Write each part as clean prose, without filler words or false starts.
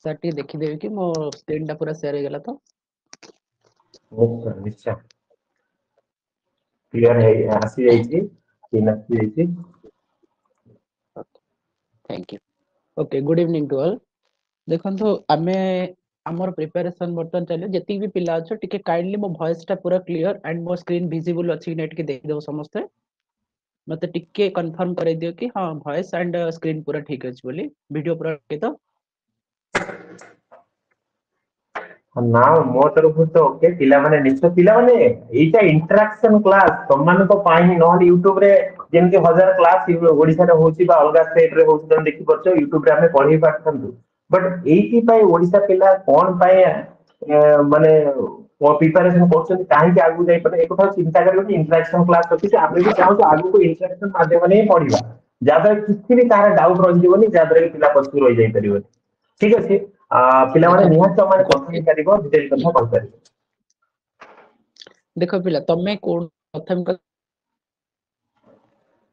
Sir T देखि देबे कि मो स्क्रीन टा पूरा शेयर हो गेला तो निश्चय निश्चय क्लियर है आसी जाइए तीन आसी जाइए thank you okay good evening to all देखंतु आमे हमर प्रिपरेशन बर्तन चले जति भी पिला छ टिके काइंडली मो वॉइस टा पूरा क्लियर एंड मो स्क्रीन विजिबल अछि नेट के देख देबो समस्त मते टिके कंफर्म करे दियो कि हां वॉइस एंड स्क्रीन पूरा ठीक अछि बोली वीडियो पूरा के तो ना मो तरफ तो ओके पिला माने निश्चय पिला माने एटा इंटरेक्शन क्लास तमन को पाई न YouTube रे जेमति हजार क्लास ओडिसा रे होची बा अलगा स्टेट रे होची तम देखि परछो YouTube रे हमें पढी पाछंतु बट एठी पाई ओडिसा पिला कोन पाई माने प्रिपरेशन करछन काहे के आगु जाई पड़े एक चिंता करियो कि इंटरेक्शन क्लास अछि से आमे भी चाहू आगु को इंटरेक्शन माध्यम ने पढिबा जादा किछि भी तार डाउट रहि जीवनी जादा पिला पछु रहि जाई परिबो ठीक अछि पिला माने निहात माने कथा हे परिबो डिटेल कथा कहि परिबो देखो पिला तमे कोन प्रथम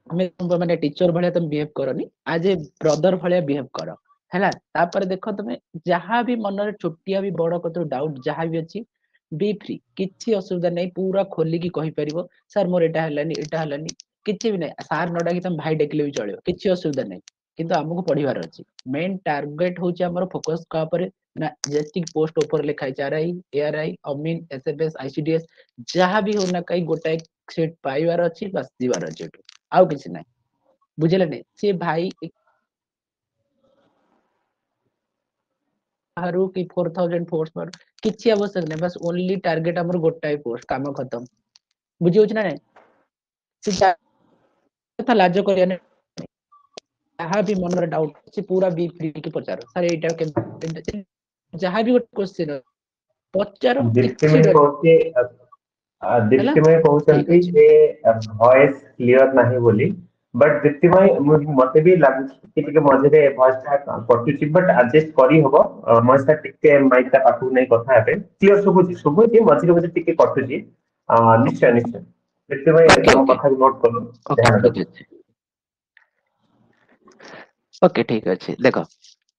हमें माने टीचर भले तुम बिहेव करनी आज ए ब्रदर भले बिहेव करो हैला तापर देखो तमे जहां भी मन रे छोटिया भी बड़ कतो डाउट जहां भी अछि बी फ्री किछि असुविधा नै पूरा खोली की कहि परिबो सर मोर एटा हलानी किछि भी नै सर न डाकी तुम भाई डाकिले भी चलियो किछि असुविधा नै किंतु हमको पढिबार अछि मेन टारगेट होची हमर फोकस का पर ना जेस्टिक पोस्ट ऊपर लिखाई आरआई एआरआई अमीन एसएफएस आईसीडीएस जहां भी हो ना कई गोटाए सेट पाइबार अछि बस दीवार अछि आउ किछि नै बुझले नै से भाई हारू की 4000 फोर्स पर किछि आवश्यक नै बस ओनली टारगेट हमर गोटाए पोस्ट काम खत्म बुझि होछ ना नै से कथा लाज करिया नै जहां भी मन रे डाउट से पूरा बी फ्री की पचारो सर एटा के जहां भी क्वेश्चन पचारो किछि दीप्तिमय डर कहते हैला दीप्तिमय ठीक कहते अछि जे वॉइस क्लियर नाही बोली बट दीप्तिमय मते भी लागु कि टिके मझे वॉइस टा कटुची बट एडजस्ट करी हबो वॉइस टा टिके माइक टा पाखु नै कथा हेबे क्लियर सुबुची मझे मझे टिके कटुची निश्चय निश्चय दीप्तिमय ओके हम ओके कथा नोट करू ओके ध्यान ठीक रखू अछि ओके ठीक अछि देखो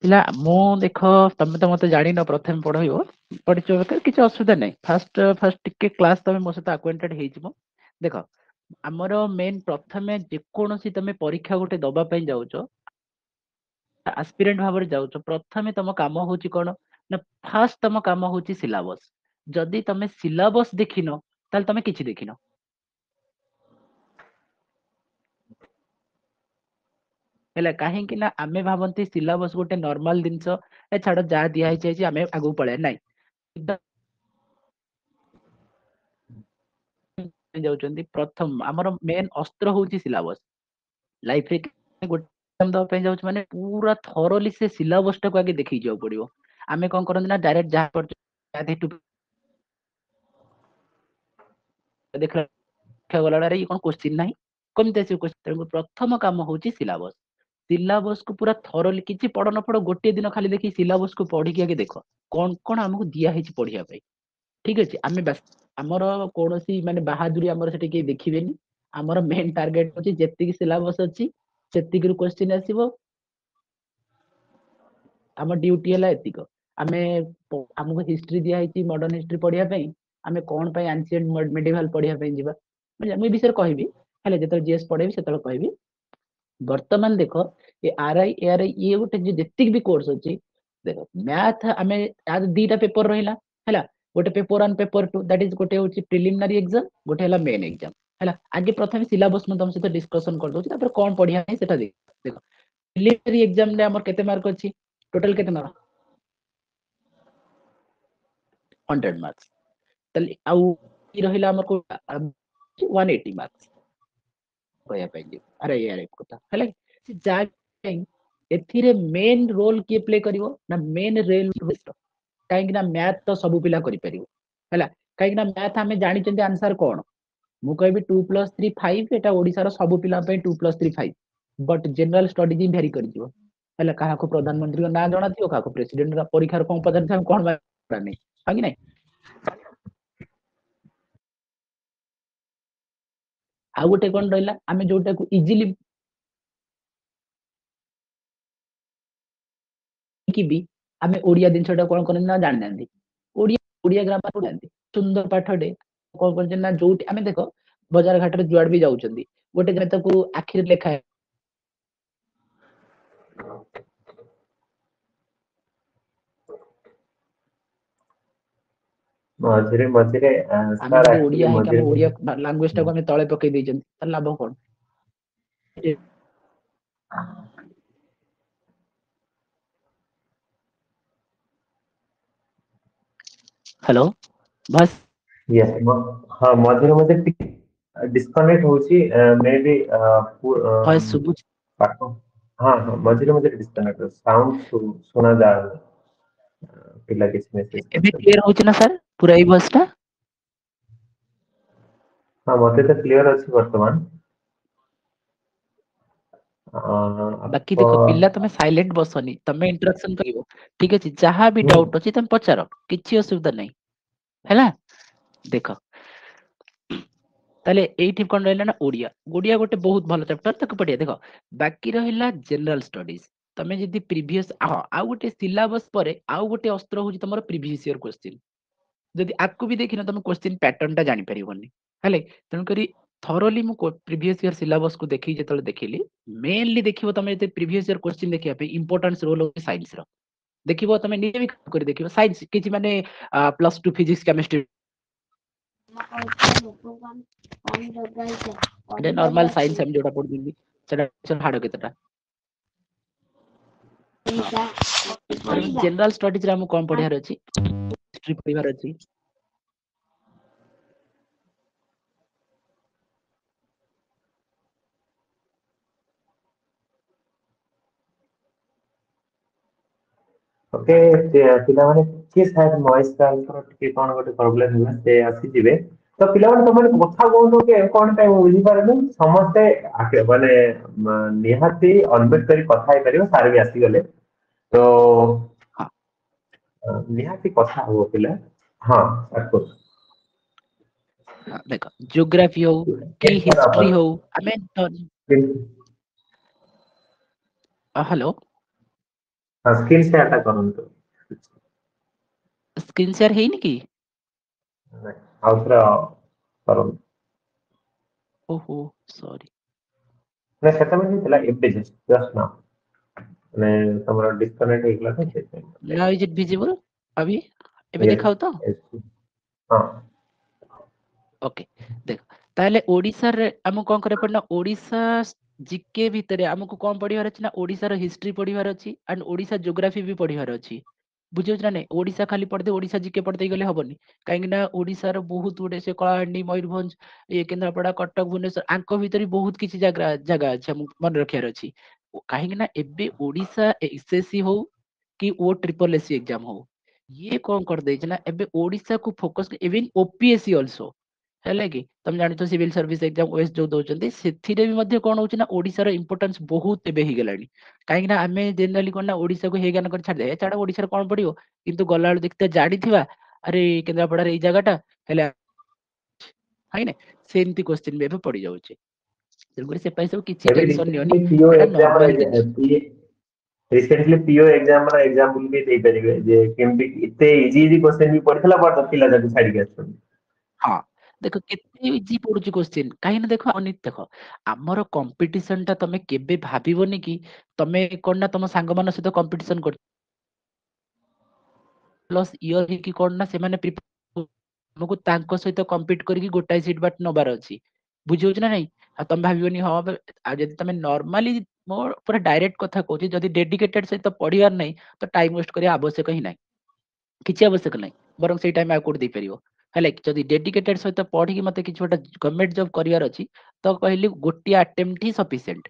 पिला मो देखो तमे तो मते जानि न प्रथम पढाइबो पढिचो किछि असुविधा नै फर्स्ट टिके क्लास तमे मो सहित अक्वाइंटेड हेइ जिवो देखो हमर मेन प्रथमे जे कोनोसी तमे परीक्षा गोटे दबा पई जाउचो एस्पिरेंट भाବରେ जाउचो प्रथमे तम काम होची कोन ना फर्स्ट तम काम होची सिलेबस जदी तमे सिलेबस देखिनो ताल तमे किछि देखिनो हेला काहे कि ना आमे भाबंती सिलेबस गोटे नॉर्मल दिनसो ए छाडो जा दिया हेछि आमे आगु पळे नै जाउचंदी प्रथम हमर मेन अस्त्र होची सिलेबस लाइफ रे गोटे दबा पई जाउछ माने पूरा थरोली से सिलेबस टाको आगे देखि जाउ पड़िबो आमे कोन करन ना डायरेक्ट जा पड़छ देखला गलाडा रे कोन क्वेश्चन नाही कमिते से क्वेश्चन प्रथम काम होची सिलेबस सिलेबस को पूरा थरोली किछि पढ न पढ गोटे दिन खाली देखि सिलेबस को पढी के आगे देखो कोन कोन हमहु दिया हेछि पढिया पई ठीक अछि आमे बस हमर कोनोसी माने बहादुरी हमर सेठी के देखिबेनी हमर मेन टारगेट होची जेति कि सिलेबस अछि सेति कि क्वेश्चन आसीबो हमर ड्यूटी हला एतिको आमे हमको हिस्ट्री दिया हेछि मॉडर्न हिस्ट्री पढिया पई आमे कोन पई एंशिएंट मेडिवल पढिया पई जिबा मैं विषय कहबी हेले जेतल जीएस पढेबी सेतल कहबी वर्तमान देखो ये आरआई एआरआई ये गोटे जेतिक भी कोर्स अछि देखो मैथ आमे आज दीटा पेपर रहिला हैला गोटे पेपर 1 पेपर 2 दैट इज गोटे होची प्रिलिमिनरी एग्जाम गोटे हला मेन एग्जाम हैला आगे प्रथमे सिलेबस म तम सहित डिस्कशन कर दोची तापर कोन पढिया नै सेटा देखो प्रिलिमिनरी एग्जाम रे हमर केते मार्क अछि टोटल केते मार्क 100 मार्क्स तले आउ की रहिला हमर को 180 मार्क्स कहया पाइली अरे यार कथा हैला से जा एथिरे मेन रोल के प्ले करिवो ना मेन रोल काहे कि ना मैथ तो सब पिला करि परिवो हैला काहे कि ना मैथ हमें जानि चंदी आंसर कोन मु कहबी 2 + 3 5 एटा ओडिसा रो सब पिला पे 2 + 3 5 बट जनरल स्टडी जी भेरी करिवो हैला काहा को प्रधानमंत्री को ना जणा थियो काहा को प्रेसिडेंट का परीक्षा रो कोन पदन हम कोन नहीं हा कि नहीं आ गोटे कोन रहला आमे जोटा को इजीली कि भी आमे ओडिया जिनसटा कोन कोन ना जान नांदी ओडिया ओडिया ग्रामर पढांती सुंदर पाठडे कोन कोन ना जोटी आमे देखो बाजार घाट रे जुआड भी जाउचंदी गोटे जने ताको आखिर लेखा है मझिरे मझिरे आमे सर जदी एक्चुअली ओडिया है कि हम मझिरे ओडिया लैंग्वेज टा को हमें तळे पकई दैछन त लाभ कोन हेलो बस यस हाँ मझिरे मझिरे डिस्कनेक्ट होची मे बी वॉइस सुबु पाठ हाँ हाँ मझिरे मझिरे डिस्कनेक्ट साउंड सुना जा पिला किसी मेसेज एबे करछन क्लियर होची ना सर पूरा ई वॉइस टा हाँ मते तो क्लियर अछि वर्तमान बाकी आप देखो पिल्ला तमे साइलेंट बसनी तमे इंटरेक्शन करिवो ठीक अछि जहां भी हम्म, डाउट अछि तमे पचारो किछि असुविधा नै हैला देखो ताले एठी कोन रहला ना ओडिया ओडिया गोटे बहुत भलो चैप्टर ताको पढिया देखो बाकी रहिला जनरल स्टडीज तमे जदी प्रीवियस आ गोटे सिलेबस परे आ गोटे अस्त्र होची तमरो प्रीवियस ईयर क्वेश्चन जदि आपको भी देखिना तमे क्वेश्चन पैटर्न टा जानि परिबोनी हेले तन करी थरोली मु प्रीवियस ईयर सिलेबस को देखि जेतले देखिली मेनली देखिबो तमे जते प्रीवियस ईयर क्वेश्चन देखिया पे इंपोर्टेंस रोल ऑफ साइंस रो देखिबो तमे निजे भी कर देखिबो साइंस किछि माने +2 फिजिक्स केमिस्ट्री एटा नॉर्मल साइंस हम जोटा पढ दिली सेटा हार्ड केतटा जनरल स्टडीज रे हम कोन पढियार अछि हिस्ट्री पढिबार अछि ओके पिला माने के शायद नॉइस ट्रांसफर के कोन गोटे प्रॉब्लम होला से आसी जिवे तो पिला माने तमन कथा कोन के कोन टाइम बुझी पारनु समस्त आके माने निहाती अनबेट करी कथा हे परियो सारे भी आसी गले तो हाँ निहाती कथा हो पिला हाँ अको हाँ देखो ज्योग्राफी हो कि हिस्ट्री हो आमे हेलो हाँ स्किल शेयर टा करंतु स्क्रीन शेयर हेनी कि आउत्र करंतु ओहो सॉरी ना सेटा में थिला एबे जस्ट नाउ ने तमरा डिस्कनेक्ट हे गला तो से नाउ इज इट विजिबल अभी एबे यस देखाउ तो यस हाँ ओके देखो ताहले ओडिसा रे हमु कोन करे पड़ना ओडिसा जीके भितरे हमकु कोन पढिबार अछि ना ओडिसा रो हिस्ट्री पढिबार अछि एंड ओडिसा ज्योग्राफी भी पढिबार अछि बुझियो ना नै ओडिसा खाली पढदे ओडिसा जीके पढदे गले हबनी काहेकि ना ओडिसा रो बहुत गुडे से कलाहांडी मयूरभंज ये केंद्रापड़ा कटक भुवनेश्वर आंको भितरे बहुत किछि जगह अछि हम मन रखियार अछि काहेकि ना एबे ओडिसा एसएससी हो कि ओ ट्रिपल एससी एग्जाम हो ये कोन कर दै छै ना एबे ओडिसा को फोकस इवन ओपीएससी आल्सो हेले कि तुम जानितो सिविल सर्विस एग्जाम ओएस जो दोचंदी सेथिरे भी मध्ये कोन होची ना ओडिसा रो इंपोर्टेंस बहुत एबे ही गेलानी काहेकि ना आमे जनरली कोन ना ओडिसा को हे ज्ञान कर छाड़ दे छाड़ ओडिसा रो कोन पडियो किंतु गलाळ देखते जानिथिबा अरे केंद्रापड़ा रे ई जगहटा हेले हाइ ने सेमती क्वेश्चन भी एबे पडी जाउची तेगुरी से पैसा किछि एबे टेंशन नियोनी रिसेंटली पीओ एटा एग्जाम नॉर्मल रे जिनिस रिसेंटली पीओ एग्जाम रा एग्जांपल भी देई परिबे जे केमति इते इजी इजी क्वेश्चन भी पड़ितला बट पिला जब छाडी के आछन हाँ देखो केते इजी पडुची क्वेश्चन काहे ना देखो अनित देखो हमर कंपटीशन ता तमे केबे भाबिबोनी कि तमे कोन ना तम सांग मान सहित कंपटीशन कर प्लस इयर कि कोन ना से माने हमकु तांको सहित कम्पीट करिकि गोटाई सीट बाट नबार अछि बुझि होउछ ना नहीं आ तमे भाबिबोनी हां आ जदि तमे नॉर्मली मोर पूरा डायरेक्ट कथा कहूची जदि डेडिकेटेड सहित पढियार नै तो टाइम वेस्ट करिया आवश्यक ही नै କିଛି ଆବଶ୍ୟକ ନାହିଁ ବରଂ ସେଇ ଟାଇମ ଆଉ କୋଉଠି ଦେଇପାରିବ ହେଲା କି ଯଦି ଡେଡିକେଟେଡ ସହିତ ପଢିକି ମତେ କିଛି ଗୋଟେ ଗଭର୍ଣ୍ଣମେଣ୍ଟ ଜବ କରିବାର ଅଛି ତ କହିଲି ଗୋଟିଏ ଆଟେମ୍ପ୍ଟ ହିଁ ସଫିସିଏଣ୍ଟ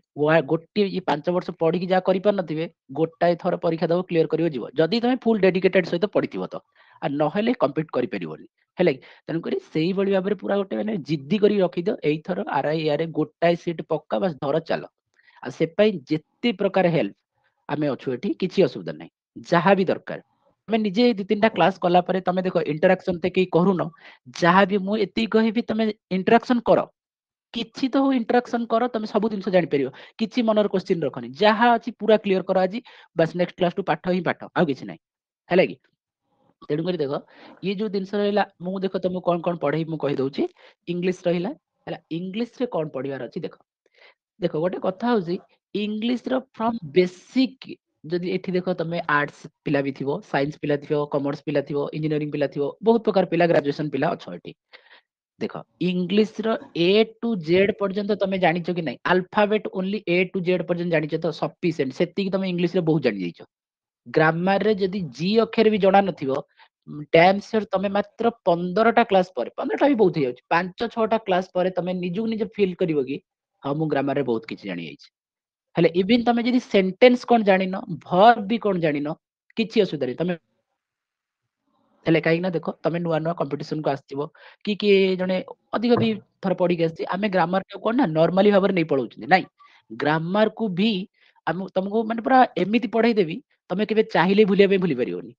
ଗୋଟିଏ 5 ବର୍ଷ ପଢିକି ଯାହା କରିପାରୁନଥିବେ ଗୋଟାଏ ଥର ପରୀକ୍ଷା ଦବ କ୍ଲିୟର କରିବ ଯିବ ଯଦି ତମେ ଫୁଲ ଡେଡିକେଟେଡ ସହିତ ପଢିଥିବ ତ ଆଉ ନହେଲେ କମ୍ପ୍ଲିଟ କରିପାରିବନି ହେଲା କି ତେଣୁକରି ସେଇଭଳି ଭାବରେ ପୁରା ଗୋଟେ ମାନେ ଜିଦ୍ଦି କରି ରଖିଦିଅ ଏଇଥର ଆରଆଇ ଗୋଟାଏ ସିଟ ପକ୍କା ବାସ ଧର ଚାଲ ଆଉ ସେ ପାଇଁ ଯେତେ ପ୍ରକାର ହେଲ୍ପ ଆମେ ଅଛୁ ଏଠି କିଛି ଅସୁବିଧା ନାହିଁ ଯାହା ବି ଦରକାର ତମେ ନିଜେ 2-3ଟା କ୍ଲାସ କଲା ପରେ ତମେ ଦେଖ ଇଣ୍ଟରାକ୍ସନ ତ କେହି କରୁନ ଯାହା ବି ମୁଁ ଏତିକି କହିବି ତମେ ଇଣ୍ଟରାକ୍ସନ କର କିଛି ତ ହଉ ଇଣ୍ଟରାକ୍ସନ କର ତମେ ସବୁ ଜିନିଷ ଜାଣିପାରିବ କିଛି ମନର କୋଶ୍ଚିନ ରଖନି ଯାହା ଅଛି ପୁରା କ୍ଲିୟର କର ଆଜି ବାସ୍ ନେକ୍ସଟ କ୍ଲାସ ଟୁ ପାଠ ହିଁ ପାଠ ଆଉ କିଛି ନାହିଁ हैला कि तेणु करी देखो ये जो जिनस रहा मु देख तुमको कौन कौन पढ़े मु कहि दउची इंग्लिश रहिला हैला इंग्लिश रे कौन पढ़िबार अछि देखो देखो गोटे कथा होची इंग्लिश रो फ्रॉम बेसिक जदि एठी देखो तमे आर्ट्स पिला भी थिवो साइंस पिला थिवो कॉमर्स पिला थिवो इंजीनियरिंग पिला थिवो बहुत प्रकार पिला ग्रेजुएशन पिला अछो एठी देखो इंग्लिश रो ए टू जेड पर्यंत तमे जानिचो कि नै alphabet only A to Z पर्यंत जानिचो तो सफिशिएंट सेति कि तमे इंग्लिश रे बहुत जानि जाइचो ग्रामर रे जदि जी अक्षर भी जणा नथिवो डैम श्योर तमे मात्र 15टा क्लास पर 15टा भी बहुत हो 5-6टा क्लास पर तमे निजु निज फील करिवो कि हां मु ग्रामर रे बहुत किछि जानि जाइछि हेले इवन तमे जदि सेंटेंस कोन जानिनो वर्ब भी कोन जानिनो किछि असुविधा नै तमे हेले काई ना देखो तमे नुआ नुआ कंपटीशन को आस्थिबो कि जने अधिक भी थर पढ़ी के आस्छि आमे ग्रामर को कोन ना नॉर्मली भाबर नै पढौछि नै ग्रामर को भी हम तुमको माने पूरा एमिति पढ़ाई देबी तमे केबे चाहिले भूलिया बे भूली परियोनी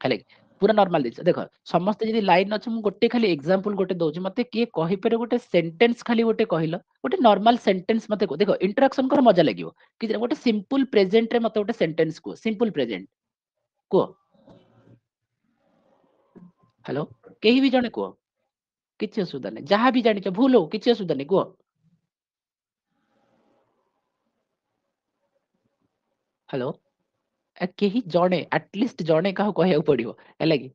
हेले पूरा नॉर्मल दिस देखो समस्त जदि लाइन अछि मु गोटे खाली एग्जांपल गोटे दउछि मते के कहि पारे गोटे सेंटेंस खाली गोटे कहिलो गोटे नॉर्मल सेंटेंस मते को देखो इंटरेक्शन कर मजा लागिवो कि गोटे सिंपल प्रेजेंट रे मते गोटे सेंटेंस को सिंपल प्रेजेंट को हेलो केही भी जने को किछि असुविधा नै जहां भी जानिछ भूल हो किछि असुविधा नै को हेलो केही जणे एटलीस्ट जणे काह कहया पड़िवो हैला कि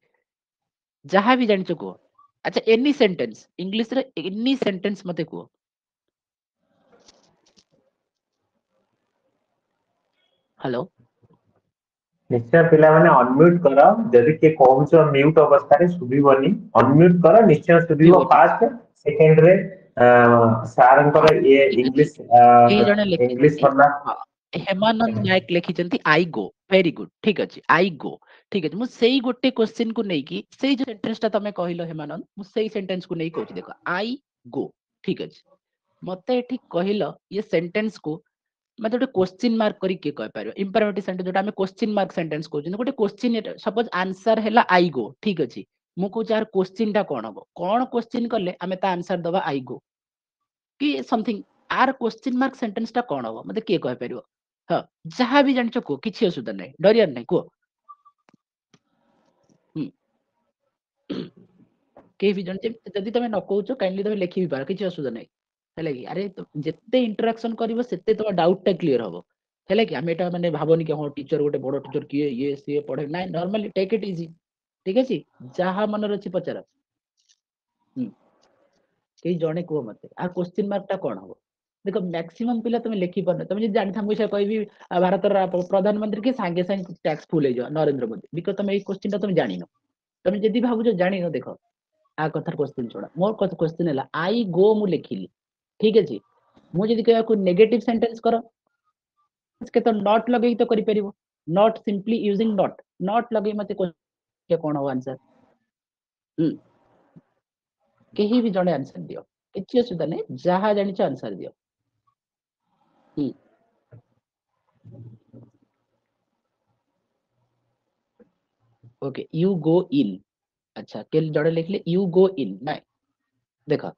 जहां भी जानिछ को अच्छा एनी सेंटेंस इंग्लिश रे एनी सेंटेंस मते को हेलो निश्चय पिला माने अनम्यूट करो जदि के कहउछ म्यूट अवस्था रे सुबिबनी अनम्यूट करो निश्चय सुबिबो जीवनी फास्ट सेकंड रे सारंकर हाँ ये ठीक अछि इंग्लिश केही जणे इंग्लिश लेखिछन्ति पढ़ना हाँ हेमानंद नायक लेखिछन्ति आई गो वेरी गुड ठीक अछि आई गो ठीक अछि मु सेही गोटे क्वेश्चन को नै कि सेही जो सेंटेंस ता तमे कहिलो हेमानंद मु सेही सेंटेंस को नै कहूची देखो आई गो ठीक अछि मते एठी कहिलो ये सेंटेंस को मते गोटे क्वेश्चन मार्क करी के कह पारियो इंपरेटिव सेंटेंस जोटा हमें क्वेश्चन मार्क सेंटेंस कहउची गोटे क्वेश्चन सपोज आंसर हैला आई गो ठीक अछि मु कहूची यार क्वेश्चन ता कोन हबो कोन क्वेश्चन करले हमें ता आंसर दबा आई गो कि something or question mark sentence ता कोन हबो मते के कह परियो हां जहां भी जानिछो को किछि असुविधा नै डरियार नै को के भी जन जदि तमे न कहउछो काइंडली तमे लेखि भी पार किछि असुविधा नै हैला कि अरे जेते इंटरेक्शन करिवो सेते तो डाउट ता क्लियर हबो हैला कि हम एटा माने भाबोनी कि हां टीचर गोटे बड़ टीचर किए ये से पढे नै नॉर्मली टेक इट इजी ठीक अछि जहां मन रछि पचार केही जणे को मते आ क्वेश्चन मार्क ता कोन हबो देखो मैक्सिमम पिला तमे लेखि परन तमे जे जानि थामु से कहबी भारत रा प्रधानमंत्री के संगे संगे टैक्स फुल हे जो नरेंद्र मोदी बिकॉज़ तमे ए क्वेश्चन ता तमे जानिनो तमे जदि भाबु जो जानिनो देखो आ कथार क्वेश्चन छोड़ा मोर कथ क्वेश्चन हैला आई गो मु लेखिली ठीक अछि मु जदि कहया को नेगेटिव सेंटेंस करो के तो नॉट लगेई तो करि परिबो नॉट सिंपली यूजिंग नॉट लगेई मते के कोन हो आंसर केही भी जणे आंसर दियो किछि असुविधा नै जहां जानिछ आंसर दियो ओके यू गो इन अच्छा के जड़े लिखले यू गो इन ना देखो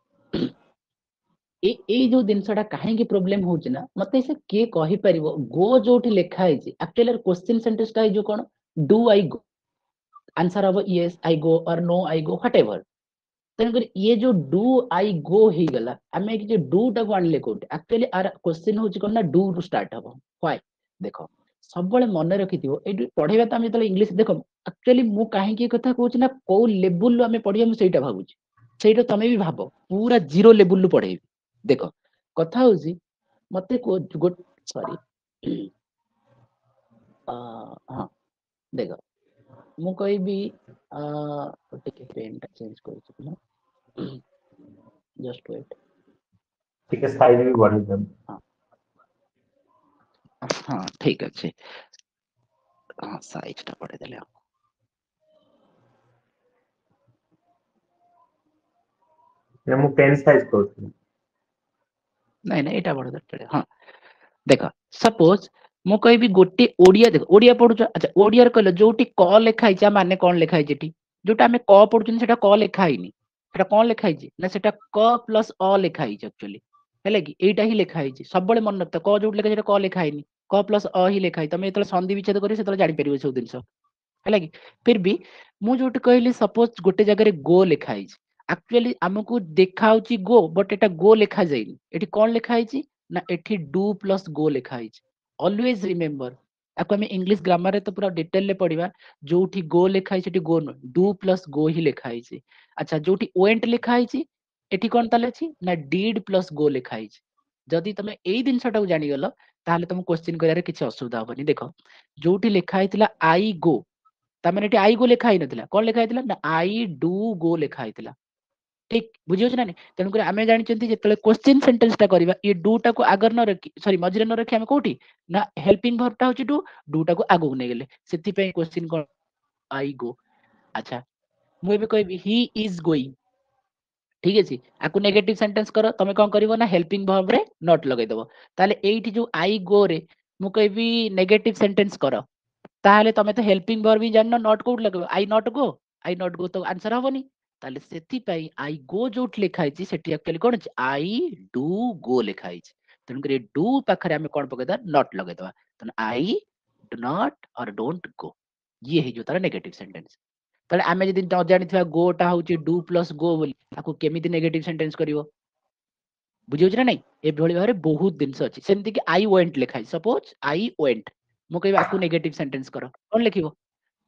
ए जो जिनसटा काहेकि प्रोब्लेम होउछि ना मते से के कहि परिबो गो जोठी लेखा है एक्चुअली क्वेश्चन सेंटेंस का जो कोन डू आई गो आंसर अब यस आई गो और नो आई गो व्हाटएवर तेणुकर ये जो डू आई गो ही गला आमे कि डू टा को आनले कोट एक्चुअली आर क्वेश्चन होउछि कोन ना डू रु स्टार्ट हबो व्हाई देखो सबले मन रखिथिबो ए पढेबा त हम जतले इंग्लिश देखो एक्चुअली मु काहे की कथा कहउछि ना को लेवल लो हमें पढिया मु सेटा भाबुछि सेटा तमे भी भाबो पूरा जीरो लेवल लो पढेबी देखो कथा होउछि मते को सॉरी हां देखो मु कहबी टिके पेन टा चेंज करछि ना जस्ट वेट ठीक है साइज भी बढ़ी दम हाँ हाँ ठीक अच्छे हाँ साइज टा पढ़े देले ये मु पेन साइज करछि नहीं नहीं एटा पढ़े दे हाँ देखो सपोज मु कहबी गोटे ओडिया देखो ओडिया पढुछ अच्छा ओडिया रे कहले जोटी क लेखा हिचा माने कोन लेखा हिचे टी जोटा हमें क पढुछन सेटा क लेखा हिनी सेटा कोन लेखा हिचे ना सेटा क प्लस अ लेखा हिचे एक्चुअली हैला कि एटा ही लेखा हिचे सब बळे मन रखता क जोट लेखा सेटा क लेखा हिनी क प्लस अ ही लेखा हि तमे एतले संधि विच्छेद करी सेतले जानि परिबो सब दिनस है कि फिर भी मु जोटी कहली सपोज गोटे जगह गो लिखा एक्चुअली आमको देखा गो बट एटा गो लिखा जाइनी एठी कौन लिखा ना एठी डू प्लस गो लिखा ऑलवेज रिमेंबर आपको हमें इंग्लिश ग्रामर रे तो पूरा डिटेल ले पढ़िबा जोठी गो लिखा सेठी गो न डू प्लस गो ही लिखा अच्छा जोठी वेंट लिखा एठी कौन ताले ना डीड प्लस गो लिखा जदि तुम एई जिनसटा जानी गलो ताहले तुम क्वेश्चन करियारे किछि असुविधा होबनी देखो जोठी लिखा आई गो तार आई गो लिखा ही कौन लिखा ना आई डू गो लिखा ठीक बुझी ना नहीं तेणुक आम जानते जो क्वेश्चन सेंटेंस टा करवा ये डू टा को आगर न रखी सॉरी मझे न रखी आम कौटी ना हेल्पिंग वर्ब टा हूँ डू टा को आगू नहीं गले से क्वेश्चन कौन आई गो अच्छा मुझे कहबी ही इज गोइंग ठीक है आपको नेगेटिव सेंटेंस करो तुम कौन कर ना हेल्पिंग वर्ब रे नॉट लगेदेव ताले एठी जो आई गो रे मु कहबी नेगेटिव सेंटेंस करो ताहले तमे तो हेल्पिंग वर्ब ही जाननो नॉट कोड लगबो आई नॉट गो तो आंसर हबनी ताले सेति पई आई गो जोट लिखा छि सेठी एक्चुअली कोन छि आई डू गो लिखा छि तन करे डू पाखरे हमें कोन पकेदा नॉट लगेदवा तन आई डू नॉट और डोंट गो ये हे जो तार नेगेटिव सेंटेंस ताले आमे जदि न जानिथवा गो टा होछि डू प्लस गो बोली आको केमिति नेगेटिव सेंटेंस करिवो बुझियो ना नहीं ए भली भारे बहुत दिन से अछि सेमति कि आई वेंट लिखा छि सपोज आई वेंट मु कहबा आको नेगेटिव सेंटेंस करो कोन लिखिबो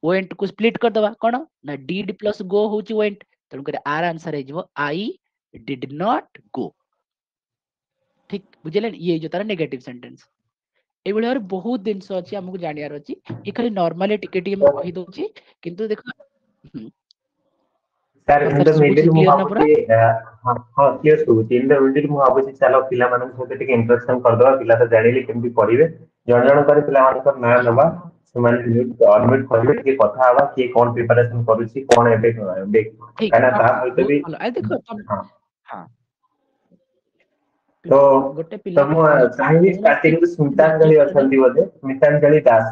वेंट को स्प्लिट कर दवा कोन ना डिड प्लस गो होची वेंट तन करे आर आंसर है आई डिड नॉट गो ठीक बुझले ये जो तार नेगेटिव सेंटेंस ए भली भारे बहुत दिन से अछि हमकु जानियार अछि ए खाली नॉर्मली टिके टिके म कहि दोछि किंतु देखो सर हाँ इन सर द सुबुची मिडिल मु क्लियर ना पूरा भाबुची हां हां क्लियर सुबुची इन द मिडिल मु भाबुची चलो पिला मानन सहित टिके इंटरेक्शन कर दवा पिला तो जानिले केमति पढिबे जण जण करे पिला मानकर ना नबा ସେମାନେ ଅନମ୍ୟୁଟ କରିବେ ଟିକେ କଥା ହବା କିଏ କଣ ପ୍ରିପାରେସନ କରୁଛି କଣ ଏବେ ठीक କାହିଁକିନା हाँ ତା हाँ ସହିତ बहुत ବି भलो आ देखो तुम ହଁ हाँ ତ गोटे ତ पिला ମୁଁ ଚାହିଁବି कौन ଷ୍ଟାର୍ଟିଂରୁ ସ୍ମିତାଞ୍ଜଳି ଅଛନ୍ତି ବୋଧେ ସ୍ମିତାଞ୍ଜଳି ଦାସ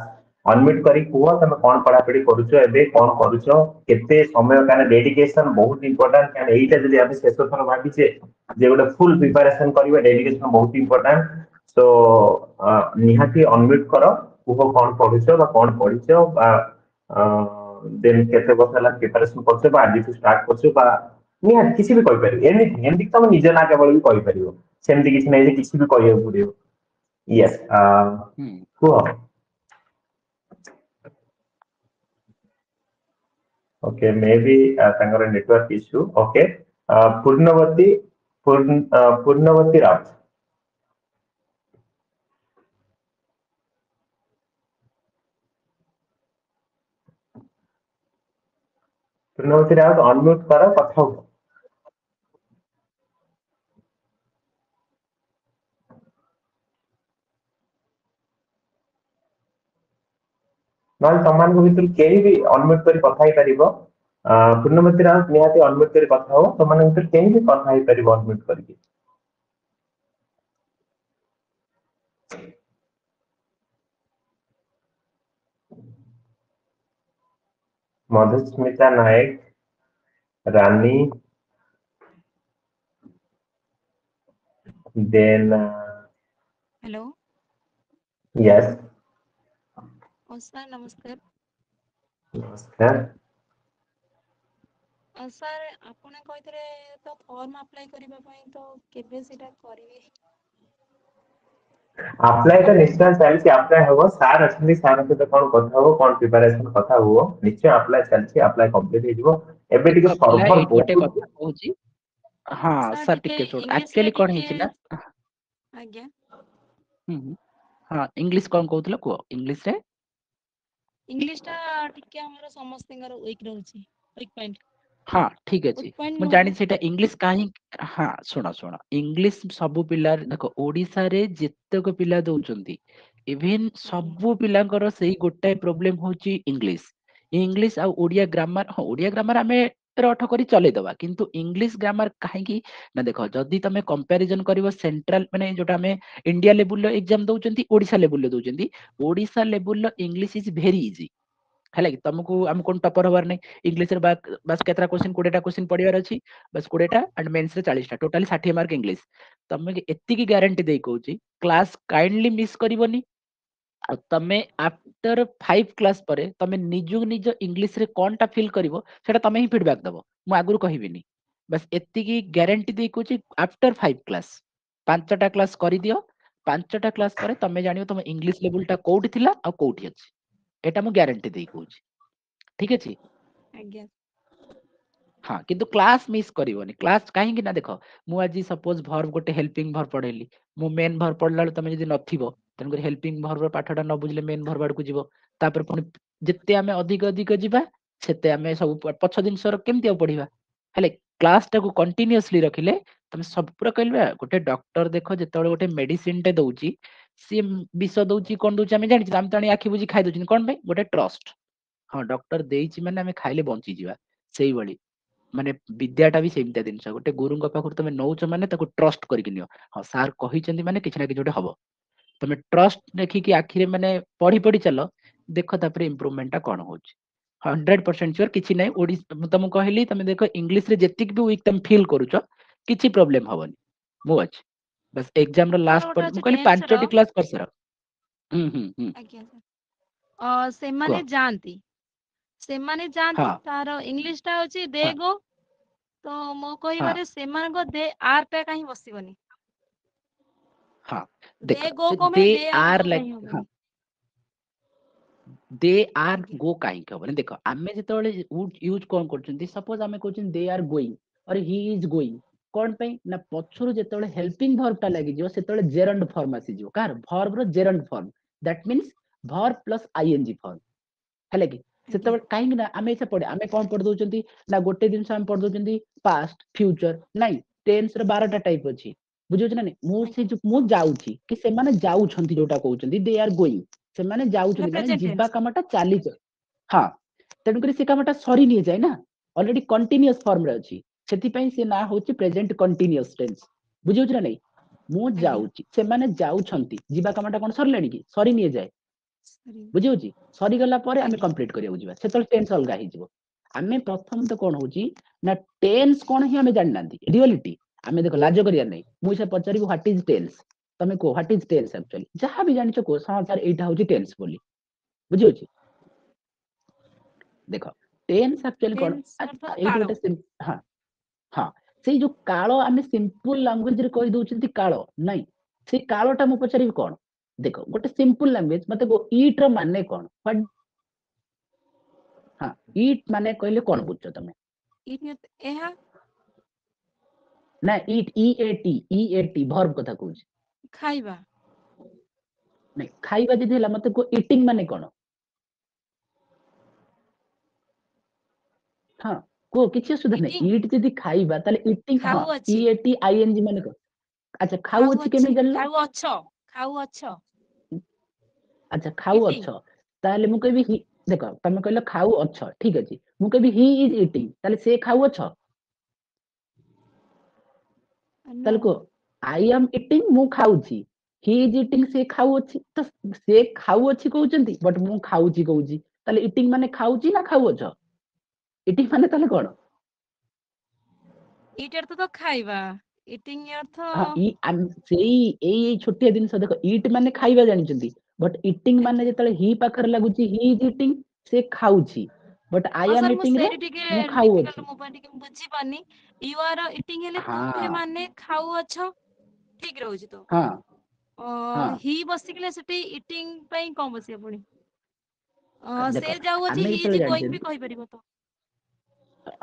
ଅନମ୍ୟୁଟ କରି କୁହ ତମେ କଣ ପଢାପଢି କରୁଛ ଏବେ କଣ କରୁଛ କେତେ ସମୟ କାରଣ ଡେଡିକେସନ ବହୁତ ଇମ୍ପୋର୍ଟାଣ୍ଟ କାରଣ ଏଇଟା ଯଦି ଆମେ ଶେଷ ଥର ଭାବିଛେ ଯେ ଗୋଟେ ଫୁଲ ପ୍ରିପାରେସନ କରିବା ଡେଡିକେସନ ବହୁତ ଇମ୍ପୋର୍ଟାଣ୍ଟ ସୋ ନିହାତି ଅନମ୍ୟୁଟ କର କୁହ କଣ ପଢୁଛ ବା କଣ ପଢିଛ ବା ଦେନ୍ କେତେ ବର୍ଷ ହେଲା ପ୍ରିପାରେସନ କରୁଛ ବା ଆଜିଠୁ ଷ୍ଟାର୍ଟ କରୁଛ ବା ନିହାତି କିଛି ବି କହିପାରିବ ଏମିତି ଏମିତି ତମ ନିଜ ନା କେବଳ ବି କହିପାରିବ ସେମିତି କିଛି ନାହିଁ ଯେ କିଛି ବି କହିବାକୁ ପଡିବ ୟେସ୍ କୁହ ओके मे बी तांगर network issue okay Purnabati Purnabati Raut Purnabati Raut unmute करो कथा हो नॉन समान को भीतर केही भी अनम्यूट करी कथा ही परिबो पूर्णवती राउत निहाती अनम्यूट करी कथा हो समान भीतर केही भी कथा ही परिबो अनम्यूट करके मधुस्मिता नायक रानी देन हेलो यस सर नमस्कार नमस्कार सर आपण कहितरे तो फॉर्म अप्लाई करबा पई तो केबे सेटा करिवे अप्लाई तो निश्चय चलछि अप्लाई होबो सार असली सार सहित कोन कथा हो कोन प्रिपरेशन कथा हो निश्चय अप्लाई चलछि अप्लाई कंप्लीट हे जिवो एबे टिके पिला सर्वर एई गोटे बहुत कथा कहूची हाँ सर सर टिके टिके छोड़ इंग्लिश रे एक्चुअली कौन टिके है ना आज्ञा हाँ इंग्लिश कौन कहूतला को इंग्लिश रे इंग्लिश टा टिके हमर समस्तंगर वीक रहउची वीक पॉइंट हाँ ठीक वीक अछि पॉइंट मु नुह जानि तो सेटा इंग्लिश काहे हाँ सुनो सुनो इंग्लिश सबु पिला देखो ओडिसा रे जेतेक पिला दउचंती इवन आज्ञा सबु पिलांकर सेही गोटाए प्रोब्लेम होची इंग्लिश इंग्लिश आ ओडिया ग्रामर हाँ ओडिया ग्रामर आमे रठ करी चले दबा किंतु इंग्लिश ग्रामर काहेकी ना देखो जदी तमे कंपैरिजन करिवो सेंट्रल माने जोटा हमें इंडिया लेवल लो एग्जाम दउचंती ओडिसा लेवल लो दउचंती ओडिसा लेवल लो इंग्लिश इज वेरी इजी है कि तुमको हम कोन टॉपर हबार नहीं इंग्लिश रे बस केतरा क्वेश्चन 20टा क्वेश्चन पढियार अछि बस 20टा एंड मेंस रे 40टा टोटली 60 मार्क इंग्लिश तमे एत्ती की गारंटी देई कहूची क्लास काइंडली मिस करिवोनी ଆଉ ତମେ आफ्टर 5 क्लास परे तमे निजु निज इंग्लिश रे कोनटा फील करिवो सेटा तमे ही फीडबैक दबो मु आगुरु कहिबिनी बस एत्ती की गारंटी दे कोची आफ्टर 5 क्लास पांचटा क्लास करि दियो पांचटा क्लास परे तमे जानियो तम इंग्लिश लेवल टा कोउठी थिला आ कोउठी अछि एटा मु गारंटी दे कोची ठीक अछि आज्ञा हाँ किंतु क्लास मिस करिवोनी क्लास काहे कि ना देखो मु आज सपोज वर्ब गोटे हेल्पिंग वर्ब पढेली मु मेन वर्ब पढला तमे जदी नथिबो तन कर हेल्पिंग वर्ब पाठटा न बुझले मेन वर्ब आडकु जीवो तापर पुनी जेते आमे अधिक अधिक जिबा सेते आमे सब पछ दिनसर केमति पढिबा हेले क्लास टाको कंटीन्यूअसली रखिले तमे सब पूरा कहलबा गोटे डॉक्टर देखो जेतळे गोटे मेडिसिन टे दउची सी विष दउची कोन दउची आमे जानि आमे ताणी आखि बुझी खाइ दउची कोन पे गोटे ट्रस्ट हाँ डॉक्टर देइची माने आमे खाइले बंची जिबा सेही बळी माने विद्याटा भी सेमतिया जिनिस गोटे गुरुଙ୍କ पाखରୁ तमे नौच माने ताको ट्रस्ट करिक नियो हाँ सार कहिचंदी माने किछ ना किछ गोटे हबो तमे ट्रस्ट देखिकी आखिरे माने पढ़ी पढ़ी चलो देखो तापर इम्प्रूवमेंट टा कोन होची 100% श्योर किछि नै ओडी तुमको कहली तमे देखो इंग्लिश रे जेतिक भी वीक तमे फील करूचो किछि प्रॉब्लम हबनी मु अछि बस एग्जाम रो सर लास्ट गोटे पर मु ଅଛି कहली टेन्ସ ର पांचोटी क्लास कर सर ଆଜ୍ଞା ସାର୍ ସେମାନେ कुह ଯାଆନ୍ତି ସେମାନେ हाँ ଯାଆନ୍ତି ତାର ଇଂଲିଶ ଟା ହଉଛି ଦେ हाँ ଗो ତ ମୋ हाँ କହିବାରେ ସେମାନଙ୍କ ଦେ ଆର୍ ଟା କାହିଁ ବସିବନି हाँ ଦେ देखो ଗो से କଣ दे ପାଇଁ ଦେ ଆର୍ आर ଗो लाइक କାହିଁ हाँ ହବନି दे आर ଆଜ୍ଞା गो काहींक हबनी देखो आमे जेतବେଳେ यूज कोन करचंती सपोज आमे कहचन दे आर गोइंग और ही इज गोइंग कोन पे ना पछरु जेतବେଳେ हेल्पिंग वर्ब टा लागि जिवो सेतବେଳେ जेरंड फॉर्म आसी जिवो कार वर्ब रो gerund form that means verb plus ING form हेले कि ଆଜ୍ଞା सेतବେଳେ काहे ना आमे से पढे आमे कोन पढ दउचंती ना गोटे दिन से आमे पढ दउचंती पास्ट फ्यूचर नाही टेंस रो 12 टा टाइप अछि बुझियो ना नहीं मु से ଆଜ୍ଞା मु जाउची कि से माने जाउछंती जोटा कहउचंती दे आर गोइंग ସେମାନେ ସେଟା ଯାଉଛନ୍ତି ମାନେ ପ୍ରେଜେଣ୍ଟ ଯିବା ଟେନ୍ସ କାମଟା ଚାଲିଛି ହଁ ତେଣୁକରି ସେ କାମଟା ସରି ନିଆଯାଏ ନା ଅଲରେଡି କଣ୍ଟିନ୍ୟୁଅସ ଫର୍ମରେ ଅଛି ସେଥିପାଇଁ ସେ ନାଁ ହଉଛି ପ୍ରେଜେଣ୍ଟ କଣ୍ଟିନ୍ୟୁଅସ ଟେନ୍ସ ବୁଝିହଉଛି ନା ନାଇଁ ମୁଁ ଆଜ୍ଞା ଯାଉଛି ସେମାନେ ଯାଉଛନ୍ତି ଯିବା କାମଟା କଣ ସରିଲାଣି କି ସରି ନିଆଯାଏ ସରି ବୁଝିହଉଛି ସରିଗଲା ପରେ ଆମେ ଆଜ୍ଞା କମ୍ପ୍ଲିଟ କରିବାକୁ ଯିବା ସେତେବେଳେ ଟେନ୍ସ ଅଲଗା ହେଇଯିବ ଆମେ ପ୍ରଥମତଃ କଣ ହଉଛି ନା ଟେନ୍ସ କଣ ହିଁ ଆମେ ଜାଣିନାହାନ୍ତି ରିଅଲିଟି ଆମେ ଦେଖ ଲାଜ କରିବାର ନାହିଁ ମୁଁ ସେ ପଚାରିବି ହ୍ୱାଟ ଇଜ ଟେନ୍ସ ତମେ କୁହ ହ୍ୱାଟ ଇଜ ଟେନ୍ସ ଆକ୍ଚୁଆଲି ଯାହା ବି ଜାଣିଛ କୁହ ହଁ ସାର୍ ଏଇଟା ହଉଛି ଟେନ୍ସ ବୋଲି ବୁଝିହଉଛି ଦେଖ ଟେନ୍ସ ଆକ୍ଚୁଆଲି କଣ ଟେନ୍ସ ଅର୍ଥ ଏଇଠି କାଳ ଗୋଟେ ହଁ ହଁ ସେଇ ଯୋଉ କାଳ ଆମେ ସିମ୍ପଲ ଲାଙ୍ଗୁଏଜରେ କହି ଦଉଛନ୍ତି କାଳ ନାଇଁ ସେଇ କାଳଟା ମୁଁ ପଚାରିବି କଣ ଦେଖ ଗୋଟେ ସିମ୍ପଲ ଲାଙ୍ଗୁଏଜ ମତେ ଇଟ ର ମାନେ କଣ ହଁ ଇଟ ମାନେ କହିଲେ କଣ ବୁଝଛ ତମେ ଏହା ନା ଇଟ ଇ ଏ ଟି ଭର୍ବ କଥା କହୁଛି ଖାଇବା ନାଇଁ ଖାଇବା ଯଦି ହେଲା ମତେ କୁହ ଇଟିଂ ମାନେ କଣ ହଁ କୁହ କିଛି ଅସୁବିଧା ଇଟିଂ ନାହିଁ ଇଟ ଯଦି ଖାଇବା ତାହେଲେ ଇଟିଂ ହଁ ଖାଉଅଛି EATING ମାନେ କଣ ଆଚ୍ଛା ଖାଉଅଛି କେମିତି ଜାଣିଲ ଖାଉଅଛ ଖାଉଅଛ ଆଚ୍ଛା ଖାଉ ଇଟିଂ ଅଛ ତାହେଲେ ମୁଁ କହିବି ଦେଖ ତମେ କହିଲ ଖାଉ ଅଛ ଠିକ ଅଛି ମୁଁ କହିବି ହି ଇଜ ଇଟିଂ ତାହେଲେ ସେ ଖାଉଅଛ ନୋ ତାହେଲେ କୁହ ଆଇ ଆମ୍ ଇଟିଂ ମୁଁ ଖାଉଛି ହି ଇଜ ଇଟିଂ ସେ ଖାଉଅଛି ତ ସେ ଖାଉଅଛି କହୁଛନ୍ତି ବଟ ମୁଁ ଖାଉଛି କହୁଛି ତାହେଲେ ଇଟିଂ ମାନେ ଖାଉଛି ନା ଖାଉଅଛ ଇଟିଂ ମାନେ ତାହେଲେ କଣ ଇଟ ଅର୍ଥ ତ ଖାଇବା ଇଟିଂ ଅର୍ଥ ହଁ ସେଇ ଏଇ ଛୋଟିଆ ଜିନିଷ ଦେଖ ଇଟ ମାନେ ଖାଇବା ଜାଣିଛନ୍ତି ବଟ ଇଟିଂ ମାନେ ଆଜ୍ଞା ଯେତେବେଳେ ହି ପାଖରେ ଲାଗୁଛି ହି ଇଜ ଇଟିଂ ସେ ଖାଉଛି ବଟ ଆଇ ହଁ ଆମ୍ ସାର୍ ମୁଁ ଇଟିଂ ରେ ସେଇଠି ଟିକେ ମୁଁ ଡିଫିକଲ୍ଟ ଖାଉଅଛି ମୋ ପାଇଁ ଟିକେ ବୁଝିପାରୁନି ୟୁ ଆର୍ ଇଟିଂ ହେଲେ ତୁମେ ହଁ ମାନେ ଖାଉଅଛ ଠିକ ରହୁଛି ତ ହଁ ହଁ ହି ବସିଥିଲେ ସେଠି ଇଟିଂ ପାଇଁ କଣ ବସିବ ପୁଣି ଦେଖ ସେ ଯାଉଅଛି ଆମେ ହି ଯେତେବେଳେ ଇଜ ଗୋଇଂ ଜାଣିଛନ୍ତି ବି କହିପାରିବ ତ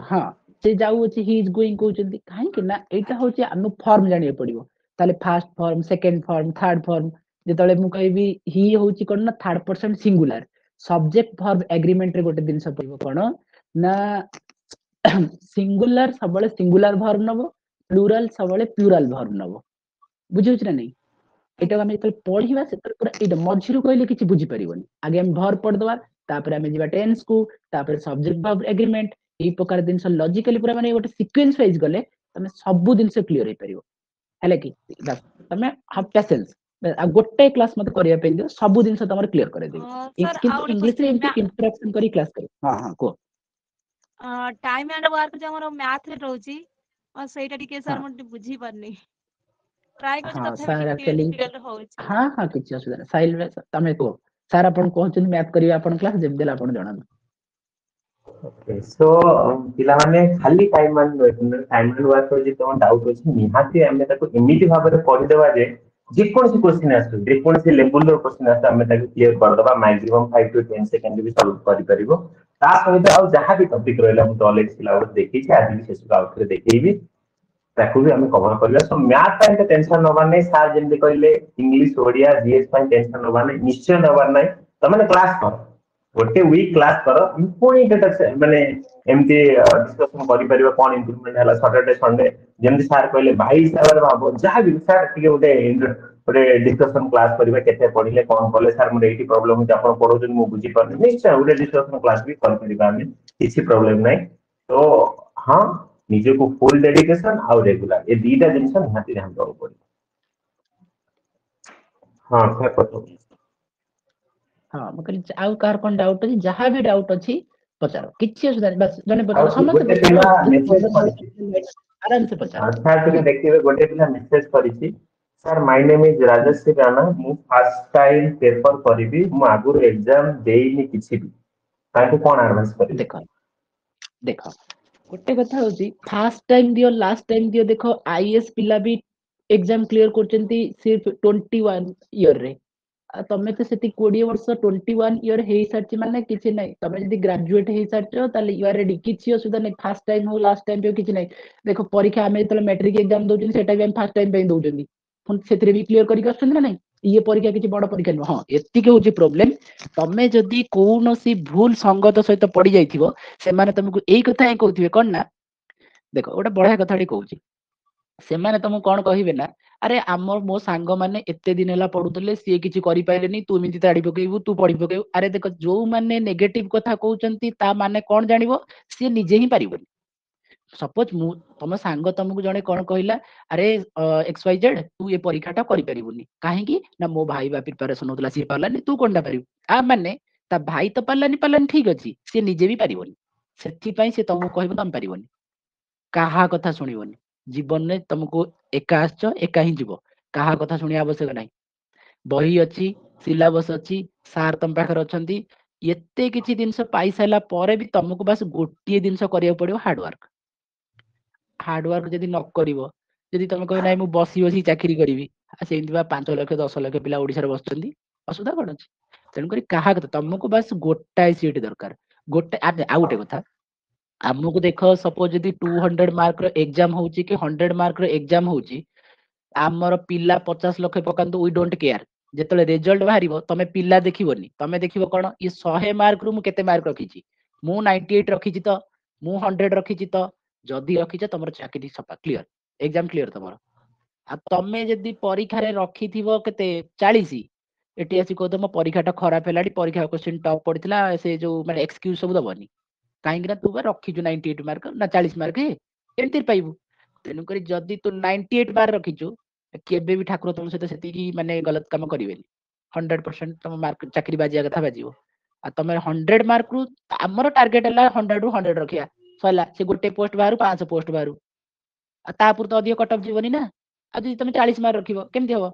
ହଁ ସେ ଯାଉଅଛି ହି ଇଜ ଗୋଇଂ କହୁଛନ୍ତି କାହିଁକି ନା ଏଇଟା ଆଜ୍ଞା ହଉଛି ଆମ ଫର୍ମ ଜାଣିବାକୁ ପଡିବ ତାହେଲେ first form second form third form ଯେତେବେଳେ ମୁଁ କହିବି ହି ହଉଛି କଣ ନା third person singular subject verb agreement ରେ ଗୋଟେ ଜିନିଷ ପଡିବ କଣ ନା ସିଙ୍ଗୁଲାର ସବୁବେଳେ ସିଙ୍ଗୁଲାର ଭର୍ବ ନବ ପ୍ଲୁରାଲ ସବୁବେଳେ ପ୍ଲୁରାଲ ଭର୍ବ ନବ ବୁଝିହଉଛି ନା ନାଇଁ ଏଇଟାକୁ ଆଜ୍ଞା ଆମେ ଯେତେବେଳେ ପଢିବା ସେତେବେଳେ ପୁରା ଏଇଟା ମଝିରୁ କହିଲେ କିଛି ବୁଝିପାରିବନି ଆଗେ ଆମେ ଭର୍ବ ପଢିଦବା ତାପରେ ଆମେ ଯିବା ଟେନ୍ସ କୁ ତାପରେ ସବଜେକ୍ଟ ଭର୍ବ ଏଗ୍ରିମେଣ୍ଟ ଏଇ ପ୍ରକାର ଜିନିଷ ଲଜିକାଲି ପୁରା ମାନେ ଗୋଟେ ସିକ୍ୱେନ୍ସ ୱାଇଜ ଗଲେ ତମେ ସବୁ ଜିନିଷ କ୍ଲିୟର ହେଇପାରିବ ହେଲା କି ତମେ ହାଫ ଆଜ୍ଞା ପେସେନ୍ସ ଆଉ ଗୋଟେ କ୍ଲାସ ମତେ କରିବା ପାଇଁ ଦିଅ ସବୁ ଜିନିଷ ତମର କ୍ଲିୟର କରାଇଦେବି ସାର୍ ଆଉ କିନ୍ତୁ ଗୋଟେ ଇଂଲିଶରେ କ୍ୱେଶ୍ଚିନ୍ ଏମିତି ଇଣ୍ଟରାକ୍ସନ କରି କ୍ଲାସ କରିବ ହଁ ହଁ କୁହ ଟାଇମ ଆଣ୍ଡ ୱାର୍କ ଯୋଉ ଆମର ମ୍ୟାଥରେ ରହୁଛି ସେଇଟା ଟିକେ ହଁ ସାର୍ ମୁଁ ଟିକେ ବୁଝି ପାରୁନି ଟ୍ରାଏ କରୁଛି ହଁ ତଥାପି ସାର୍ ଟିକେ ଆକ୍ଚୁଆଲି ଡିଫିକଲ୍ଟ ହଉଛି ହଁ ହଁ କିଛି ଅସୁବିଧା ନାହିଁ ସାଇଲ ତମେ କୁହ ସାର୍ ଆପଣ କହୁଛନ୍ତି ମ୍ୟାଥ କରିବେ ଆପଣ କ୍ଲାସ୍ ଯେମିତି ଦେଲେ ଆପଣ ଜଣାନ୍ତୁ। Okay, so ପିଲାମାନେ ଖାଲି ଟାଇମ ୱାର୍କ ଯଦି ତମ ଡାଉଟ ଅଛି ନିହାତି ଆମେ ତାକୁ ଏମିତି ଭାବରେ ପଢିଦେବା ଯେ ଯେକୌଣସି କ୍ୱେଶ୍ଚିନ୍ ଆସୁ ଯେକୌଣସି ଲେବୁଲର କ୍ୱେଶ୍ଚିନ୍ ଆସୁ ଆମେ ତାକୁ କ୍ଲିୟର କରିଦେବା maximum 5 to 10 second B solve କରିପାରିବ। ତା ସହିତ ଆଉ ଯାହା ବି ଟପିକ ରହିଲା ମୁଁ ତ ଅଲରେଡି ସିଲାବସ୍ ଦେଖେଇଛି ଆଜି ବି ସେସବୁ ଆଉ ଥରେ ଦେଖେଇବି ତାକୁ ବି ଆମେ କଭର କରିବା। ସୋ ମ୍ୟାଥ ପାଇଁ ତ ଟେନସନ ନବାର ନାହିଁ ସାର୍ ଯେମିତି କହିଲେ ଇଂଲିଶ ଓଡିଆ ଜିଏସ୍ ପାଇଁ ଟେନସନ ନବାର ନାହିଁ ନିଶ୍ଚୟ ନବାର ନାହିଁ ତମାନେ କ୍ଲାସ କର ଗୋଟେ ୱିକ୍ କ୍ଲାସ କର ପୁଣି ମାନେ ଏମିତି ଡିସ୍କସନ କରିପାରିବା କଣ ଇମ୍ପ୍ରୁଭମେଣ୍ଟ ହେଲା ସଟରଡେ ସଣ୍ଡେ ଯେମିତି ସାର୍ କହିଲେ ଭାଇ ହିସାବରେ ଭାବ ଯାହା ବି ସାର୍ ଟିକେ ଗୋଟେ ଡିସ୍କସନ କ୍ଲାସ କରିବା କେତେ ପଢିଲେ କଣ କଲେ ସାର୍ ମୋର ଏଇଠି ପ୍ରୋବ୍ଲେମ ହଉଛି ଆପଣ ପଢଉଛନ୍ତି ମୁଁ ବୁଝିପାରୁନି ନିଶ୍ଚୟ ଗୋଟେ ଡିସ୍କସନ କ୍ଲାସ ବି କରିପାରିବା ଆମେ କିଛି ପ୍ରୋବ୍ଲେମ ନାହିଁ। ତ ହଁ ନିଜକୁ ଫୁଲ ଡେଡିକେସନ ଆଉ ରେଗୁଲାର ଏ ଦିଟା ଜିନିଷ ନିହାତି ଧ୍ୟାନ ଦେବାକୁ ପଡିବ। ହଁ ସାର୍ ପଚାରନ୍ତୁ। ହଁ ମୁଁ କହିଲି ଆଉ କାହାର କଣ ଡାଉଟ ଅଛି ଯାହା ବି ଡାଉଟ ଅଛି ପଚାର କିଛି ଅସୁବିଧା ନାହିଁ ବାସ୍ ଜଣେ ଆଉ ପଚାର ସମସ୍ତେ ଗୋଟେ ପିଲା ମେସେଜ କରିଛି ପଚାର ଆରାମସେ ପଚାର। ସାର୍ ଟିକେ ଦେଖିବେ ଗୋଟେ ପିଲା ମେସେଜ କରିଛି sir my name is Rajshree Rana ମୁଁ ଫାର୍ଷ୍ଟ ଟାଇମ ପେପର କରିବି ମୁଁ ଆଗରୁ ଏକ୍ସାମ ଦେଇନି କିଛି ବି ତାଙ୍କୁ କଣ ଆଡଭାଇସ୍ କରିବି? ଦେଖ ଦେଖ ଗୋଟେ କଥା ହଉଛି ଫାର୍ଷ୍ଟ ଟାଇମ ଦିଅ ଲାଷ୍ଟ ଟାଇମ ଦିଅ ଦେଖ ଆଇଏଏସ୍ ପିଲା ବି ଏକ୍ସାମ କ୍ଲିୟର କରୁଛନ୍ତି ସିର୍ଫ 21 ଇୟର ରେ ଆଉ ତମେ ତ ସେଠି 20 ବର୍ଷ 21 ଇୟର ହେଇସାରିଛି ମାନେ କିଛି ନାହିଁ ତମେ ଯଦି ଗ୍ରାଜୁଏଟ ହେଇସାରିଛ ତାହେଲେ ୟୁ ଆର୍ ରେଡି କିଛି ଅସୁବିଧା ନାହିଁ ଫାର୍ଷ୍ଟ ଟାଇମ ହଉ ଲାଷ୍ଟ ଟାଇମ ହଉ କିଛି ନାହିଁ। ଦେଖ ପରୀକ୍ଷା ଆମେ ଯେତେବେଳେ ମ୍ୟାଟ୍ରିକ ଏକ୍ସାମ ଦଉଛନ୍ତି ସେଟା ବି ଆମେ ଫାର୍ଷ୍ଟ ଟାଇମ ପାଇଁ ଦଉଛନ୍ତି ପୁଣି ସେଥିରେ ବି କ୍ଲିୟର କରିକି ଆସୁଛନ୍ତି ନା ନାହିଁ ଇଏ ପରୀକ୍ଷା କିଛି ବଡ ପରୀକ୍ଷା ନୁହଁ। ହଁ ଏତିକି ହଉଛି ପ୍ରୋବ୍ଲେମ ତମେ ଯଦି କୌଣସି ଭୁଲ ସଙ୍ଗତ ସହିତ ପଡି ଯାଇଥିବ ସେମାନେ ତମକୁ ଏଇ କଥା ହିଁ କହୁଥିବେ କଣ ନା ଦେଖ ଗୋଟେ ବଢିଆ କଥାଟି କହୁଛି ସେମାନେ ତମକୁ କଣ କହିବେ ନା ଆରେ ଆମର ମୋ ସାଙ୍ଗମାନେ ଏତେ ଦିନ ହେଲା ପଢୁଥିଲେ ସିଏ କିଛି କରିପାରିଲେନି ତୁ ଏମିତି ତାଡି ପକେଇବୁ ତୁ ପଢି ପକେଇବୁ ଆରେ ଦେଖ ଯୋଉମାନେ ନେଗେଟିଭ କଥା କହୁଛନ୍ତି ତା ମାନେ କଣ ଜାଣିବ ସିଏ ନିଜେ ହିଁ ପାରିବନି। ସପୋଜ ମୁଁ ତମ ସାଙ୍ଗ ତମକୁ ଜଣେ କଣ କହିଲା ଆରେ XYZ ତୁ ଏ ପରୀକ୍ଷାଟା କରିପାରିବୁନି କାହିଁକି ନା ମୋ ଭାଇ ବା ପ୍ରିପାରେସନ ହଉଥିଲା ସିଏ ପାରିଲାନି ତୁ କଣଟା ପାରିବୁ ଆ ମାନେ ତା ଭାଇ ତ ପାରିଲାନି ଠିକ ଅଛି ସିଏ ନିଜେ ବି ପାରିବନି ସେଥିପାଇଁ ସେ ତମକୁ କହିବ ତମେ ପାରିବନି କାହା କଥା ଶୁଣିବନି ଜୀବନରେ ତମକୁ ଏକା ଆସିଛ ଏକା ହିଁ ଯିବ କାହା କଥା ଶୁଣିବା ଆବଶ୍ୟକ ନାହିଁ। ବହି ଅଛି ସିଲାବସ ଅଛି ସାର୍ ତମ ପାଖରେ ଅଛନ୍ତି ଏତେ କିଛି ଜିନିଷ ପାଇସାରିଲା ପରେ ବି ତମକୁ ବାସ୍ ଗୋଟିଏ ଜିନିଷ କରିବାକୁ ପଡିବ ହାର୍ଡୱାର୍କ। ହାର୍ଡୱାର୍କ ଯଦି ନ କରିବ ଯଦି ତମେ କହିବ ନାଇଁ ମୁଁ ବସି ବସି ଚାକିରି କରିବି ସେମିତି ବା 5 ଲକ୍ଷ 10 ଲକ୍ଷ ପିଲା ଓଡିଶାରେ ବସୁଛନ୍ତି ଅସୁବିଧା କଣ ଅଛି। ତେଣୁକରି କାହା କଥା ତମକୁ ବାସ୍ ଗୋଟାଏ ସିଟ୍ ଦରକାର ଗୋଟେ ଆଉ ଗୋଟେ କଥା ଆମକୁ ଦେଖ ସପୋଜ ଯଦି 200 ମାର୍କର ଏକ୍ସାମ ହଉଛି କି 100 ମାର୍କର ଏକ୍ସାମ ହଉଛି ଆମର ପିଲା 50 ଲକ୍ଷ ପକାନ୍ତୁ ୱି ଡୋଣ୍ଟ କେୟାର ଯେତେବେଳେ ରେଜଲ୍ଟ ବାହାରିବ ତମେ ପିଲା ଦେଖିବନି ତମେ ଦେଖିବ କଣ ଇଏ 100 ମାର୍କରୁ ମୁଁ କେତେ ମାର୍କ ରଖିଛି ମୁଁ 98 ରଖିଛି ତ ମୁଁ 100 ରଖିଛି ତ ଯଦି ରଖିଛ ତମର ଚାକିରି ସଫା କ୍ଲିୟର ଏକ୍ସାମ କ୍ଲିୟର ତମର। ଆଉ ତମେ ଯଦି ପରୀକ୍ଷାରେ ରଖିଥିବ କେତେ 40 ଏଠି ଆସି କହୁଥିବ ମୋ ପରୀକ୍ଷାଟା ଖରାପ ହେଲାଣି ପରୀକ୍ଷା କ୍ୱେଶ୍ଚିନ୍ ଟପ୍ ପଡିଥିଲା ସେ ଯୋଉ ମାନେ ଏକ୍ସକ୍ୟୁଜ ସବୁ ଦବନି କାହିଁକି ନା ତୁ ବା ରଖିଛୁ 98 ମାର୍କ ନା 40 ମାର୍କ ଏମିତି ପାଇବୁ। ତେଣୁକରି ଯଦି ତୁ 98 ମାର୍କ ରଖିଛୁ କେବେ ବି ଠାକୁର ତମ ସହିତ ସେତିକି ମାନେ ଗଲତ କାମ କରିବେନି 100% ତମ ମାର୍କ ଚାକିରି ବାଜିବା କଥା ବାଜିବ। ଆଉ ତମେ 100 ମାର୍କରୁ ଆମର ଟାର୍ଗେଟ ହେଲା 100 ରୁ 100 ରଖିବା ସରିଲା ସେ ଗୋଟେ ପୋଷ୍ଟ ବାହାରୁ 500 ପୋଷ୍ଟ ବାହାରୁ ଆଉ ତାପରେ ତ ଅଧିକ କଟଅଫ ଯିବନି ନା। ଆଉ ଯଦି ତମେ 40 ମାର୍କ ରଖିବ କେମିତି ହବ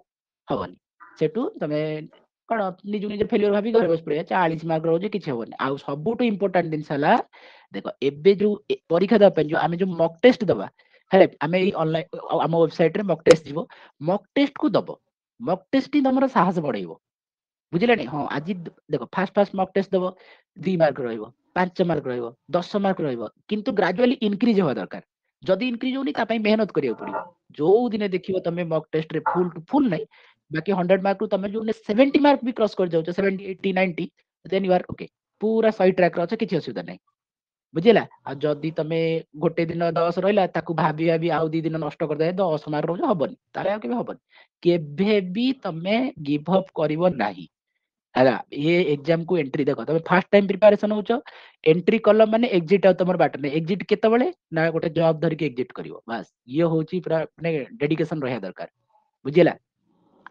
ହବନି ସେଠୁ ତମେ କଣ ନିଜକୁ ନିଜେ ଫେଲିୟର ଭାବି ଘରେ ବସି ପଡିବା 40 ମାର୍କ ରହୁଛି କିଛି ହବନି। ଆଉ ସବୁଠୁ ଇମ୍ପୋର୍ଟାଣ୍ଟ ଜିନିଷ ହେଲା ଦେଖ ଏବେ ଯୋଉ ପରୀକ୍ଷା ଦେବା ପାଇଁ ଯୋଉ ଆମେ ଯୋଉ ମକ୍ ଟେଷ୍ଟ ଦବା ହେଲା ଆମେ ଏଇ ଅନଲାଇନ ଆମ ୱେବସାଇଟରେ ମକ୍ ଟେଷ୍ଟ ଯିବ ମକ୍ ଟେଷ୍ଟକୁ ଦବ ମକ୍ ଟେଷ୍ଟ ହିଁ ତମର ସାହସ ବଢେଇବ ବୁଝିଲେନି। ହଁ ଆଜି ଦେଖ ଫାଷ୍ଟ ମକ୍ ଟେଷ୍ଟ ଦବ 2 ମାର୍କ ରହିବ 5 ମାର୍କ ରହିବ 10 ମାର୍କ ରହିବ କିନ୍ତୁ ଗ୍ରାଜୁଆଲି ଇନକ୍ରିଜ ହେବା ଦରକାର ଯଦି ଇନକ୍ରିଜ ହଉନି ତା ପାଇଁ ମେହନତ କରିବାକୁ ପଡିବ। ଯୋଉ ଦିନେ ଦେଖିବ ତମେ ମକ୍ ଟେଷ୍ଟରେ ଫୁଲ ନାହିଁ ବାକି 100 ମାର୍କରୁ ତମେ ଯୋଉ 70 ମାର୍କ ବି କ୍ରସ କରି ଯାଉଛ 70 80 90 ଦେନ୍ ୟୁ ଆର୍ ଓକେ ପୁରା ସହି ଟ୍ରାକରେ ଅଛ କିଛି ଅସୁବିଧା ନାହିଁ ବୁଝିଲା। ଆଉ ଯଦି ତମେ ଗୋଟେ ଦିନ 10 ରହିଲା ତାକୁ ଭାବି ଭାବି ଆଉ 2 ଦିନ ନଷ୍ଟ କରିଦେବେ 10 ମାର୍କ ରହୁଛ ହବନି ତାହେଲେ ଆଉ କେବେ ହବନି କେବେ ବି ତମେ ଗିଭ ଅପ୍ କରିବ ନାହିଁ ହେଲା। ये एग्जाम को एंट्री देखो तमे फर्स्ट टाइम प्रिपरेशन होच एंट्री कल माने एग्जिट आ तमर बाट नै एग्जिट केतेबेले ना गोटे जॉब धरि के एग्जिट करिवो बस ये होची पूरा माने डेडिकेशन रहया दरकार बुझिला।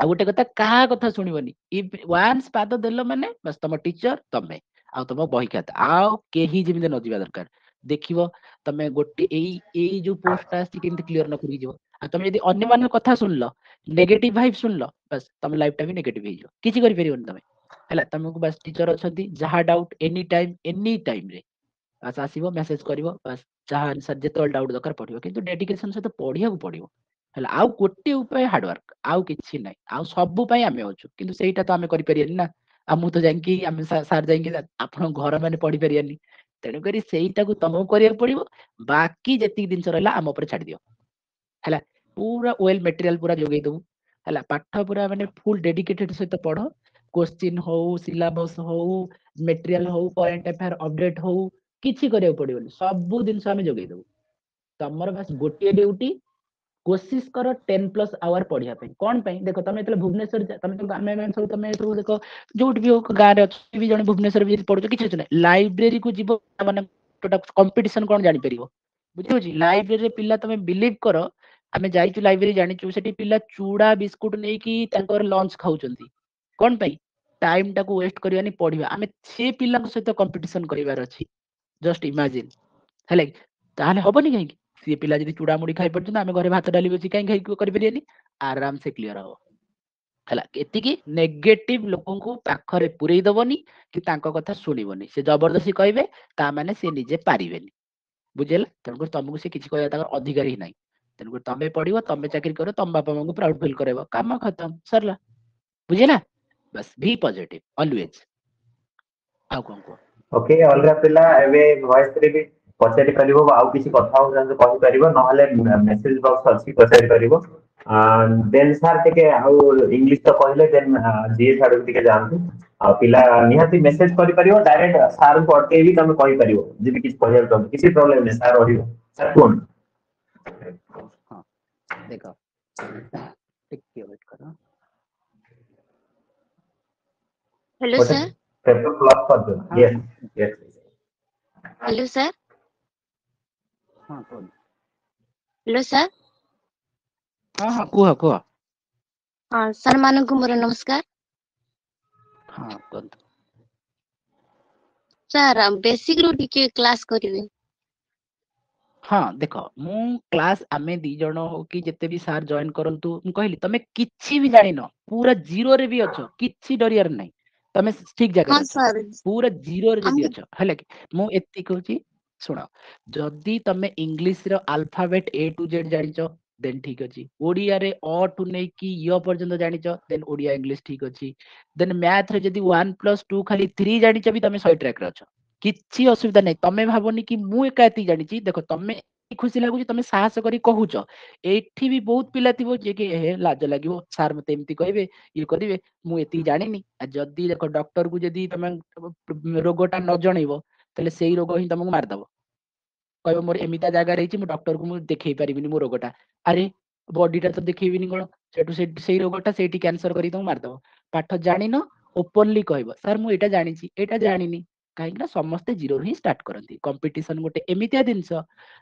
आ गोटे कथा कहा कथा सुनिवनी इफ वंस पाद देलो माने बस तम टीचर तमे आ तम बही खाता आ केही जेमिते न जिबा दरकार देखिवो तमे गोटे एई जो पोस्ट आसी केमिते क्लियर न करि जिवो आ तमे यदि अन्य मान कथा सुनलो नेगेटिव वाइब सुनलो बस तम लाइफ टा भी नेगेटिव हे जो किछि करि परिबोनी तमे हैला तुमको बस टीचर अछंती जहा डाउट एनी टाइम रे बस आसीबो मेसेज करिवो बस जहा आंसर जेतोल डाउट दरकार पड़िवो किंतु डेडिकेशन से तो पढ़िया को पड़िवो हैला आउ गोटे उपाय हार्ड वर्क आउ किछि नै आउ सबु पई आमे होछु किंतु सेटा तो आमे करि परियानी ना आ मु तो जांकी आमे सार जांकी आपन घर माने पढ़ी परियानी तेनु करी सेटा को तुमको करिया पड़िवो बाकी जेति दिन रहला आम ऊपर छाडी दियो हैला पूरा वेल मटेरियल पूरा जोगै दउ हैला पाठ पूरा माने फुल डेडिकेटेड सहित पढ़ क्वेश्चन हो सिलेबस हो मटेरियल हो करंट अफेयर अपडेट हो किछि करिया पड़िवोनी सब दिन आमे जोगै दउ तमर बस गोटे ड्यूटी कोशिश करो 10+ आवर पढ़िया पे कोन पे देखो तमे एतले भुवनेश्वर तमे तो गामे में सब तमे सब देखो जोट भी हो गारे अछि भी जने भुवनेश्वर भी पढ़ो किछि नै लाइब्रेरी को जीवो माने कंपटीशन कोन जानि परिबो बुझियो जी लाइब्रेरी पिला तमे बिलीव करो आमे जाइछु लाइब्रेरी जानिछु सेठी पिला चूड़ा बिस्कुट नै कि तांकर लंच खाउचंती कोन पे टाइम टाको वेस्ट करियानी पढ़िबा आमे से पिला सहित कंपटीशन करिवार अछि जस्ट इमेजिन हेले ताले होबनी काई सी पिला जदी चूड़ा मुड़ी खाइ पड़छ आमे घरे भात डाली बची काई खाइ करि परियानी आराम से क्लियर हो हला एति की नेगेटिव लोगन को पाखरे पुरई दबनी कि तांको कथा सुनिबनी से जबरदस्ती कहबे ता माने से निजे पारिबेनी बुझेला तनको तुमको से किछि कहया ताकर अधिकार ही नै तनको तमे पढ़िबो तमे चाकरी करो तम बापा मां को प्राउड फील करेबो काम खत्म सरला बुझेला बस बी पॉजिटिव ऑलवेज आ कोन को ओके अलगा पिला एबे वॉइस रे भी पचारि परिबो आउ किछि कथा हो जन कहि परिबो नहले मेसेज बॉक्स अछि पचारि परिबो देन सर टिके आउ इंग्लिश तो कहले देन जी छाडू टिके जानतु आ पिला निहाती मेसेज करि परिबो डायरेक्ट सर को अटके भी तमे कहि परिबो जे किछि कहया तो किछि प्रॉब्लम नै सर रहिबो सर कोन हां देखो टिके वेट करो hello okay sir paper clock कर दो हाँ यस यस हेलो सर हाँ कोन हेलो सर हाँ कुह हाँ सर मानकु मोर नमस्कार हाँ कोन सर बेसिक रू टिके क्लास करिवे हाँ देख मु क्लास आमे दी जण हो कि जते भी सार जॉइन करंतु मु कहली तमे किछि भी जानि न पूरा जीरो रे भी अछो किछि डरियार नै तमे ठीक जगह हाँ रे अछो सर पूरा जीरो रे जदी हम अछो हले कि मु एत्ति कहूची सुनो जदी तमे इंग्लिश रो अल्फाबेट ए टू जेड जानिचो देन ठीक अछि ओडिया रे अ टू नै कि य पर्यंत जानिचो देन ओडिया इंग्लिश ठीक अछि देन मैथ रे जदी 1+2 खाली 3 जानिचो भी तमे सही ट्रैक रे अछो किछि असुविधा नै तमे भाबोनी कि मु एका एति जानिची देखो तमे खुशी लागुची तमे साहस करी कहूचो एठी भी बहुत पिला थिबो जे कि हे लाज लागिवो सार मते एमति कहबे ये करिवे मु एति जानिनी आ जदी देखो डॉक्टर को जदी तमे रोगटा न जणैबो तले सेही रोग ही तमको मार दबो कहबो मोर एमिता जागा रहिची मु डॉक्टर को मु देखै परिबिनी मो रोगटा अरे बॉडीटा तो देखैबिनी कोन सेटु सेही रोगटा सेठी कैंसर करी तमको मार दबो पाठ जानिनो ओपनली कहबो सर मु एटा जानिची एटा जानिनी काहे ना समस्त जीरो ही स्टार्ट करंती कंपटीशन गोटे एमितिया दिनस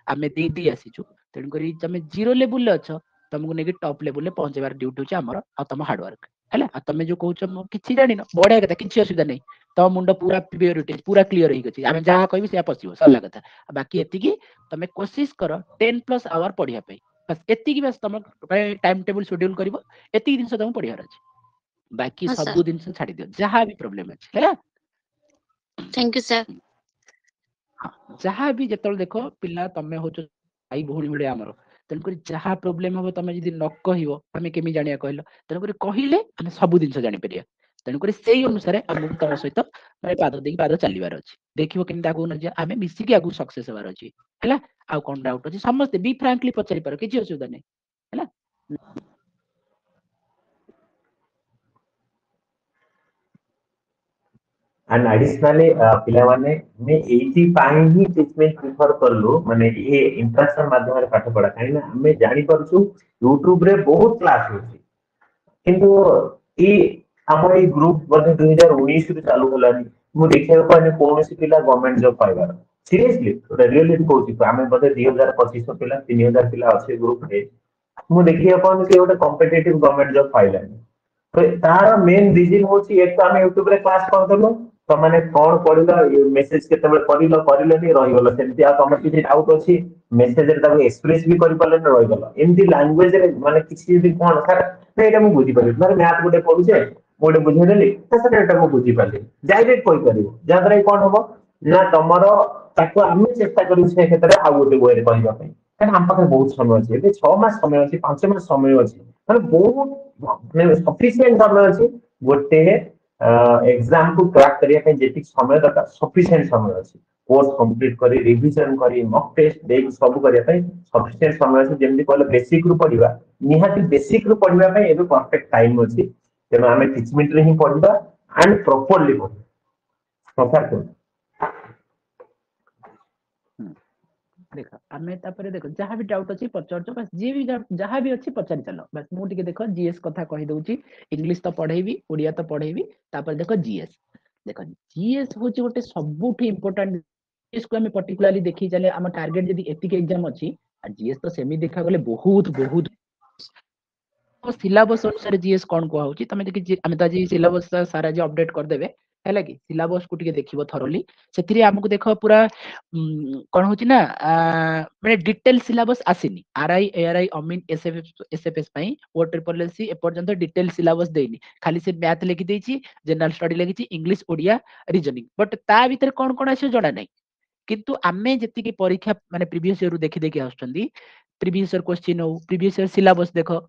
आमे दी दी आसीचु तेन करी तमे जीरो लेवल ले अछ तुमको नेकी टॉप लेवल ले पहुंचेबार ड्यूटी होची हमर आ तम हार्ड वर्क हैला आ तमे जो कहउछ मु किछि जानि न बढिया कथा किछि असुविधा नै तम मुंड पूरा प्योरिटी पूरा क्लियर ही गछि आमे जहा कहबी से पसिबो सरला कथा बाकी एति की तमे कोशिश करो 10+ आवर पढिया पे बस एति की बस तम टाइम टेबल शेड्यूल करबो एति दिन से तम पढियार अछि बाकी हाँ सब सर दिन से छाडी दियो जहा भी प्रॉब्लम अछि हैला थैंक यू सर हाँ जहा भी जेतल देखो पिला तमे होचो भाई भौणी भळे हमर तेन करी जहा प्रॉब्लम हो तमे जदी न कहिवो हमें केमि जानिया कहलो तेन करी कहिले हम सब दिन से जानि परिया तेन करी सेही अनुसार हम तम सहित माने पाद देई पाद चलीबार अछि देखिवो केमि आगु न जे आमे मिसी के आगु सक्सेस होबार अछि हैला आ कोन डाउट अछि समस्त बी फ्रैंकली पचारि पारो किछि असुविधा नै हैला एंड एडिशनली पिला माने मैं एटी पाई ही ट्रीटमेंट प्रिफर करलु माने ये इंटरेक्शन माध्यम रे पाठ पढा काई ना हमें जानि परछु YouTube रे बहुत क्लास होची किंतु ई हमर ई ग्रुप बधे 2019 रे चालू होलानी मु देखिया पानी कोनोसी पिला गवर्नमेंट जॉब पाइबार सीरियसली रियली कहूची हमें बधे 2025 पिला 3000 पिला अछि ग्रुप रे मु देखिया पानी के ओटा कॉम्पिटिटिव गवर्नमेंट जॉब पाइलानी तो तार मेन रीजन होची एक तो हमें YouTube रे क्लास करदलो तो माने कोन पढिलो मेसेज केतेबे पढिलो करलेनी रहि गलो सेमति आ तमर किछि डाउट अछि मेसेज रे ताको एक्सप्रेस भी करि पाले रहि गलो एमति लैंग्वेज रे माने किछि भी कोन सर एटा मु बुझी पारि माने मैथ गोटे पढुछे गोटे बुझेदेली सेटा को बुझी पारे डायरेक्ट कहि परिबो जाद्रा कोन हबो ना तमरो ताको आमे चेष्टा करू से क्षेत्र में आउ गोटे वे कहवा कारण आम पाखे बहुत समय अच्छे ये 6 मास समय अच्छे 5 मास समय अच्छे मैंने बहुत सफिसीयंट समय अच्छे गोटे एग्जाम को क्रैक करने जी समय दरकार सफिसीयंट समय अच्छे कोर्स कंप्लीट करी रिवीजन करी मॉक टेस्ट देख सब करने सफिसीयंट समय अच्छे जमी कहले बेसिक रु पढ़ा निहाती बेसिक रु पढ़ा एबे परफेक्ट टाइम अच्छे तेणु आम 30 मिनट रे ही पढ़ा एंड प्रॉपर्ली पढ़ा देख आमे तापरे देखो जहाँ भी डाउट अच्छी पचार बस जी भी जहाँ भी अच्छी पचारि चल बस मुझे देख जीएस कथा कही दूची इंग्लिश तो पढ़ेबी ओडिया तो पढ़ेबी तापर देख जीएस देख जीएस हूँ गोटे सबुठ इम्पोर्टाट जीएस को आम पर्टिकुलाली देखी चले आम टार्गेट जब एतिक एग्जाम अच्छी जीएस तो सेमी देखा गले बहुत बहुत सिलेबस अनुसार जीएस कौन कह होची तमे देखि आमे त जी सिलेबस सारा जी अपडेट कर देबे हैला कि सिलेबस को टिके देखिबो थरोली सेथिरे हमकु देखो पूरा कोन होची ना माने डिटेल सिलेबस आसीनी आरआई एआरआई अमीन एसएफएस पई ओ ट्रिपल एससी ए पर्यंत डिटेल सिलेबस देइनी खाली से मैथ लिखि देइची जनरल स्टडी लिखिची इंग्लिश ओडिया रीजनिंग बट ता भीतर कोन कोन आसे जणा नै किंतु आमे जति की परीक्षा माने प्रीवियस ईयर रु देखि देखि आछंदी प्रीवियस ईयर क्वेश्चन हो प्रीवियस ईयर सिलेबस देखो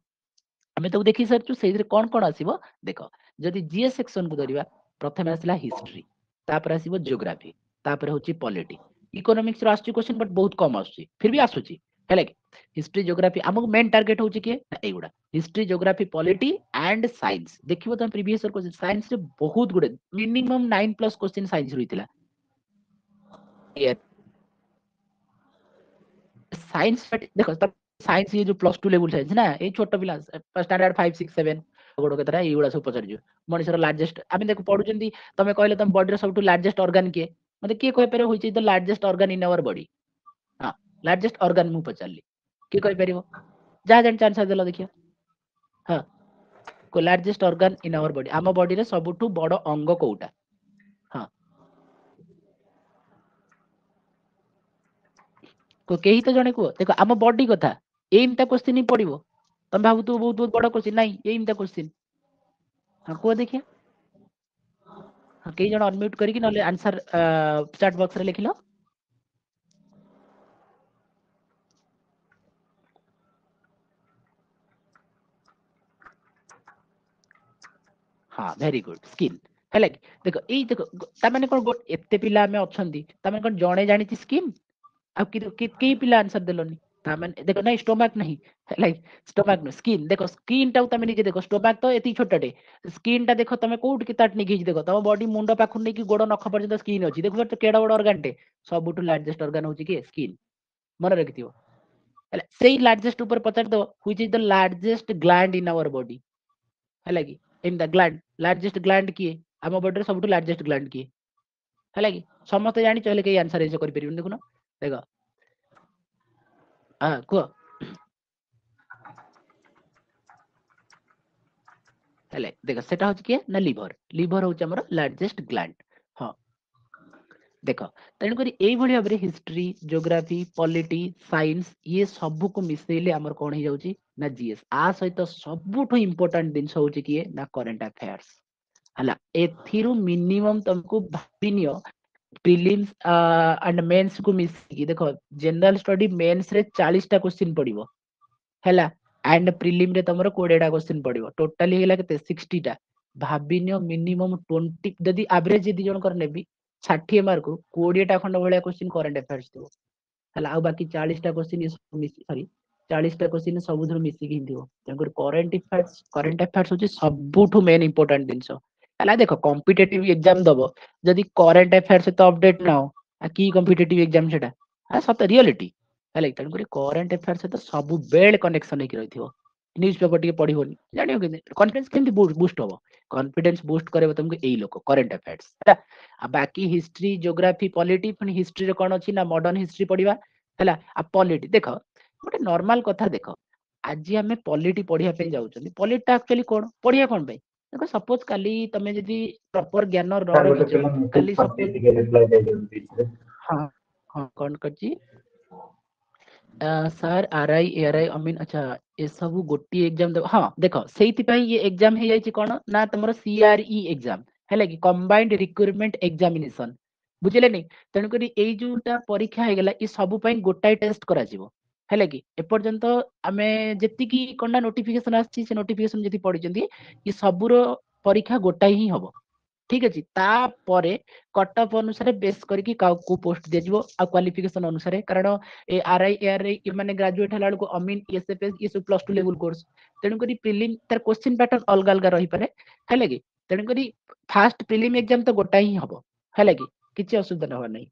आमे तो देखि सरचु सेइरे कोन कोन आसीबो देखो जदि जीएस सेक्शन को धरिबा प्रथमे आसिला हिस्ट्री तापर आसीबो ज्योग्राफी तापर होची पॉलिटी इकोनॉमिक्स रो आछी क्वेश्चन बट बहुत कम आछी फिर भी आछुची हैला कि हिस्ट्री ज्योग्राफी हमको मेन टारगेट होची के एगुडा history geography polity and science देखिबो त प्रीवियस ईयर क्वेश्चन साइंस रे बहुत गुडे मिनिमम 9 प्लस क्वेश्चन साइंस रहितला साइंस देखो साइंस ये जो प्लस 2 लेवल साइंस ना ये छोट पिला स्टैंडर्ड 5 6 7 गोड़ केतरा एगुडा सब पचार जो मनुष्यर लार्जेस्ट आमे देखो पढुचंदी तमे कहले तम बॉडी रो सबटु लार्जेस्ट ऑर्गन के मते के कहि पारे होई the largest organ in our body हां लार्जेस्ट ऑर्गन मु पचारली के कहि परिबो जा जन चांस देलो देखियो हां को largest organ in our body आम बॉडी रे सबटु बड़ अंग कोउटा हां को केही तो जणे को देखो आम बॉडी कथा एमता क्वेश्चन ही पड़िबो तम भाबु तो बहुत बहुत बड़ क्वेश्चन नहीं एमता क्वेश्चन हां को देखिए हां कई जण अनम्यूट करिक नले आंसर चैट बॉक्स रे लिखिलो हां वेरी गुड स्किन हैला देखो ए देखो ता माने कोन एते पिला में अछंती ता माने कोन जणे जानि छि स्किन अब की पिला आंसर देलोनी ता माने देखो नहीं स्टोमक नहीं लाइक स्टोमक नो स्किन देखो स्किन टा तमे निजे देखो स्टोमक तो एती छोटटे स्किन टा देखो तमे कोउट की ताट निगी देखो तम बॉडी मुंडो पाखु नै की गोड़ नख पर्यंत स्किन अछि देखो तो केडा बड़ ऑर्गन टे सबुटु लार्जेस्ट ऑर्गन होची के स्किन मन रखिथियो हैला सेही लार्जेस्ट ऊपर पचार दो which is the largest gland in our body हैला की in the gland largest gland किए आम बॉडी रे सबुटु लार्जेस्ट ग्लैंड किए हैला की समस्त जानि चले के आंसर ऐसे करि परिबन देखुनो देखो हां को हेले देखो सेटा होची के ना लिवर होची हमर लार्जेस्ट ग्लैंड हां देखो तेणु करी एई भली भाबरे हिस्ट्री ज्योग्राफी पॉलिटी साइंस ये सब को मिसेले हमर कोन ही जाउची ना जीएस आ सहित सबुठो इंपोर्टेंट दिन होची कि ना करंट अफेयर्स हला एथिरु मिनिमम तुमको भाबिनियो प्रीलिम्स एंड मेंस को मिसी देखो जनरल स्टडी मेंस रे 40 टा क्वेश्चन पड़िबो हैला एंड प्रीलिम रे तमरो 20 टा क्वेश्चन पड़िबो टोटली हेला केते 60 टा भाबिनियो मिनिमम 20 जदी एवरेज जदी जण कर नेबी 60 मार्क 20 टा खंड भलिया क्वेश्चन करंट अफेयर्स दिबो हला आ बाकी 40 टा क्वेश्चन सॉरी 40 टा क्वेश्चन सबुधर मिसी कि दिबो तंकर करंट अफेयर्स होची सबुठु मेन इंपोर्टेंट दिनसो हला देखो कॉम्पिटिटिव एग्जाम दबो जदी करंट अफेयर्स तो अपडेट ना हो आ की कॉम्पिटिटिव एग्जाम सेटा आ सत रियलिटी हला तंकर करंट अफेयर्स तो सब बेल कनेक्शन हे रहिथिबो न्यूज़ पेपर टिके पढिबोनी जानियो कि कॉन्फिडेंस केमति बूस्ट होबो कॉन्फिडेंस बूस्ट करबो तुमको एई लोक करंट अफेयर्स हला आ बाकी history geography polity funny history रे कोन अछि ना मॉडर्न हिस्ट्री पढिबा हला आ पॉलिटी देखो गोटे नॉर्मल कथा देखो आज हमें पॉलिटी पढिया पे जाउछन पॉलिटी एक्चुअली कोन पढिया कोन पे देखो सपोज काली तमे जदी प्रॉपर ज्ञान र सर गोटे रखिछो पिला मेसेज काली करते सपोज टिके रिप्लाई दे दियो हां हां कोन करछि sir RI ARY I mean अच्छा ए सब गोटी एग्जाम हाँ देख से ये एग्जाम हो जाए कौन ना तुम सीआरई एग्जाम है कि कंबाइंड रिक्रुटमेंट एग्जामिनेशन बुझे नहीं तेणुक जोटा परीक्षा हो गला ये सब गोटाए टेस्ट करा है कि एपर्यंत आम जी कौन नोटिफिकेशन आसी नोटिफिकेशन जी पढ़ी ये सबूर परीक्षा गोटाए ही हम ठीक अच्छे तापर कट अफ अनुसार बेस करके पोस्ट दिज्व आ क्वालिफिकेशन अनुसार कारण ए आरआई एआरआई माने ग्रेजुएट हला बेलू अमीन एसएफएस ये सब प्लस 2 लेवल कोर्स तेणुक प्रिलिम तार क्वेश्चन पैटर्न अलग अलग रही पारे है कि तेणुक फास्ट प्रिलिम एग्जाम तो गोटा ही हम है कि किसी असुविधा ना नहीं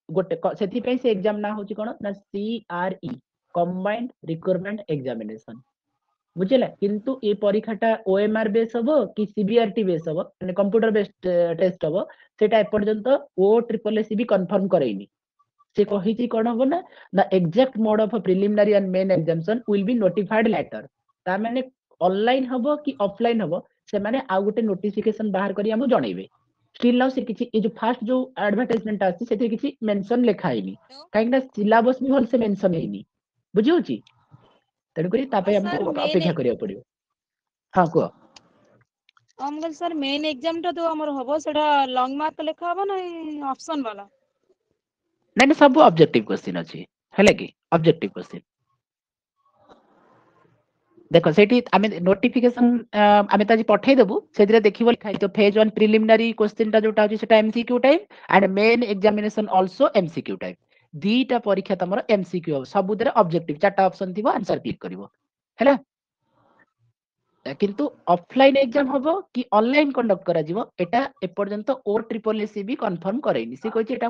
गोटे से एग्जाम ना हूँ कौन ना सीआरई कंबाइंड रिक्रुटमेंट एग्जामिनेशन बुझेगा किंतु ये परीक्षाटा ओएमआर बेस हम कि सीबीआरटी बेस हम माने कंप्यूटर बेस्ड टेस्ट हम सेटा एपर्यंत ओ ट्रिपल एस भी कंफर्म करैनी से कहिची कोन हो ना the exact mode of preliminary and main examination will be notified later ता माने ऑनलाइन हबो कि ऑफलाइन हबो से माने आ गुटे नोटिफिकेशन बाहर करी हमु जणैबे स्टिल नाउ से किछि ए जो फास्ट जो एडवर्टाइजमेंट आछि सेते किछि मेंशन लेखा हैनी काहे ना सिलेबस भी भल से मेंशन हैनी बुझी होची तेणुक सर हमको मेन अपेक्षा करिया पड़ियो हाँ कह हम सर मेन एग्जाम टा तो हमर हबो सेटा लॉन्ग मार्क लेखा हबो ना ऑप्शन वाला नहीं सब ऑब्जेक्टिव क्वेश्चन अच्छी है कि ऑब्जेक्टिव क्वेश्चन देख से आम नोटिफिकेशन आम तो आज पठे देबू से देखिए लिखाई तो फेज 1 प्रिलिमिनरी क्वेश्चन टा जोटा अछि सेटा MCQ type and main examination also MCQ type दीटा परीक्षा तमरो एमसीक्यू हो सब ऑब्जेक्टिव चारटा ऑप्शन थिबो आंसर क्लिक करिवो हैला किंतु ऑफलाइन एग्जाम हबो कि ऑनलाइन कंडक्ट करा जीवो एटा एपर्यंत ओ ट्रिपल एस भी कंफर्म करैनी से कहै छै एटा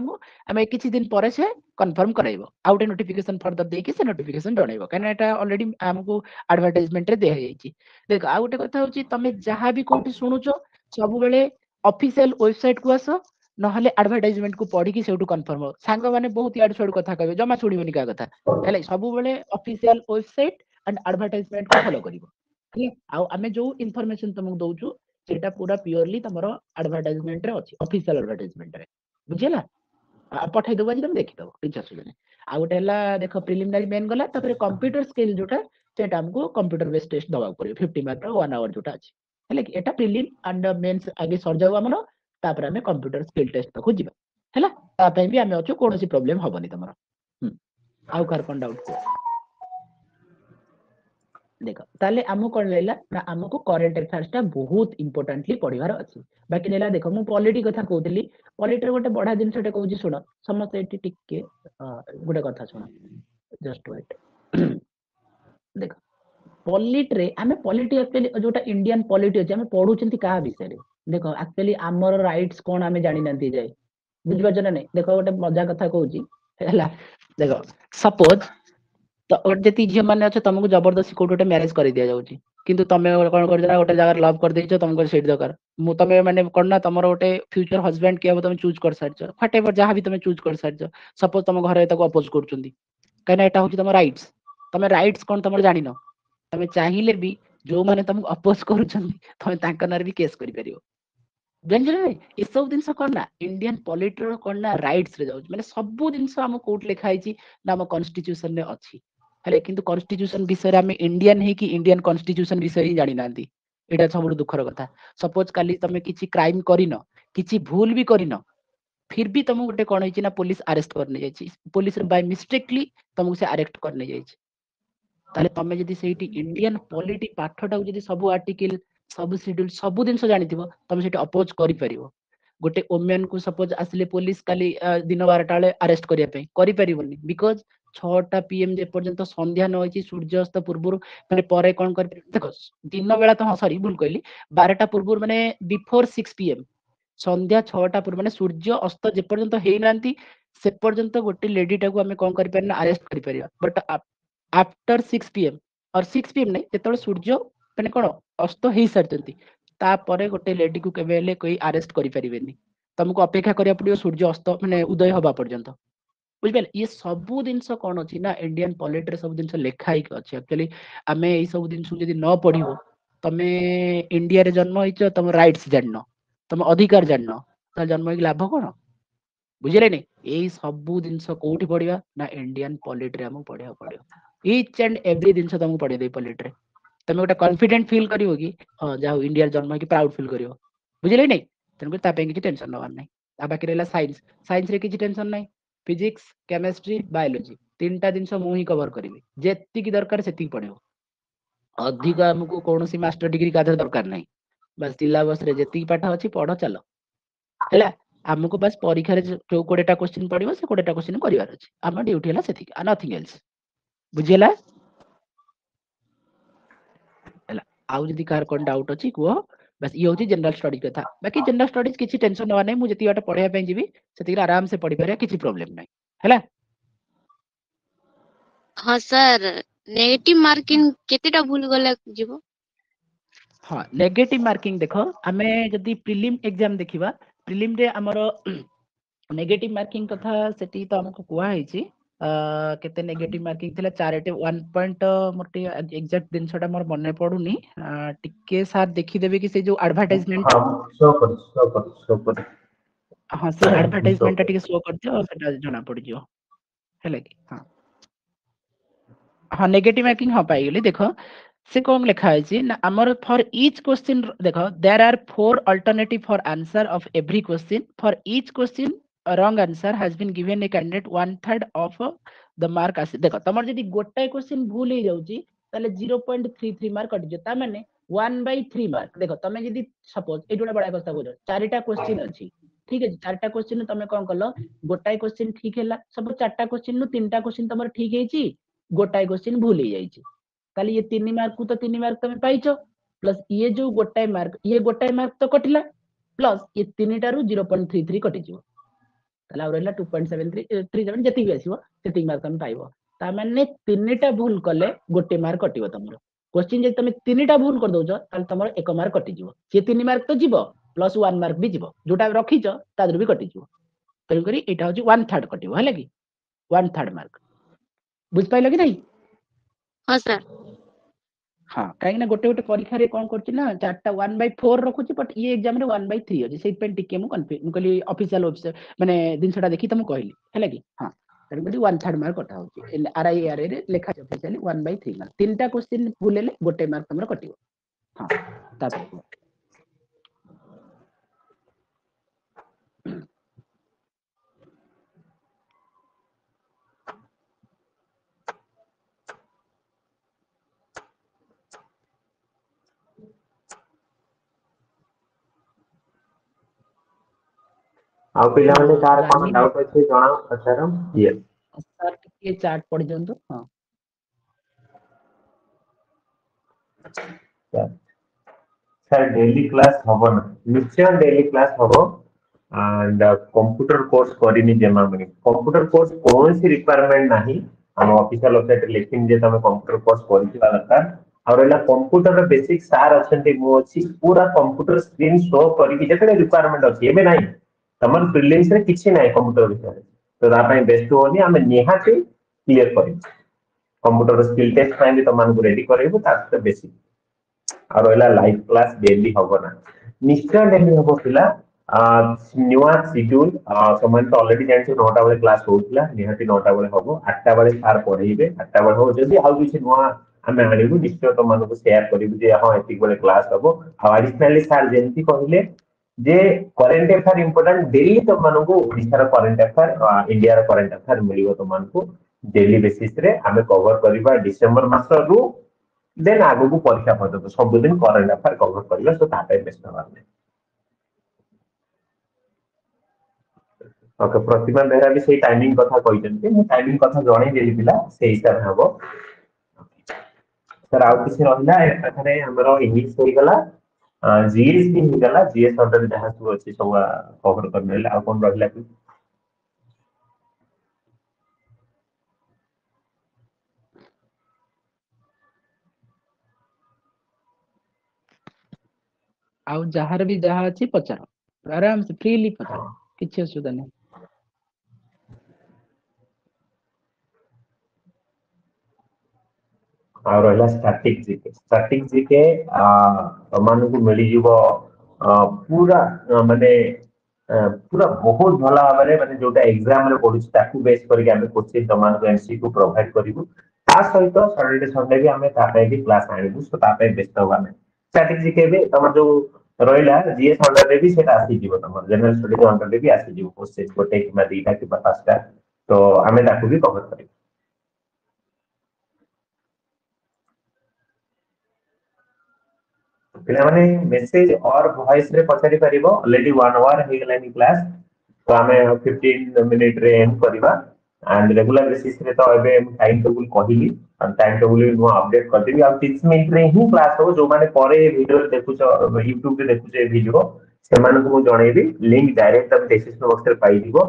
हम किछि दिन परे से कंफर्म कराइबो आउट नोटिफिकेशन फर्दर देकी से नोटिफिकेशन जणाइबो काना एटा ऑलरेडी हमको एडवर्टाइजमेंट रे देह जाइछि देख आ गुटे कथा होछि तमे जहां भी कोठी सुनुचो सब बेले ऑफिशियल वेबसाइट को आसो नहले एडवर्टाइजमेंट को पढ़ी कि सेउटु कंफर्म हो सांग माने बहुत याड छोड़ कथा कहबे जमा छुड़ीबनी का कथा हेले सब बेले ऑफिशियल वेबसाइट एंड एडवर्टाइजमेंट को फॉलो करिवो आमे जो इनफॉरमेशन तुमको दउछु सेटा पूरा प्योरली तमरो एडवर्टाइजमेंट रे अछि ऑफिशियल एडवर्टाइजमेंट रे बुझिला आ पठाई दबो तुम देखि दबो किछ असुविधा नै आ गोटे हला देखो प्रिलिमिनरी मेन गला तापर कंप्यूटर स्किल जोटा सेटा हमको कंप्यूटर बेस्ड टेस्ट दबा पड़े 50 मार्क 1 आवर जोटा अछि हेले कि एटा प्रिलिम एंड मेंस आगे सर जाऊ हमरो तापर हमें कंप्यूटर स्किल टेस्ट तक जिबा हैला ता पई भी हमें अछु कोनोसी प्रॉब्लम हबनी तमरो आउ कार कोन डाउट को देख ताले आमको कौन लेला ना आमको करंट अफेयर्स टा बहुत इंपोर्टेंटली पढ़िबार अछि बाकी नेला देखो मु पॉलिटी कथा कहउतली पॉलिटी गोटे बडा दिन सेटे कहउची सुनो समस्त एटी टिके गोटे कथा सुनो जस्ट वेट देख पॉलिटी रे आमे पॉलिटी एक्चुअली जोटा इंडियन पॉलिटी अछि आमे पढुचंती का विषय रे देखो एक्चुअली हमर राइट्स कोन आमे जानि नंती जाय बुझि पाछ ना नै देखो गोटे मजा कथा कहउची हैला देखो सपोज तो जति झियो माने अच्छा तुमको जबरदस्ती कोट गोटे मैरिज कर दिया जाउची किंतु तमे कोन कर देना गोटे जगह लव कर देइछो तुमको सीट दरकार मु तमे माने कोन ना तमरो गोटे फ्यूचर हस्बैंड के तुम चूज कर सारछो व्हाटएवर जहां भी तुम चूज कर सारछो सपोज तुम घरे ताको अपोज करचुंदी काना एटा होची तुम राइट्स तुम राइट्स कोन तुम जानिनो तुम चाहिले भी जो माने तुमको अपोज करूचंदी तुम तांका नार भी केस करि परियो जानछ ना ए सब दिन कोन ना इंडियन पॉलिटी कोन ना राइट्स रे जाउची माने सब दिन हम कोट लिखा आइची ना हम कॉन्स्टिट्यूशन रे अछि हेले किंतु कॉन्स्टिट्यूशन विषय आम इंडियन है कि इंडियन कॉन्स्टिट्यूशन विषय ही जानी नांती एटा सब दुखर कथा सपोज काली तमे किछि क्राइम करिनो किछि भूल भी करिनो फिर भी तुम गोटे कोन होइछि ना पुलिस अरेस्ट करने जाइछि पुलिस बाय मिस्टेकली तुमको से अरेस्ट करने जाइछि ताले तमे जदी सेठी इंडियन पॉलिटी पाठटा जदी सब आर्टिकल सब शेड्यूल सब दिन जानिथिबो तमे सेठी अपोज करि परिबो गोटे वुमेन को सपोज आसले पुलिस काली दिन 12टा बेले अरेस्ट करिया पे करि परिबोनी बिकॉज 6टा पीएम जे पर्यंत संध्या न होइछि सूर्यास्त पूर्वरु माने परे कोन कर देखो दिन बेला तो सॉरी भूल कहली 12टा पूर्वरु माने बिफोर 6 पीएम संध्या 6टा पूर्व माने सूर्य अस्त जे पर्यंत हेइ नांती से पर्यंत गोटे लेडी टाको हमें कोन करि परना अरेस्ट करि परिबा बट आफ्टर 6 पीएम और 6 पीएम नै जेतले सूर्य माने कोन अस्त हेइ सारतंती तापरे गोटे लेडी को केबे ले कोई अरेस्ट करि परिबेनी तुमको अपेक्षा करिया पड़ियो सूर्य अस्त माने उदय हबा पर्यंत बुझिपारे ये सब जिनस कौन अच्छी ना इंडियन पॉलिटी सब जिनस लेखाई अच्छे एक्चुअली आम ये सब जिन जदि न पढ़ो तमे इंडिया रे जन्म होइछ तुम राइट्स जाननो तुम अधिकार जाननो ता जन्म होइक लाभ कौन बुझिले नहीं एई सबु जिंस कोठी पढ़िबा ना इंडियन पॉलिटी रे हमको पढ़िया पड़ियो ईच एंड एवरी जिंस तुमको पढ़े दे पॉलिटी रे तमे गोटे कॉन्फिडेंट फील करिवो कि हां जाओ इंडिया जन्म कि प्राउड फील करिवो बुझिले नहीं तनको ता पे कि टेंशन नवार नहीं आ बाकी रहला साइंस साइंस रे किछि टेंशन नहीं फिजिक्स केमिस्ट्री बायोलॉजी तीनटा जिंस मु ही कवर करिवि जेति की दरकार सेति पढ़ियो अधिक हमको कोनोसी मास्टर डिग्री का दरकार नहीं बस सिलेबस रे जेति पाठ अछि पढ़ चलो हैला हमको बस परीक्षा रे जो 20टा क्वेश्चन पढ़िबो से 20टा क्वेश्चन करिवार अछि हम ड्यूटी हला सेति आ नथिंग एल्स बुझिला हैला आउ जदी कार कोन डाउट अछि को बस ये होची जनरल स्टडी कथा बाकी जनरल स्टडीज किछि टेंशन नवा नै मु जति बाटा पढ़िया पे जीवी सेति आराम से पढ़ी पारे किछि प्रॉब्लम नै हैला हाँ सर नेगेटिव मार्किंग केतेटा भूल गले जीवो हाँ नेगेटिव मार्किंग देखो आमे जदी प्रीलिम एग्जाम देखिबा प्रीलिम रे हमरो नेगेटिव मार्किंग कथा सेटी तो हमको कुआ हैछि केते नेगेटिव मार्किंग थिला 4 1 पॉइंट मोटे एग्जैक्ट दिन छोटा मोर मने पडुनी टिके साथ देखि देबे कि से जो एडवर्टाइजमेंट हां शो कर हाँ से एडवर्टाइजमेंट टिके शो कर दियो सेटा जणा पड़ जियो हैला कि हाँ हाँ नेगेटिव मार्किंग हाँ पाई गेली देखो से कौन लिखा है ना हमर फॉर ईच क्वेश्चन देखो there are 4 alternative for answer of every question for each question wrong answer has been given a candidate 1/3 of the mark आसी देखो तमर जदी गोटाय क्वेश्चन भूल हे जाउची ताले 0.33 मार्क कट जे ता माने 1/3 मार्क देखो तमे जदी सपोज ए जोडा बडा कथा बोलो चारिटा क्वेश्चन अछि ठीक है चारटा क्वेश्चन तमे कोन कलो गोटाय क्वेश्चन ठीक हैला सब चारटा क्वेश्चन नु तीनटा क्वेश्चन तमर ठीक हेची गोटाय क्वेश्चन भूल हे जाईची ताले ये 3 मार्क को तो 3 मार्क तमे पाइचो प्लस ये जो गोटाय मार्क तो कटिला प्लस ये तीनटा रु 0.33 कटि जिवो ताले और रहला 2.73 जति भी आसीबो सेति मार्क तमे पाइबो ता माने तीनटा भूल कले गोटे मार्क कटिबो तमरो क्वेश्चन जे तमे तीनटा भूल कर दोजो ताले तमरो 1 मार्क कटि जिवो से 3 मार्क तो जिवो प्लस 1 मार्क भी जिवो जोटा रखिचो तादर भी कटि जिवो तय करी एटा होची 1/3 कटिबो हैला कि 1/3 मार्क बुझ पाइलो कि नहीं हाँ सर हाँ कहीं ना गोटे गोटे परीक्षा रे कोन करछि ना चारटा 1/4 रखुछि बट ये एग्जाम रे 1/3 अछि सेइ पेन टिके मु कन्फर्म कहली ऑफिशियल वेबसाइट माने दिनसटा देखि त मु कहली हैला कि हां तन कहली 1/3 मार्क कटा होछि आरआई आरआई रे लेखा छै ऑफिशियली 1/3 मार्क तीनटा क्वेश्चन भूलेले गोटे मार्क हमर कटिबो हां ता आ पिला माने कार कोन डाउट अछि जणा पचारम ये सर के चार्ट पढ़ जंतो हां सर डेली क्लास हबो ना निश्चय डेली क्लास हबो एंड कंप्यूटर कोर्स करिनी जेमा माने कंप्यूटर कोर्स कोन सी रिक्वायरमेंट नाही हम ऑफिशियल वेबसाइट लिखिन जे तमे कंप्यूटर कोर्स करिथिबा दरकार और एला कंप्यूटर रे बेसिक सार अछंती मो अछि पूरा कंप्यूटर स्क्रीन शो करि कि जेते रिक्वायरमेंट अछि एबे नाही तमन प्रीलिम्स रे किछि नाही कंप्यूटर विषय तो ता पय बेस्ट होनी हम निहाती क्लियर करि कंप्यूटर स्किल टेस्ट फाइल तो मान को रेडी करेबो ता बेसिक और एला लाइव क्लास डेली हबो ना निश्चय डेली हबो पिला न्यूआ शेड्यूल समान तो ऑलरेडी जानछे 9टा बजे क्लास होउतला निहाती 9टा बजे हबो 8टा बजे सार पढेइबे 8टा बजे हो जदी आउ किछि नुआ हमें आनिबु निश्चय तो मान को शेयर करिबु जे हां एतिक बजे क्लास हबो आ एडिशनली सार जेंति कहिले जे करंट अफेयर इंपोर्टेंट डेली तो मान को ओडिसा रा करंट अफेयर इंडिया रा करंट अफेयर मिलिबो तो मान को डेली बेसिस रे हमें कवर करिबा डिसेंबर मास रु देन आगु को परीक्षा पड़तो सब दिन करंट अफेयर कवर करिबा सो ताते बेस्ट हवाने ओके प्रतिमा बेरा भी सही टाइमिंग कथा कहितंते मु टाइमिंग कथा जणे देली पिला सेही हिसाब हबो सर आउ किसी रहला एथरे हमरो इंग्लिश होई गला जीएस भी हो गला जीएस ऑर्डर जहां सब अछि सब कवर करनेला आ कोन रहला कि आउ जहार भी जहा अछि पचार आराम से फ्रीली पचार किछि असुविधा नहीं आ रहला स्टैटिक जीके मान को मिली जीवो पूरा माने पूरा बहुत भल भाव में जो एग्जाम रे पड़ुछि ताकू बेस करके आमे क्वेश्चन तमान को एमसीक्यू प्रोवाइड करिवु ता सहित सैटरडे संडे भी आमे तापे भी क्लास आनिबु सो तापे व्यस्त होगा में स्ट्रेटजी के भी तमर जो रहिला जीएस अंडर रे भी सेटा आसी जीवो तमर जनरल स्टडी अंडर रे भी आसी जीवो क्वेश्चन गोटे कि दीटा कि पांचटा तो आमे ताकू भी कवर करिवु पिलामाने मेसेज और वॉइस रे पछारी परिबो already 1 our hey Gelani class तो आमे 15 मिनिट रे एंड करबा एंड रेगुलर बेसिस रे तो एबे टाइम टेबल कहिली और टाइम टेबल भी अपडेट कर देबी और 30 मिनिट रे ही क्लास हो जो माने परे वीडियो देखुछ YouTube रे देखुछ वीडियो से माने को जणेबी लिंक डायरेक्ट हम डिस्क्रिप्शन बॉक्स रे पाई दिबो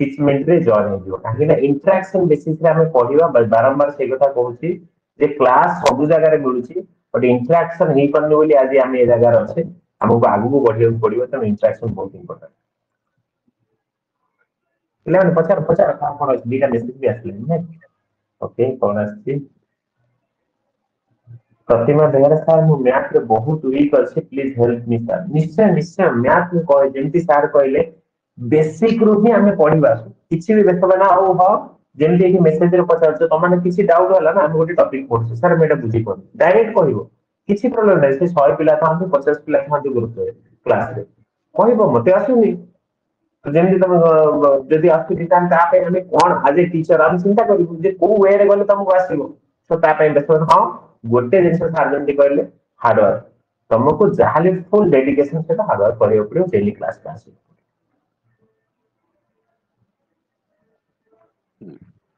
30 मिनिट रे जॉइन हो दिबो काहे ना इंटरेक्शन बेसिस रे हमें पढिबा बारंबार से कथा कहूची जे क्लास सब जगह रे मिलुची बट इंटरेक्शन नहीं करने बोली आज आम ये जगह अच्छे हमको आगू बढ़िया पड़ो तेनाली इंटरेक्शन बहुत इंपोर्टेंट पिलाने पचार पचार कौन दीटा मेसेज भी आसले ओके कौन आसी प्रतिमा बेहरा सर मु मैथ रे बहुत वीक अछि प्लीज हेल्प मी सर निश्चय निश्चय मैथ में कहे जेंति सर कहले बेसिक रू ही हमें पढिबा किछि भी व्यस्त बना हो जेंति कि मेसेज रे पचार तो माने किछि डाउट होला ना हम गोटे टॉपिक पढछु सर मेटा बुझी कोन डायरेक्ट कहबो किछि प्रॉब्लम नै से 100 पिला थांतु 50 पिला थांतु ग्रुप रे क्लास रे कहबो मते आसुनी तो जेंति तुम जदि आसु दितान ता पे हमें कोन आज ए टीचर हम चिंता करिबु जे को वे रे गले तुमको आसीबो तो ता पे बेस हां गोटे जिनस सर जेंति कहले हार्ड वर्क तुमको जहाले फुल डेडिकेशन से हार्ड वर्क करियो पड़ो डेली क्लास क्लास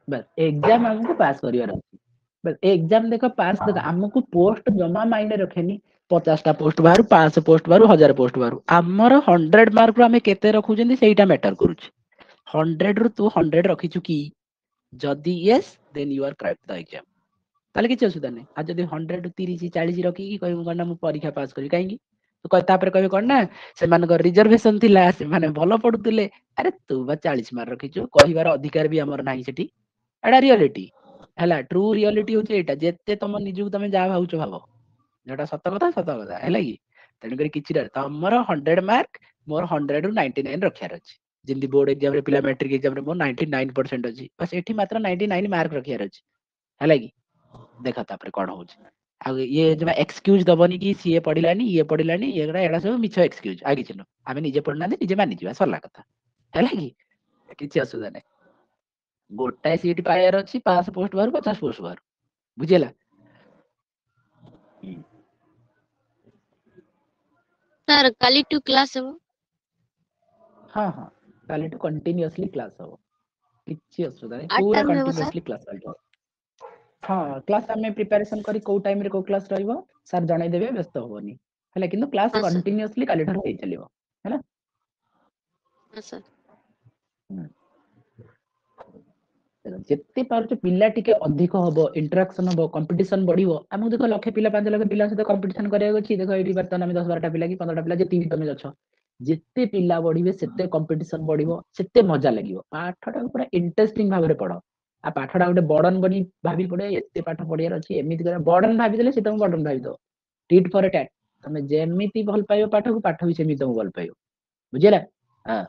बस एग्जाम हमको पास करियर अछि बस एग्जाम देखो पास देखो हमको पोस्ट जमा माइंड रखेनी 50टा पोस्ट बाहर 500 पोस्ट बाहर 1000 पोस्ट बाहर हमर 100 मार्क रो हमें केते रखु जंदी सेटा मैटर करूछ 100 रो तू 100 रखिछु की जदी yes then you are crack the exam ताले किछ असुविधा नै आ जदी 100 30 40 रखी की कहबो कोन हम परीक्षा पास करी काहेकी तो कहता पर कहबे कोन ना से मानक रिजर्वेशन थिला से माने भलो पडुतिले अरे तू बा 40 मार्क रखिछु कहिबार अधिकार भी हमर नाही सेठी एडा रियलिटी हला ट्रू रियलिटी होचे एटा जेते तम निजु तमे जा भाउचो भाबो जेटा सत कथा हैला की तेन करी किछि तमर 100 मार्क मोर 100 रु 99 रखियार अछि जिंदी बोर्ड एग्जाम रे पिला मैट्रिक एग्जाम रे मोर 99% अछि बस एठी मात्र 99 मार्क रखियार अछि हैला की देखा तापर कोन होउछ आ ये जमा एक्सक्यूज दबनी की सीए पढिलानी ये पढिलानी एगडा एडा सब मिछ एक्सक्यूज आगे चिनो आमे निजे पढना दे निजे मानि जिवा सरला कथा हैला की किछि असुविधा नै गोटाए सीट पायर अछि 5 पोस्ट बाहर 50 पोस्ट बाहर बुझेला सर काली टू क्लास हो हां हां काली टू कंटीन्यूअसली क्लास हो किछि असुविधा नै 8 पूरा टाइम में हो सर कंटीन्यूअसली क्लास हो हां क्लास हमें प्रिपरेशन करी को टाइम रे को क्लास रहइबो सर जणाई देबे व्यस्त होबनी हैला किंतु क्लास हाँ सर कंटीन्यूअसली काली ठर होई चलिबो हैला हाँ सर जेते पारुछ पिला टिके अधिक हबो इंटरेक्शन हबो कंपटीशन बढ़िबो हमहु देखो लक्ष पिला 5 लाख पिला सहित कंपटीशन करिया अछि देखो एडी बर्तन हम 10 12टा पिला की 15टा पिला जे तीन तमे अछ जेते पिला बढ़िबे सेते कंपटीशन बढ़िबो सेते मजा लागिबो पाठटा पूरा इंटरेस्टिंग भाबरे पढो आ पाठटा गोटे बर्डन बनी भाबी पड़े एते पाठ पढियार अछि एमिति करे बर्डन भाबी देले से तुम बर्डन भाबी दो टीट फॉर अटैक तमे जेमिति भल पाइबो पाठ को पाठ भी सेमिति तुम भल पाइबो बुझिला हां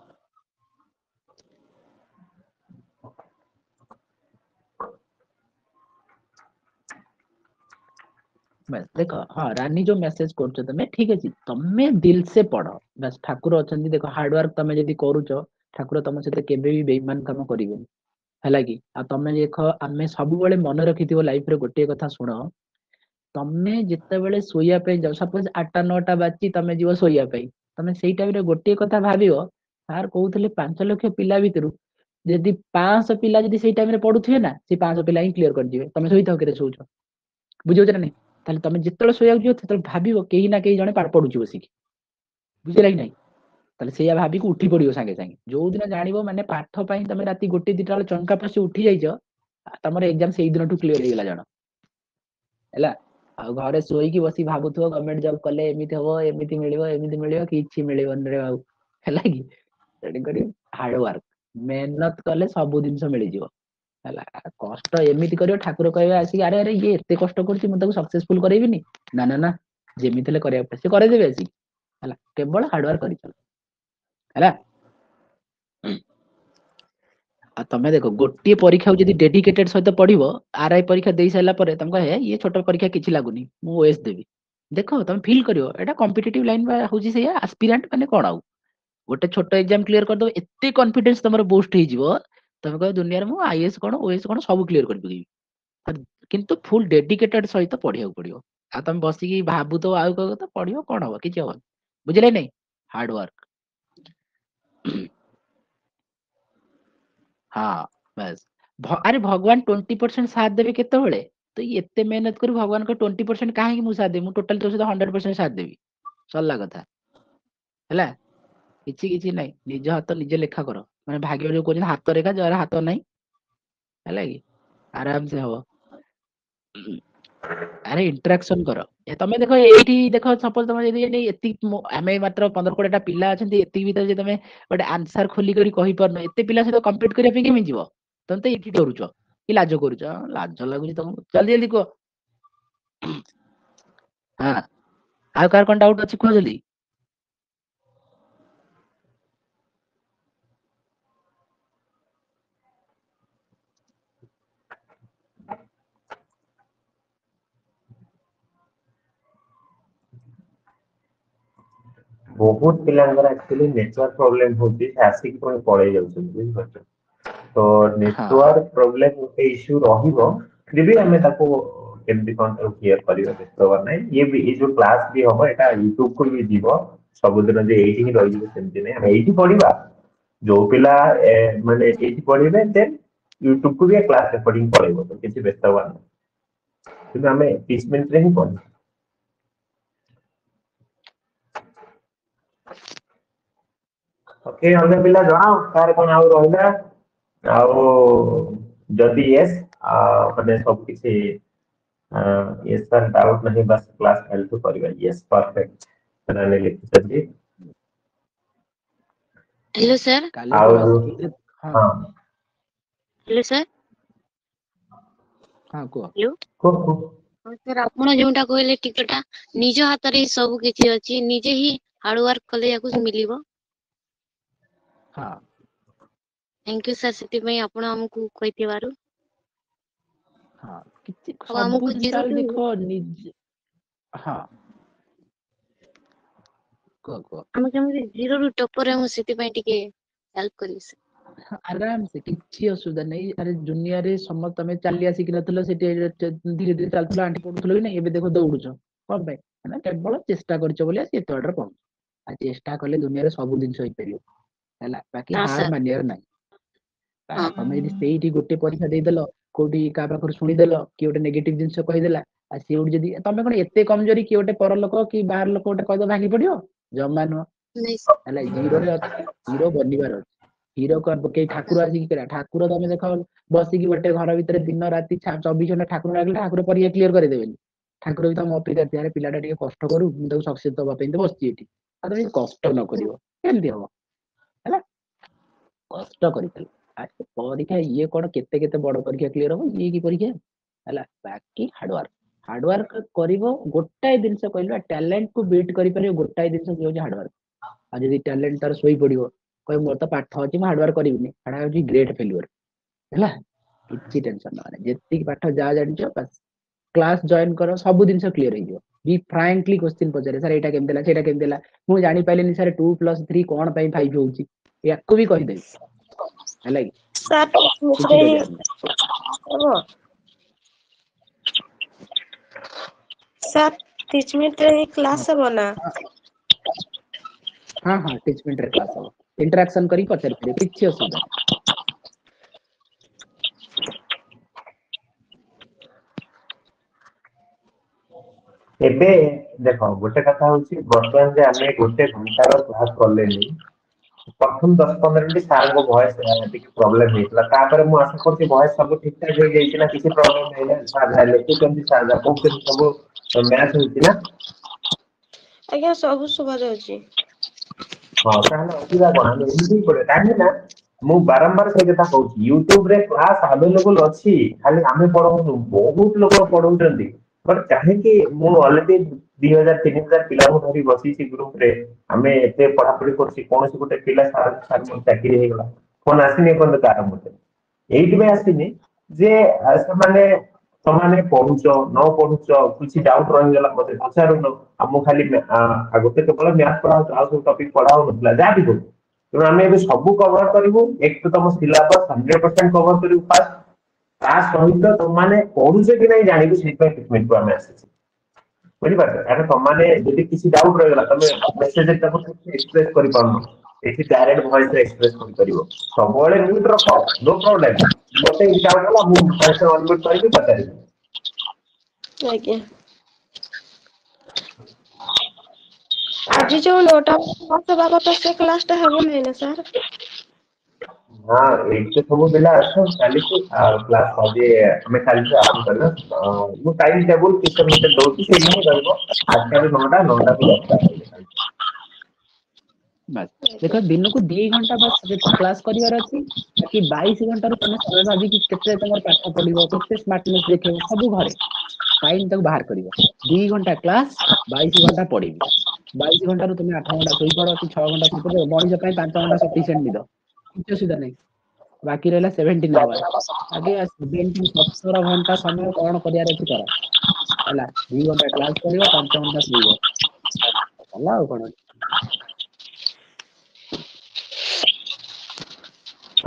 बस देखो हाँ रानी जो मैसेज करछो तमे ठीक अछि तमे दिल से पढ़ो बस ठाकुर अछंती देखो हार्ड वर्क तमे जदी करूछो ठाकुर तम सहित केबे भी बेईमान काम करिवेनी हैला की आ तमे देखो आमे सब बेले मन रखिथिबो लाइफ रे गोटे कथा सुनो तमे जिते बेले सोया पे जाओ सपोज 8टा 9टा बाची तमे जीव सोया पे तमे सेई टाइम रे गोटे कथा भाबियो सार कहउतले 5 लाख पिला भितरु जदी 500 पिला जदी सेई टाइम रे पढुथिबे ना से 500 पिला ही क्लियर कर दिबे तमे सोइथाउ केरे सोउछो बुझियो ना नहीं ताले तमे जितले सोया जियो ततले भाबियो केही ना केही जणे पाठ पढुची बसिकी बुझिला कि नहीं ताले सेया भाबी को उठी पड़ियो संगे संगे जो दिन जानिबो माने पाठ पई तमे राती गोटे दिटा वाला चंका पसी उठी जाइछो तमर एग्जाम सेई दिन टू क्लियर हे गेला जानो हैला आ घरे सोई की बसी भाबुथो गवर्नमेंट जॉब कले एमिति मिलिबो किछि मिलिबन रे बाबू हैला की रेडी करी हार्ड वर्क मेहनत कले सब दिन मिल जिवो हैला कष्ट एमिति करियो ठाकुर कहबे आसी अरे अरे ये एते कष्ट करछि म ताको सक्सेसफुल करैबिनी ना ना ना जेमिति ले करिया से करे देबे आसी हैला केवल हार्ड वर्क करि चल हैला आ तमे देखो गोटे परीक्षा जदी डेडिकेटेड सहित पढ़िबो आरआई परीक्षा देई साइला परे तुमको हे ये छोट परीक्षा किछि लागुनी मु ओएस देबी देखो तुम फील करियो एटा कॉम्पिटिटिव लाइन बा होजी से एस्पिरेंट माने कोन आउ गोटे छोट एग्जाम क्लियर कर दो एते कॉन्फिडेंस तमरो बूस्ट हे जिवो तमे कह दुनिया रे मु आईएएस कोन ओएस कोन सब क्लियर कर देबी किंतु फुल डेडिकेटेड सहित पढ़िया पड़ियो आ तुम बसिकी भाबु तो आउ कह तो पढ़ियो कोन हो किछि हो बुझले नहीं हार्ड वर्क हाँ बस अरे भगवान 20% साथ देवे केतेबेले तो ये एते मेहनत करू भगवान को 20% काहे मु साथ दे मु टोटल तो 100% साथ देबी सरला कथा हैला किछि किछि नहीं निज हाथ निजे लेखा करो माने भाग्य जो कोन हाथ रेखा जरा हाथ नहीं हैला कि आराम से हो अरे इंटरेक्शन करो ए तमे देखो एठी देखो सपोज तमे यदि एठी एति हमें मात्र 15 20 टा पिला अछंती एति भीतर जे तमे गोटे आंसर खोली करी कहि परनो एते पिला से तो कंप्लीट करिया पे केमि जीवो तमे तो एठी डरुचो कि लाज करूचो लाज लागुची तुमको जल्दी जल्दी को हां आ कार कोन डाउट अछि को जल्दी बहुत पिलांगर एक्चुअली नेटवर्क प्रॉब्लम होती है आसिक कोन पड़े जाउछ बुझि पाछो तो हाँ नेटवर्क प्रॉब्लम के इश्यू रहिबो फिर भी हमें ताको केमती कंट्रोल क्लियर करियो बेस्तर नै ये भी ये जो क्लास भी होबो एटा YouTube को भी जीवो सब दिन जे एठी ही रहि सेमती नै हम एठी पढिबा जो पिला माने एठी पढिबे देन YouTube को भी क्लास रिकॉर्डिंग पढिबो तो किछि बेस्तर नै कि हमें 30 मिनट रे ही पढ ओके अन्य पिला जणाओ कार कोन आउ रहला आउ जदि यस माने सब किछि यस सर डाउट नहीं बस क्लास हेल्प करिबा यस परफेक्ट सराने लिखि हेलो सर काले आउ तो आसी हाँ हां हेलो सर हाँ को हेलो को सर आपण जोंटा कहले टिकटा निज हाथ रे सब किछि अछि निजे ही हार्ड वर्क कले याकू मिलिबो हाँ थैंक यू सर सेति पई आपण हमकु कहितिबारु हाँ किछि अब सब हमकु जिनिस जीरो टू देखो निज हाँ को हम केमि जीरो रु टॉपर हम सेति पई टिके हेल्प करिस आराम से किछि असुविधा नहीं अरे दुनिया रे समस्त तमे चाली आसी कि नथलो सेठी धीरे धीरे चलथलो आंटी पडुथलो कि नहीं एबे देखो दौड़ुछो कोन पे ना केवल चेष्टा करछो बोले से तोडर पहुंच आ चेष्टा करले दुनिया रे सब दिन होई परियो हैला बाकी हां हार सर मानियर नहीं हां तमे यदि सेठी गोटे परीक्षा देदेलो कोठी का पाखर सुनिदेलो कि गोटे नेगेटिव जिंस कहिदेला आ से उड जदी तमे कोन एते कमजोरी कि गोटे पर लोक कि बाहर लोक गोटे कहदो भांगी पडियो जमा नो नहीं हैला जीरो रे अछि जीरो बनिबार अछि हीरो कर के ठाकुर आसी करा ठाकुर तमे देखो बसी की गोटे घर भीतर दिन राति 24 घंटा ठाकुर लागले ठाकुर परीक्षा क्लियर कर देबेनी ठाकुर भी तम अपेक्षा त्यारे पिलाटा ଟିକେ कष्ट करू मु ताको सक्सेस दबा पे बसची एठी आ तमे कष्ट न करियो केमती हो हैला कष्ट करितल आ परीक्षा ये कोन केते केते बड़ परीक्षा क्लियर हो ये की परीक्षा हैला बाकी हार्ड वर्क करिवो गोटाए दिनस कहलबा टैलेंट को बीट करि परियो गोटाए दिनस कि हो हार्ड वर्क आ जदी टैलेंट तार सोई पड़ियो कहे मोर तो पाठ अछि म हार्ड वर्क करिबिनी हाडा होची ग्रेट फेल्युअर हैला किछि टेंशन न जेति पाठ जा जानिछो बस क्लास जॉइन करो सब दिन से क्लियर हो बी फ्रैंकली क्वेश्चन पचारे सर एटा केमतेला सेटा केमतेला मु जानि पाइलेनी सर 2 + 3 कोन पई 5 होउची याकू भी कहि देबी हैला सर किछि मिश्रे डरियार नै हेबो सर 30 मिनिट रे क्लास हेबो ना हां हां 30 मिनिट रे क्लास हो इंटरेक्शन करी पचारि परियो किछि असुविधा नै एबे देखो गोटे कथा होची वर्तमान जे हमें गोटे घंटार क्लास करलेनी प्रथम 10-15 मिनिट सार को वॉइस टिक प्रॉब्लम हेतला तापर मु आशा करती वॉइस सब ठीक ठाक हो जाई ना किसी प्रॉब्लम नै ना सार जाले तो केमती सार जा को सब मैच होती ना आज्ञा सब सुबा जाउची हां ताहले अथिरा कोन हम एमती पड़े काहे ना मु बारंबार से कथा कहूची YouTube रे क्लास अवेलेबल अछि खाली हमें पढौनु बहुत लोग पढौचंदी पर चाहे कि मु ऑलरेडी 2000-3000 पिला को धरी बसी सी ग्रुप रे हमें एते पढा पढी करसी कोनसी गोटे पिला सार सार चाकरी हे गला फोन आसीनी कोन कार मते ଏଇଥିପାଇଁ ଆସିନି ଯେ ସେମାନେ ତମାନେ ପଢୁଛ ନ ପଢୁଛ କିଛି ଡାଉଟ ରହିଗଲା ମତେ ପଚାରୁନ ଆମକୁ ଖାଲି ଗୋଟେ କେବଳ ମ୍ୟାଥ ପଢା ହଉଛି ଆଉ ସବୁ ଟପିକ ପଢା ହଉନଥିଲା ଯାହା ବି ହଉ ତେଣୁ ଆମେ ଏବେ ସବୁ କଭର କରିବୁ ଏକ ତ ତମ ସିଲାବସ 100% କଭର କରିବୁ ଫାଷ୍ଟ ତା ସହିତ ତମାନେ ପଢୁଛ କି ନାହିଁ ଜାଣିବୁ ସେଇଥିପାଇଁ ଟ୍ରିଟମେଣ୍ଟକୁ ଆମେ ଆସିଛୁ ବୁଝିପାରୁଛ କାରଣ ତମାନେ ଯଦି କିଛି ଡାଉଟ ରହିଗଲା ତମେ ମେସେଜରେ ତାକୁ ଏକ୍ସପ୍ରେସ କରିପାରୁନ ଏଠି ଡାଇରେକ୍ଟ ଭଏସରେ ଏକ୍ସପ୍ରେସ କରିପାରିବ ସବୁବେଳେ ମ୍ୟୁଟ ରଖ ନୋ ପ୍ରୋବ୍ଲେମ ମତେ ଏଇ ଡାଉଟ ହେଲା ମୁଁ ସାଙ୍ଗେ ସାଙ୍ଗେ ଅନମ୍ୟୁଟ କରିକି ପଚାରିବି ଆଜ୍ଞା ଆଜି ଯୋଉ 9ଟା କ୍ଲାସ ହେବା କଥା ସେ କ୍ଲାସ ଟା ହେବ ନାହିଁ ନା ସାର୍ ହଁ ଏଇଠି ସବୁ ପିଲା ଅଛ ଚାଲିଛି କ୍ଲାସ ଆଜି ଆମେ କାଲିଠୁ ଆରମ୍ଭ କରିବା ମୁଁ ଟାଇମ ଟେବୁଲ ଟିଚର ମତେ ଦଉଛି ସେଇଦିନ ହିଁ ରହିବ 8ଟାରୁ 9ଟା 9ଟାରୁ 10ଟା ରହିବ ବାସ୍ ଦେଖ ଦିନକୁ 2 ଘଣ୍ଟା ବାସ୍ କ୍ଲାସ କରିବାର ଅଛି ବାକି 22 ଘଣ୍ଟାରୁ ତମେ ସମୟ ଭାବିକି କେତେ ତମର ପାଠ ପଢିବ କେତେ ସ୍ମାର୍ଟନେସ୍ ଦେଖେଇବ ସବୁ ଘରେ ଟାଇମ ତାକୁ ବାହାର କରିବ 2 ଘଣ୍ଟା କ୍ଲାସ 22 ଘଣ୍ଟା ପଢିବି 22 ଘଣ୍ଟାରୁ ତୁମେ 8 ଘଣ୍ଟା ଶୋଇପଡ କି 6 ଘଣ୍ଟା ଶୋଇପଡ ମଣିଷ ପାଇଁ 5 ଘଣ୍ଟା ସଫିସିଏଣ୍ଟ ନିଦ କିଛି ଅସୁବିଧା ନାହିଁ ବାକି ରହିଲା 17 ଆୱାର ଆଗେ 17 ଘଣ୍ଟା ସମୟ କଣ କରିବାର ଅଛି କର ହେଲା 2 ଘଣ୍ଟା କ୍ଲାସ କରିବ 5 ଘଣ୍ଟା ଶୋଇବ ହେଲା ଆଉ କଣ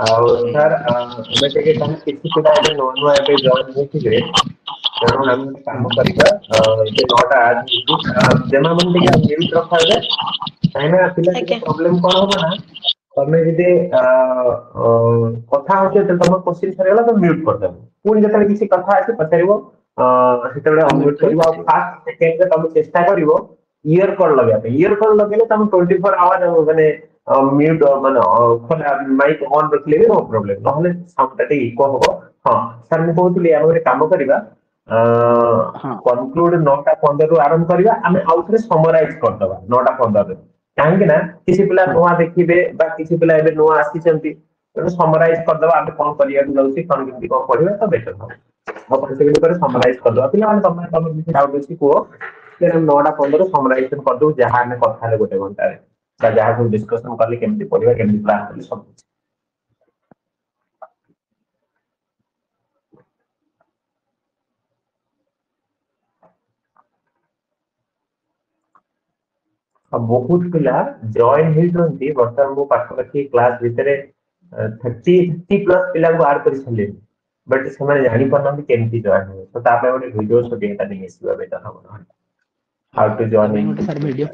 ଆଉ ସାର୍ ଆମେ ଟିକେ ତାହେଲେ କିଛି ପିଲା ଏବେ ନୂଆ ନୂଆ ଏବେ ଜଏନ ହେଇଥିବେ ତେଣୁ ଆମେ ଗୋଟେ କାମ କରିବା ଏବେ 9ଟା ଆଜି ହେଇଛି ଯେମା ମାନେ ଟିକେ ମ୍ୟୁଟ ରଖ ଏବେ କାହିଁକିନା ପିଲା ଟିକେ ଆଜ୍ଞା ପ୍ରୋବ୍ଲେମ କଣ ହବ ନା ତମେ ଯଦି କଥା ହଉଛ ତମ କୋଶ୍ଚିନ୍ ସରିଗଲା ତମେ ମ୍ୟୁଟ କରିଦେବ ପୁଣି ଯେତେବେଳେ କିଛି କଥା ଅଛି ପଚାରିବ ସେତେବେଳେ ଅନମ୍ୟୁଟ ଅନମ୍ୟୁଟ କରି କରିବ ଆଉ ପଚାରିବ ଫାଷ୍ଟ ସେକେଣ୍ଡରେ ତମେ ଚେଷ୍ଟା କରିବ ଇୟର କଡ ଲଗେଇବା ପାଇଁ ଇୟର କଡ ଲଗେଇଲେ ତମେ 24 ଆୱାର ମାନେ ମ୍ୟୁଟ ମାନେ ଖୋଲା ମାଇକ ଅନ୍ ରଖିଲେ ବି ନୋ ପ୍ରୋବ୍ଲେମ ନହେଲେ ସାଉଣ୍ଡ ଟା ଟିକେ ଇକୋ ହବ ହଁ ସାର୍ ମୁଁ କହୁଥିଲି ଆମେ ଗୋଟେ କାମ କରିବା ହଁ କନକ୍ଲୁଡ 9ଟା 15ରୁ ଆରମ୍ଭ କରିବା ଆମେ ଆଉ ଥରେ ସମରାଇଜ କରିଦବା 9ଟା 15ରେ କାହିଁକି ନା କିଛି ପିଲା ହଁ ନୂଆ ଦେଖିବେ ବା କିଛି ପିଲା ଏବେ ନୂଆ ଆସିଛନ୍ତି ତେଣୁ ସମରାଇଜ କରିଦବା ଆମେ କଣ କରିବାକୁ ଯାଉଛି କଣ କେମିତି କଣ ପଢିବା ତ ବେଟର ହବ ଆଉ ସେ ଭିତରେ ହଁ ସମରାଇଜ କରିଦବା ପିଲାମାନେ ତମର କିଛି ଡାଉଟ ଅଛି କୁହ 9ଟା 15 ସମରାଇଜେସନ କରିଦବୁ ଯାହା ଆମେ କଥା ହେଲେ ଗୋଟେ ଘଣ୍ଟାରେ ବା ଯାହା ସବୁ ଡିସକସନ କଲେ କେମିତି ପଢିବା କେମିତି ପ୍ଲାନ୍ କଲେ ସବୁ ବହୁତ ପିଲା ଜଏନ ହେଇଛନ୍ତି ବର୍ତ୍ତମାନ ମୁଁ ପାଖାପାଖି କ୍ଲାସ ଭିତରେ 30+ ପିଲାଙ୍କୁ ଆଡ କରି ସାରିଲେଣି ବଟ୍ ସେମାନେ ଜାଣିପାରୁନାହାନ୍ତି କେମିତି ଜଏନ ହୁଏ ତ ତା ପାଇଁ ଗୋଟେ ଭିଡିଓ ସୁଟିଂଟା ନେଇ ଆସିବା ବେଟର ହବ ହଁ ହାଉ ଟୁ ତା ଜଏନ ପାଇଁ ଗୋଟେ ସାର୍ ଭିଡିଓ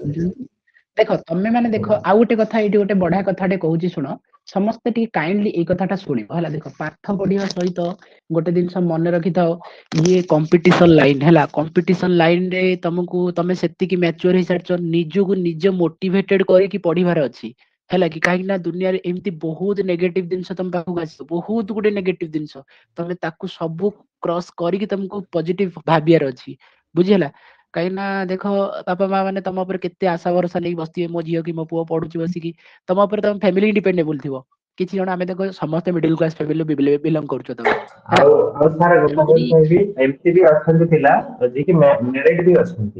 ଦେଖ ତମେ ମାନେ ଦେଖ ଆଉ ଗୋଟେ କଥା ଏଇଠି ଗୋଟେ ବଢିଆ କଥାଟେ କହୁଛି ଶୁଣ ସମସ୍ତେ ଟିକେ କାଇଣ୍ଡଲି ଏଇ କଥାଟା ଶୁଣିବ ହେଲା ଦେଖ ପାଠ ପଢିବା ସହିତ ଗୋଟେ ଜିନିଷ ମନେ ରଖିଥାଅ ଇଏ କମ୍ପିଟିସନ ଲାଇନ ହେଲା କମ୍ପିଟିସନ ଲାଇନ ରେ ତମକୁ ତମେ ସେତିକି ମ୍ୟାଚୁର ହେଇସାରିଛ ନିଜକୁ ନିଜେ ମୋଟିଭେଟେଡ କରିକି ପଢିବାର ଅଛି ହେଲା କି କାହିଁକି ନା ଦୁନିଆରେ ଏମିତି ବହୁତ ନେଗେଟିଭ ଜିନିଷ ତମ ପାଖକୁ ଆସିବ ବହୁତ ଗୋଟେ ନେଗେଟିଭ ଜିନିଷ ତମେ ତାକୁ ସବୁ କ୍ରସ୍ କରିକି ତମକୁ ପଜିଟିଭ ଭାବିବାର ଅଛି ବୁଝି ହେଲା କାହିଁକି ନା ଦେଖ ବାପା ମା ମାନେ ତମ ଉପରେ କେତେ ଆଶା ଭରସା ନେଇକି ବସିଥିବେ ମୋ ଝିଅ କି ମୋ ପୁଅ ପଢୁଛି ବସିକି ତମ ଉପରେ ତମ ଫ୍ୟାମିଲି ଡିପେଣ୍ଡେବୁଲ ଥିବ କିଛି ଜଣ ଆମେ ଦେଖ ସମସ୍ତେ ମିଡିଲ କ୍ଲାସ ଫ୍ୟାମିଲି ବିଲଙ୍ଗ କରୁଛ ତମେ ହେଲା ଆଉ ଆଉ ସାର୍ ଗୋଟେ ତେଣୁକରି କହିବି ଏମିତି ବି ଅଛନ୍ତି ପିଲା ଯିଏକି ମ୍ୟାରେଡ ବି ଅଛନ୍ତି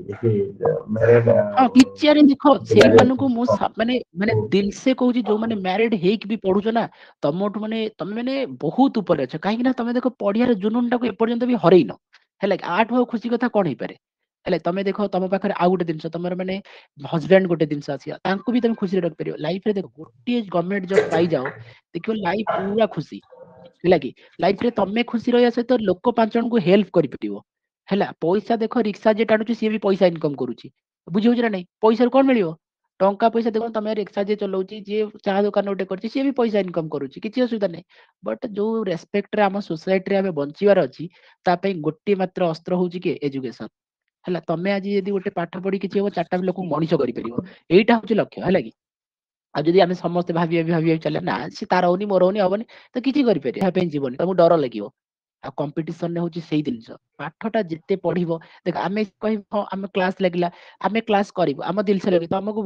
ମ୍ୟାରେଡ ହଁ କିଚିଆରେ ଦେଖ ପିଲା ବି ସେଇମାନଙ୍କୁ ମୁଁ ଅଛନ୍ତି ମାନେ ଦିଲସେ କହୁଛି ଯୋଉମାନେ ମ୍ୟାରେଡ ହେଇକି ବି ପଢୁଛ ନା ତମଠୁ ମାନେ ତମେ ମାନେ ବହୁତ ଉପରେ ଅଛ କାହିଁକି ନା ତମେ ଦେଖ ପଢିଆର ଜୁନୁନ ଟାକୁ ଏପର୍ଯ୍ୟନ୍ତ ବି ହରେଇନ ହେଲା ଆଠୁ ଆଉ ଖୁସି କଥା କଣ ହେଇପାରେ ହେଲେ ତମେ ଦେଖ ତମ ପାଖରେ ଆଉ ଗୋଟେ ଜିନିଷ ତମର ମାନେ ହଜବେଣ୍ଡ ଗୋଟେ ଜିନିଷ ଆସିବ ତାଙ୍କୁ ବି ତମେ ଖୁସିରେ ରଖିପାରିବ ଲାଇଫରେ ଦେଖ ଗୋଟିଏ ଗଭର୍ଣ୍ଣମେଣ୍ଟ ଜବ ପାଇଯାଅ ଦେଖିବ ଲାଇଫ ପୁରା ଖୁସି ହେଲା କି ଲାଇଫରେ ତମେ ଖୁସି ରହିବା ସହିତ ଲୋକ 5 ଜଣଙ୍କୁ ହେଲ୍ପ କରିପାରିବ ହେଲା ପଇସା ଦେଖ ରିକ୍ସା ଯିଏ ଟାଣୁଛି ସିଏ ବି ପଇସା ଇନକମ କରୁଛି ବୁଝି ହଉଛି ନା ନାଇଁ ପଇସାରୁ କଣ ମିଳିବ ଟଙ୍କା ପଇସା ଦେଖ ତମେ ରିକ୍ସା ଯିଏ ଚଲାଉଛି ଯିଏ ଚାହା ଦୋକାନ ଗୋଟେ କରିଛି ସିଏ ବି ପଇସା ଇନକମ କରୁଛି କିଛି ଅସୁବିଧା ନାହିଁ ବଟ ଯୋଉ ରେସପେକ୍ଟରେ ଆମ ସୋସାଇଟିରେ ଆମେ ବଞ୍ଚିବାର ଅଛି ତା ପାଇଁ ଗୋଟିଏ ମାତ୍ର ଅସ୍ତ୍ର ହଉଛି କି ଏଜୁକେସନ ହେଲା ତମେ ଆଜି ଯଦି ଗୋଟେ ପାଠ ପଢି କିଛି ହବ 4ଟା ଲୋକକୁ ମଣିଷ କରିପାରିବ ଏଇଟା ହଉଛି ଲକ୍ଷ୍ୟ ହେଲା କି ଆଉ ଯଦି ଆମେ ସମସ୍ତେ ଭାବି ଚାଲେ ନା ସେ ତାର ହଉନି ମୋର ହଉନି ହବନି ତ କିଛି କରିପାରିବ ଏହା ପାଇଁ ଯିବନି ତମକୁ ଡର ଲାଗିବ ଆଉ କମ୍ପିଟିସନରେ ହଉଛି ସେଇ ଜିନିଷ ପାଠଟା ଯେତେ ପଢିବ ଦେଖ ଆମେ କହିବ ହଁ ଆମେ କ୍ଲାସ ଲାଗିଲା ଆମେ କ୍ଲାସ କରିବୁ ଆମ ଦିଲସେ ଲାଗିବ ତମକୁ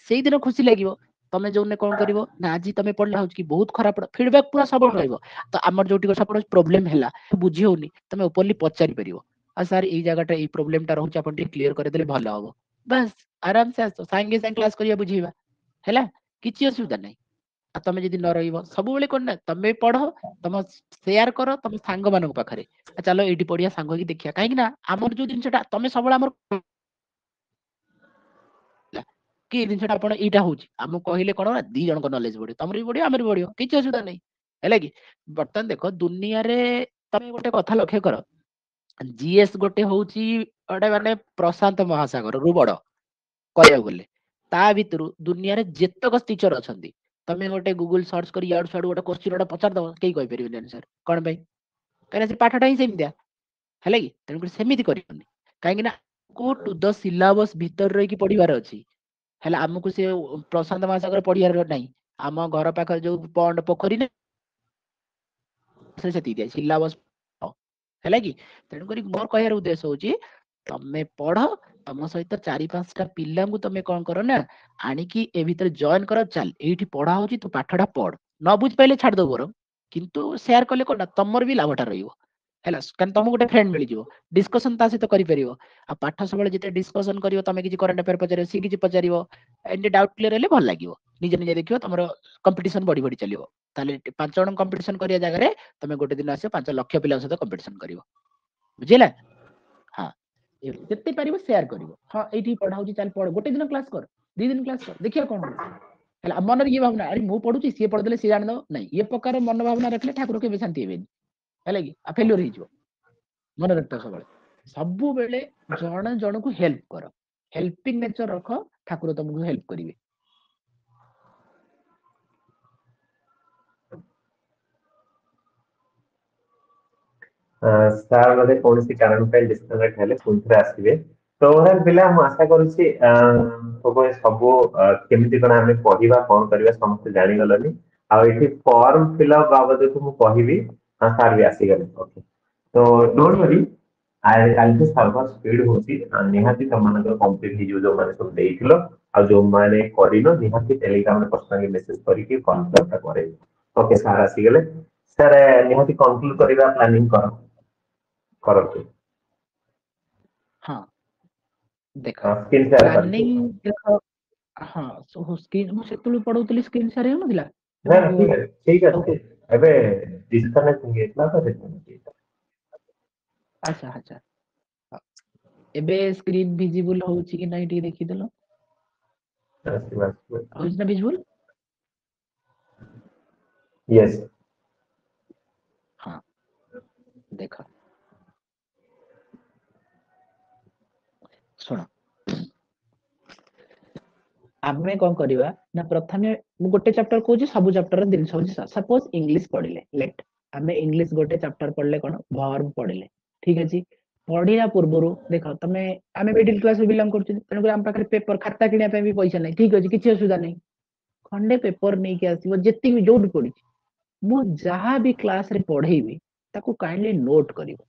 ସେଇଦିନ ଖୁସି ଲାଗିବ ତମେ ଯୋଉଦିନ କଣ କରିବ ନା ଆଜି ତମେ ପଢିଲା ହଉଛି କି ବହୁତ ଖରାପ ଫିଡବ୍ୟାକ୍ ପୁରା ସବୁବେଳେ ରହିବ ତ ଆମର ଯୋଉଠି ସପୋଜ ପ୍ରୋବ୍ଲେମ ହେଲା ବୁଝି ହଉନି ତମେ ଓପନଲି ପଚାରି ପାରିବ ଆଉ ସାର୍ ଏଇ ଜାଗାଟା ଏଇ ପ୍ରୋବ୍ଲେମଟା ରହୁଛି ଆପଣ ଟିକେ କ୍ଲିୟର କରିଦେଲେ ଭଲ ହବ ବାସ୍ ଆରାମସେ ଆସ ସାଙ୍ଗେ ସାଙ୍ଗେ କ୍ଲାସ କରିବା ବୁଝେଇବା ହେଲା କିଛି ଅସୁବିଧା ନାହିଁ। ଆଉ ତମେ ଯଦି ନ ରହିବ ସବୁବେଳେ କଣ ନା ତମେ ପଢ, ତମ ସେୟାର କର ତମ ସାଙ୍ଗ ମାନଙ୍କ ପାଖରେ, ଚାଲ ଏଇଠି ପଢିଆ ସାଙ୍ଗ ହେଇକି ଦେଖିବା, କାହିଁକି ନା ଆମର ଯୋଉ ଜିନିଷଟା ତମେ ସବୁବେଳେ ଆମର କି ଜିନିଷଟା ଆପଣ ଏଇଟା ହଉଛି ଆମକୁ କହିଲେ କଣ ନା 2 ଜଣଙ୍କ ନଲେଜ ବଢିବ, ତମର ବି ବଢିବ ଆମର ବି ବଢିବ, କିଛି ଅସୁବିଧା ନାହିଁ ହେଲା କି। ବର୍ତ୍ତମାନ ଦେଖ ଦୁନିଆରେ ତମେ ଗୋଟେ କଥା ଲକ୍ଷ୍ୟ କର, ଜିଏସ୍ ଗୋଟେ ହଉଛି ଗୋଟେ ମାନେ ପ୍ରଶାନ୍ତ ମହାସାଗରରୁ ବଡ କହିବାକୁ ଗଲେ, ତା ଭିତରୁ ଦୁନିଆରେ ଯେତେକ ଟିଚର ଅଛନ୍ତି ତମେ ଗୋଟେ ଗୁଗୁଲ ସର୍ଚ୍ଚ କରି ଇଆଡୁ ସିଆଡୁ ଗୋଟେ କ୍ୱେଶ୍ଚିନ୍ ଗୋଟେ ପଚାରିଦବ କେହି କହିପାରିବେନି ଆନ୍ସର, କଣ ପାଇଁ? କାହିଁକିନା ସେ ପାଠଟା ହିଁ ସେମିତିଆ ହେଲା କି, ତେଣୁକରି ସେମିତି କରିବନି, କାହିଁକି ନା ଟୁ ଦ ସିଲାବସ୍ ଭିତରେ ରହିକି ପଢିବାର ଅଛି। ହେଲେ ଆମକୁ ସେ ପ୍ରଶାନ୍ତ ମହାସାଗର ପଢିବାର ନାହିଁ, ଆମ ଘର ପାଖରେ ଯୋଉ ପଣ୍ଡ ପୋଖରୀ ନା ସେତିକି ସିଲାବସ୍ ହେଲା କି। ତେଣୁକରି ମୋର କହିବାର ଉଦ୍ଦେଶ୍ୟ ହଉଛି ତମେ ପଢ, ତମ ସହିତ 4-5ଟା ପିଲାଙ୍କୁ ତମେ କଣ କର ନା ଆଣିକି ଏ ଭିତରେ ଜଏନ କର, ଚାଲ ଏଇଠି ପଢା ହଉଛି ତୁ ପାଠଟା ପଢ, ନ ବୁଝିପାରିଲେ ଛାଡିଦବ ବରଂ, କିନ୍ତୁ ସେୟାର କଲେ କଣ ନା ତମର ବି ଲାଭଟା ରହିବ ହେଲା, କାରଣ ତମକୁ ଗୋଟେ ଫ୍ରେଣ୍ଡ ମିଳିଯିବ, ଡିସ୍କସନ ତା ସହିତ କରିପାରିବ। ଆଉ ପାଠ ସବୁବେଳେ ଯେତେ ଡିସ୍କସନ କରିବ, ତମେ କିଛି କରେଣ୍ଟ ଆଫେୟାର ପଚାରିବ, ସିଏ କିଛି ପଚାରିବ, ଏମିତି ଡାଉଟ କ୍ଲିୟର ହେଲେ ଭଲ ଲାଗିବ, ନିଜେ ନିଜେ ଦେଖିବ ତମର କମ୍ପିଟିସନ ବଢି ବଢି ଚାଲିବ। ତାହେଲେ 5 ଜଣ କମ୍ପିଟିସନ କରିବା ଜାଗାରେ ତମେ ଗୋଟେ ଦିନ ଆସିବ 5 ଲକ୍ଷ ପିଲାଙ୍କ ସହିତ କମ୍ପିଟିସନ କରିବ, ବୁଝିଲା? ହଁ ଯେତେ ପାରିବ ସେୟାର କରିବ, ହଁ ଏଇଠି ପଢା ହଉଛି ଚାଲ ପଢ, ଗୋଟେ ଦିନ କ୍ଲାସ କର, 2 ଦିନ କ୍ଲାସ କର, ଦେଖିବା କଣ ହଉଛି ହେଲା। ମନରେ ଇଏ ଭାବନା ଆରେ ମୁଁ ପଢୁଛି ସିଏ ପଢିଦେଲେ ସିଏ ଜାଣିଦବ, ନାଇଁ ଏ ପ୍ରକାର ମନ ଭାବନା ରଖିଲେ ଠାକୁର କେବେ ଶାନ୍ତି ହେବେନି ହେଲା କି, ଆଉ ଫେଲୁଅର ହେଇଯିବ। ମନେ ରଖ ସବୁବେଳେ ଜଣେ ଜଣକୁ ହେଲ୍ପ କର, ହେଲ୍ପିଂ ନେଚର ରଖ, ଠାକୁର ତମକୁ ହେଲ୍ପ କରିବେ। ସାର୍ ବୋଧେ କୌଣସି କାରଣ ପାଇଁ ଡିସକନେକ୍ଟ ହେଲେ ପୁଣି ଥରେ ଆସିବେ। ତ ଓଭରାଲ ପିଲା ମୁଁ ଆଶା କରୁଛି ସବୁ କେମିତି କଣ ଆମେ ପଢିବା କଣ କରିବା ସମସ୍ତେ ଜାଣିଗଲନି। ଆଉ ଏଠି ଫର୍ମ ଫିଲଅପ ବାବଦକୁ ମୁଁ କହିବି, ସାର୍ ବି ଆସିଗଲେ। ଓକେ, ତ ଡୋଣ୍ଟ ୱରି, କାଲିଠୁ ସର୍ଭର ସ୍ପିଡ ହଉଛି, ନିହାତି ତମମାନଙ୍କର କମ୍ପ୍ଲିଟ ହେଇଯିବ ଯୋଉମାନେ ସବୁ ଦେଇଥିଲ, ଆଉ ଯୋଉମାନେ କରିନ ନିହାତି ଟେଲିଗ୍ରାମରେ ପର୍ସନାଲି ମେସେଜ କରିକି କନଫର୍ମଟା କରେଇବ। ଓକେ ସାର୍ ଆସିଗଲେ, ସାର୍ ନିହାତି କନକ୍ଲୁଡ କରିବା ପ୍ଲାନିଂ କରନ୍ତୁ। ହଁ ଦେଖ ସ୍କ୍ରିନ୍ ସେୟାର କରିକି। ପ୍ଲାନିଂ ଦେଖ, ହଁ ସ୍କ୍ରିନ୍ ମୁଁ ସେତେବେଳେ ପଢଉଥିଲି ସ୍କ୍ରିନ୍ ସେୟାର ହେଉନଥିଲା। ନା ଠିକ ଅଛି, ଏବେ ଡିସକନେକ୍ଟ ହେଇଯାଇଥିଲା ତ ସେଥିପାଇଁ। ଆଚ୍ଛା ଆଚ୍ଛା, ଏବେ ସ୍କ୍ରିନ୍ ଭିଜିବୁଲ ହଉଛି କି ନାଇଁ ଟିକେ ଦେଖିଦେଲ, ହଉଛି ନା ଭିଜିବୁଲ? ୟେସ୍। ହଁ ଦେଖ ଶୁଣ, ଆମେ କଣ କରିବା ନା ପ୍ରଥମେ ମୁଁ ଗୋଟେ ଚାପ୍ଟର କହୁଛି, ସବୁ ଚାପ୍ଟର ଜିନିଷ ହଉଛି ସପୋଜ ଇଂଲିଶ ପଢିଲେ, ଲେଟ ଆମେ ଇଂଲିଶ ଗୋଟେ ଚାପ୍ଟର ପଢିଲେ, କଣ ଭର୍ବ ପଢିଲେ, ଠିକ ଅଛି। ପଢିବା ପୂର୍ବରୁ ଦେଖ ତମେ ଆମେ ମିଡିଲ କ୍ଲାସରୁ ବିଲଙ୍ଗ କରୁଛୁ, ତେଣୁକରି ଆମ ପାଖରେ ପେପର ଖାତା କିଣିବା ପାଇଁ ବି ପଇସା ନାହିଁ, ଠିକ ଅଛି, କିଛି ଅସୁବିଧା ନାହିଁ। ଖଣ୍ଡେ ପେପର ନେଇକି ଆସିବ, ଯେତିକି ଯୋଉଠି ପଢିଛି ମୁଁ ଯାହା ବି କ୍ଲାସରେ ପଢେଇବି ତାକୁ କାଇଣ୍ଡଲି ନୋଟ କରିବ।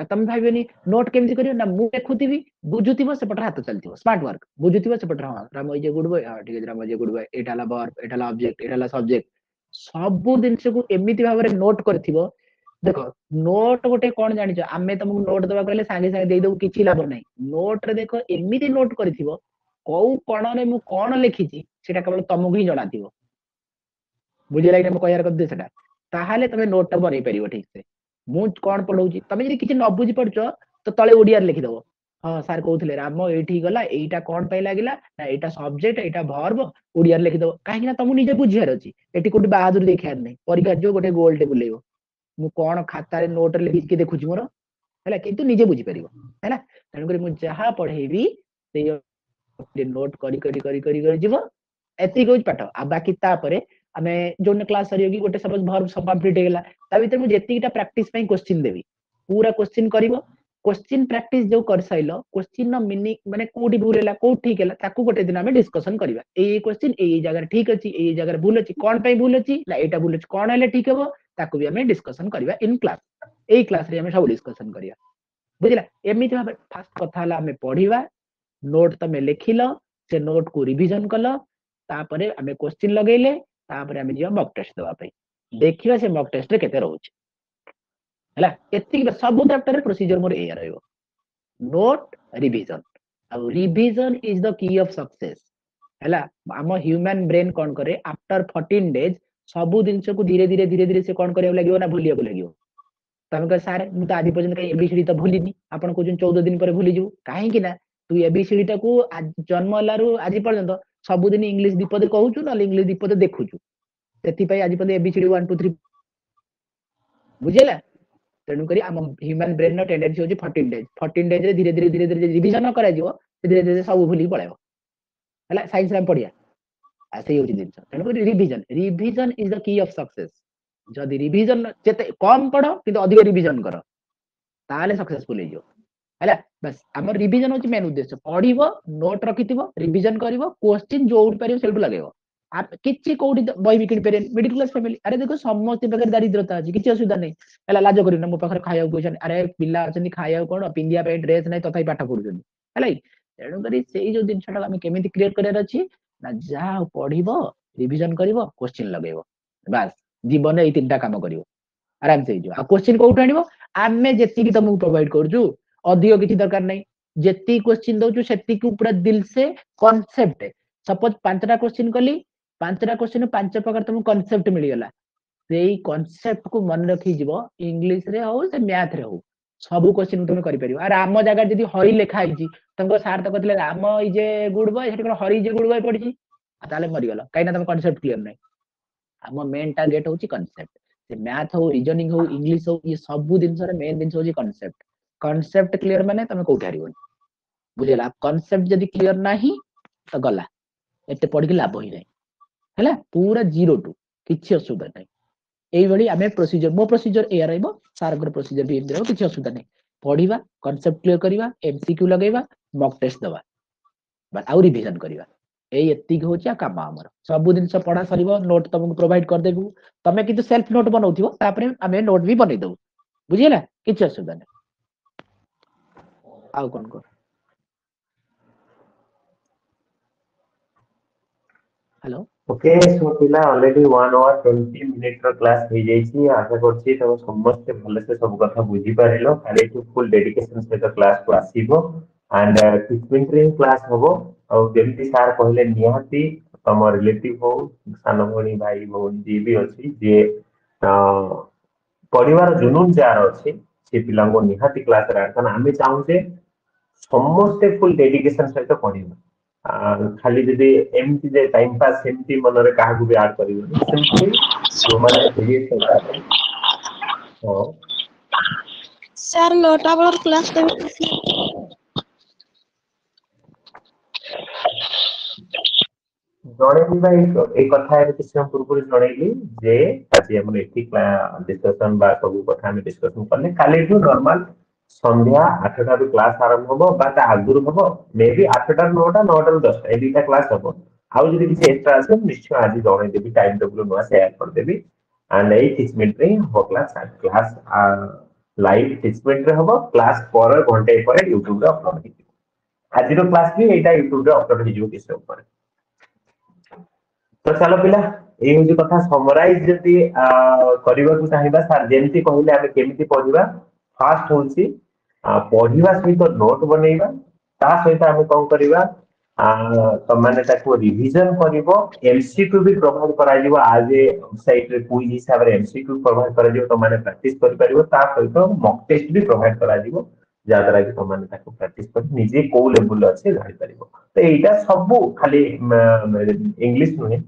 ତମେ ଭାବିବନି ନୋଟ କେମିତି କରିବ ନା, ମୁଁ ଦେଖୁଥିବି ବୁଝୁଥିବ ସେପଟରେ ହାତ ଚାଲିଥିବ, ସ୍ମାର୍ଟ ୱାର୍କ, ବୁଝୁଥିବ ସେପଟରେ ହଁ ରାମ ଇଜ ଗୁଡ ବୟ, ହଁ ଠିକ ଅଛି ରାମ ଇଜ ଗୁଡ ବୟ, ଏଇଟା ହେଲା ଭର୍ବ, ଏଇଟା ହେଲା ଅବଜେକ୍ଟ, ଏଇଟା ହେଲା ସବଜେକ୍ଟ, ସବୁ ଜିନିଷକୁ ଏମିତି ଭାବରେ ନୋଟ କରିଥିବ। ଦେଖ ନୋଟ ଗୋଟେ କଣ ଜାଣିଛ, ଆମେ ତମକୁ ନୋଟ ଦବା କହିଲେ ସାଙ୍ଗେ ସାଙ୍ଗେ ଦେଇଦବୁ, କିଛି ଲାଭ ନାହିଁ। ନୋଟରେ ଦେଖ ଏମିତି ନୋଟ କରିଥିବ, କୋଉ କଣରେ ମୁଁ କଣ ଲେଖିଛି ସେଟା କେବଳ ତମକୁ ହିଁ ଜଣାଥିବ, ବୁଝିଲା କି ମୁଁ କହିବାର କଥା ସେଟା, ତାହେଲେ ତମେ ନୋଟଟା ବନେଇ ପାରିବ ଠିକ ସେ। ମୁଁ କଣ ପଢଉଛି ତମେ ଯଦି କିଛି ନ ବୁଝି ପାରୁଛ ତ ତଳେ ଓଡିଆରେ ଲେଖିଦବ, ହଁ ସାର୍ କହୁଥିଲେ ରାମ ଏଇଠି ଗଲା, ଏଇଟା କଣ ପାଇଁ ଲାଗିଲା ନା ଏଇଟା ସବଜେକ୍ଟ, ଏଇଟା ଭର୍ବ, ଓଡିଆରେ ଲେଖିଦବ, କାହିଁକି ନା ତମକୁ ନିଜେ ବୁଝିବାର ଅଛି, ଏଠି କୋଉଠି ବାହାଦୁର ଦେଖେଇବାର ନାହିଁ। ପରୀକ୍ଷା ଯିବ ଗୋଟେ ଗୋଲଟେ ବୁଲେଇବ, ମୁଁ କଣ ଖାତାରେ ନୋଟରେ ଲେଖିକି ଦେଖୁଛି ମୋର ହେଲା, କିନ୍ତୁ ନିଜେ ବୁଝିପାରିବ ହେଲା। ତେଣୁକରି ମୁଁ ଯାହା ପଢେଇବି ସେଇ ନୋଟ କରି କରି କରି କରି କରି ଯିବ, ଏତିକି ହଉଛି ପାଠ। ଆଉ ବାକି ତାପରେ ଆମେ ଯୋଉ କ୍ଲାସ ସରିବ କି ଗୋଟେ ସପୋଜ ଭର୍ବ କମ୍ପ୍ଲିଟ ହେଇଗଲା, ତା ଭିତରେ ମୁଁ ଯେତିକିଟା ପ୍ରାକ୍ଟିସ ପାଇଁ କ୍ୱେଶ୍ଚିନ୍ ଦେବି, ପୁରା କ୍ୱେଶ୍ଚିନ୍ କରିବ। क्वेश्चन प्रैक्टिस जो कर साइलो, क्वेश्चन मीनिंग माने कोठी भूल हैला को ठीक हैला ताकू गोटे दिन हमें डिस्कशन करबा, ए क्वेश्चन ए जगह ठीक अछि, ए जगह भूल अछि, कोन पे भूल अछि ना एटा भूल अछि, कोन हैले ठीक हेबो ताकू भी हमें डिस्कशन करबा इन क्लास। ए क्लास रे हमें सब डिस्कशन करबा, बुझिला। एमिति भाबे फास्ट कथा हला हमें पढिबा, नोट तमे लिखिलो, से नोट को रिवीजन कलो, तापरे हमें क्वेश्चन लगेले, तापरे हमें जियो मॉक टेस्ट देबा पे, देखिबा से मॉक टेस्ट रे केते रहउछ हैला। एतिक सब चैप्टर रे प्रोसीजर मोर एया रहइबो, नोट रिवीजन, और revision is the key of success हैला आम ह्यूमन ब्रेन कौन करे आफ्टर 14 डेज सबु जिनस को धीरे धीरे धीरे धीरे से कौन करिया लागो ना भूलिया को लागो तमे कह सारे मु तो आज पर्यंत कहीं एबीसीडी तो भूलिनी आपण कहउछन 14 दिन पर भूली जू काहे कि ना तू एबीसीडी टा को जन्म लारू आज पर्यंत सब दिन इंग्लिश दीपद कहूछु ना इंग्लिश दीपद देखुछु सेति पई आज पर्यंत एबीसीडी 1 2 3 बुझिला तेणु करी आम ह्यूमन ब्रेन नो टेंडेंसी होची 14 डेज रे धीरे धीरे धीरे धीरे रिवीजन करा जिवो धीरे धीरे सब भूली पळेबो हला साइंस रे पढिया आसे होची दिन तेणु करी revision is the key of success जदी रिवीजन जेते कम पढो किंतु अधिक रिवीजन करो ताले सक्सेसफुल हे जो हला बस हमर रिवीजन होची मेन उद्देश्य पढिबो नोट रखिथिबो रिवीजन करिवो क्वेश्चन जो उठ परियो सेल्फ लागेबो आप किछि कोडी बय बिकिन पेरे मिडिल क्लास फैमिली अरे देखो समस्त बगर दारिद्रता अछि किछि असुविधा नै हला लाज करिना मो पाखर खाया क्वेश्चन अरे पिल्ला अछनी खाया कोन पिंदिया पे ड्रेस नै तथाई पाठ पढुछन हला तेणु करी सेई जो दिनछटा हम केमिति क्रिएट करर अछि ना जा पढिबो रिवीजन करिवो क्वेश्चन लगेबो बस जीवन ए तीनटा काम करिवो आराम से जो आ क्वेश्चन कोउठ आनिबो आमे जेति की तुमको प्रोवाइड करजु अधिक किछि दरकार नै जेति क्वेश्चन दउछु सेति की पूरा दिल से कांसेप्ट सपोज 5टा क्वेश्चन कली 5टा क्वेश्चन 5 प्रकार तुम कांसेप्ट मिल गला सेई कांसेप्ट को मन रखी जीवो इंग्लिश रे हो से मैथ रे हो सब क्वेश्चन तुम करि परिबो अरे आम जगह जदी हरि लेखा आइची तुमको सार त कहले Ram is a good boy सेठी कोन Hari is a good boy पढिची ताले मरि गला काइना तुम कांसेप्ट क्लियर नै आम मेन टारगेट होची कांसेप्ट से मैथ हो रीजनिंग हो इंग्लिश हो ये सब दिन रे मेन दिन होची कांसेप्ट क्लियर माने तुम कोठी हारिबोनी बुझेला कांसेप्ट जदी क्लियर नाही तो गला एते पढि के लाभ होई नै हैला पूरा 0 टू किछि असुविधा नै एई भली आमे प्रोसीजर मो प्रोसीजर ए रहइबो सारगर प्रोसीजर भी एमदे किछि असुविधा नै पढिबा कांसेप्ट क्लियर करिबा एमसीक्यू लगेबा मॉक टेस्ट दबा बस आउ रिवीजन करिबा एई एत्ति होची आ काम हमर सब दिन से पढा सरिबो नोट तुमको प्रोवाइड कर देबू तमे किछु सेल्फ नोट बनाउथिबो तापरे आमे नोट भी बनै दउ बुझिला किछि असुविधा नै आउ कोन को हेलो ओके सो पिला ऑलरेडी 1 आवर 20 मिनिट रो क्लास हो जाईची आशा करछि त समस्त भले से सब कथा बुझी पारिलो खाली टू फुल डेडिकेशन से तो क्लास को आसीबो एंड टिचमेंट रे क्लास होबो और जेमती सार कहले निहाती तम रिलेटिव हो सानो भणी भाई भौन जी भी अछि जे परिवार जुनून जार अछि से पिला को निहाती क्लास रे आसन आमे चाहू जे समस्त फुल डेडिकेशन से तो पढिबो खाली जदि एमती जे टाइम पास सेमती मन रे काहा को भी ऐड करिवो सिंपली जो माने सीरियस होता है तो सर 9टा बेर क्लास देबे जणे भाई एक कथा है किछ हम पूर्व जणैली जे आज हम एथि डिस्कशन बा सब कथा हम डिस्कशन करले काली जो नॉर्मल संध्या 8टा रो क्लास आरंभ होबो बा ता आगुर होबो मे बी 8टा 9टा 9टा 10टा ए दुटा क्लास होबो आउ जदि किछ एक्स्ट्रा आसे निश्चय आज जणे देबी टाइम टेबल नो शेयर कर देबी एंड ए टीचमेंट रे हो क्लास लाइव टीचमेंट रे होबो क्लास पर घंटे पर YouTube रे अपलोड हिजो आज रो क्लास भी एटा YouTube रे अपलोड हिजो किछ ऊपर तो चलो पिला ए होजी कथा समराइज जति करबा को चाहिबा सर जेमति कहिले आमे केमिति पढिबा फास्ट होची पढिबा सहित नोट बनेइबा ता सहित आमे कोन करबा तो माने ताको रिवीजन करबो एमसीक्यू भी प्रोवाइड करा जिवो आज वेबसाइट रे क्विज हिसाब रे एमसीक्यू प्रोवाइड करा जिवो तो माने प्रैक्टिस कर परिबो ता सहित मॉक टेस्ट भी प्रोवाइड करा जिवो जा द्वारा कि तो माने ताको प्रैक्टिस कर निजे को लेवल अछि जानि परिबो तो एटा सब खाली इंग्लिश नुहे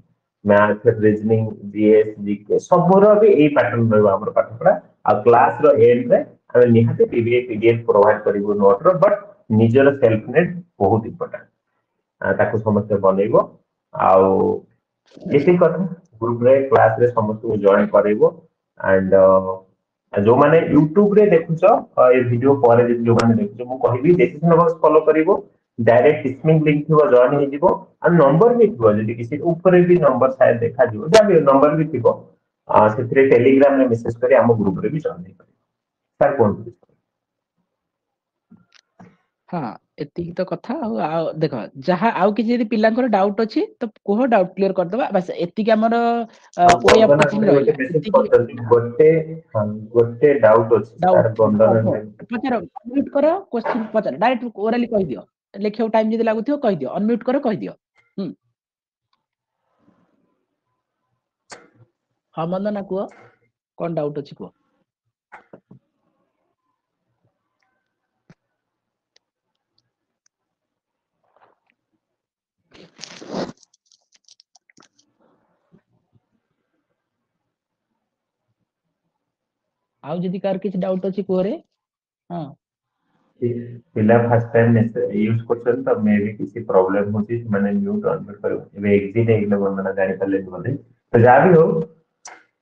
मैथ रीजनिंग जीएस जीके सबरो भी ए पैटर्न रहबो हमर पाठ पढा आ क्लास रो एंड रे हम निहाते पीडीएफ प्रोवाइड करिवो नोट रो बट निजर सेल्फ नेट बहुत इंपोर्टेंट ताको समस्त बनेइबो आउ एति कथा ग्रुप रे क्लास रे समस्त को जॉइन करेइबो एंड जो माने YouTube रे देखुछो ए वीडियो पर जो माने देखुछो मु कहिबी डिस्क्रिप्शन बॉक्स फॉलो करिवो डायरेक्ट टीचिंग लिंक थिबो जॉइन हे जिवो आ नंबर भी थिबो जदि किसी ऊपर भी नंबर शायद देखा जिवो जा भी नंबर भी थिबो सेथरे टेलीग्राम में मैसेज करी हम ग्रुप रे भी जॉइन हे करिवो सर कोन हाँ एति तो कथा आ देखो जहा आउ कि यदि पिलांकर डाउट अछि तो कोह डाउट क्लियर कर दबा बस एति के हमर वे ऑफ टीचिंग रहला एति गोटे डाउट अछि सर बंदन पचारो अनम्यूट करो क्वेश्चन पचारो डायरेक्ट ओरली कहि दियो लेखियो टाइम जदि लागुथियो कहि दियो अनम्यूट करो कहि दियो हाँ वंदना कुह कौन डाउट अछि कुह आउ जदि कार किछ डाउट अछि कुह रे हाँ पिला फर्स्ट टाइम यूज करछन त मे भी किसी प्रॉब्लम होची माने म्यूट ऑन करो एबे एग्जिट हेगले वंदना जानि पले बोले तो जा भी हो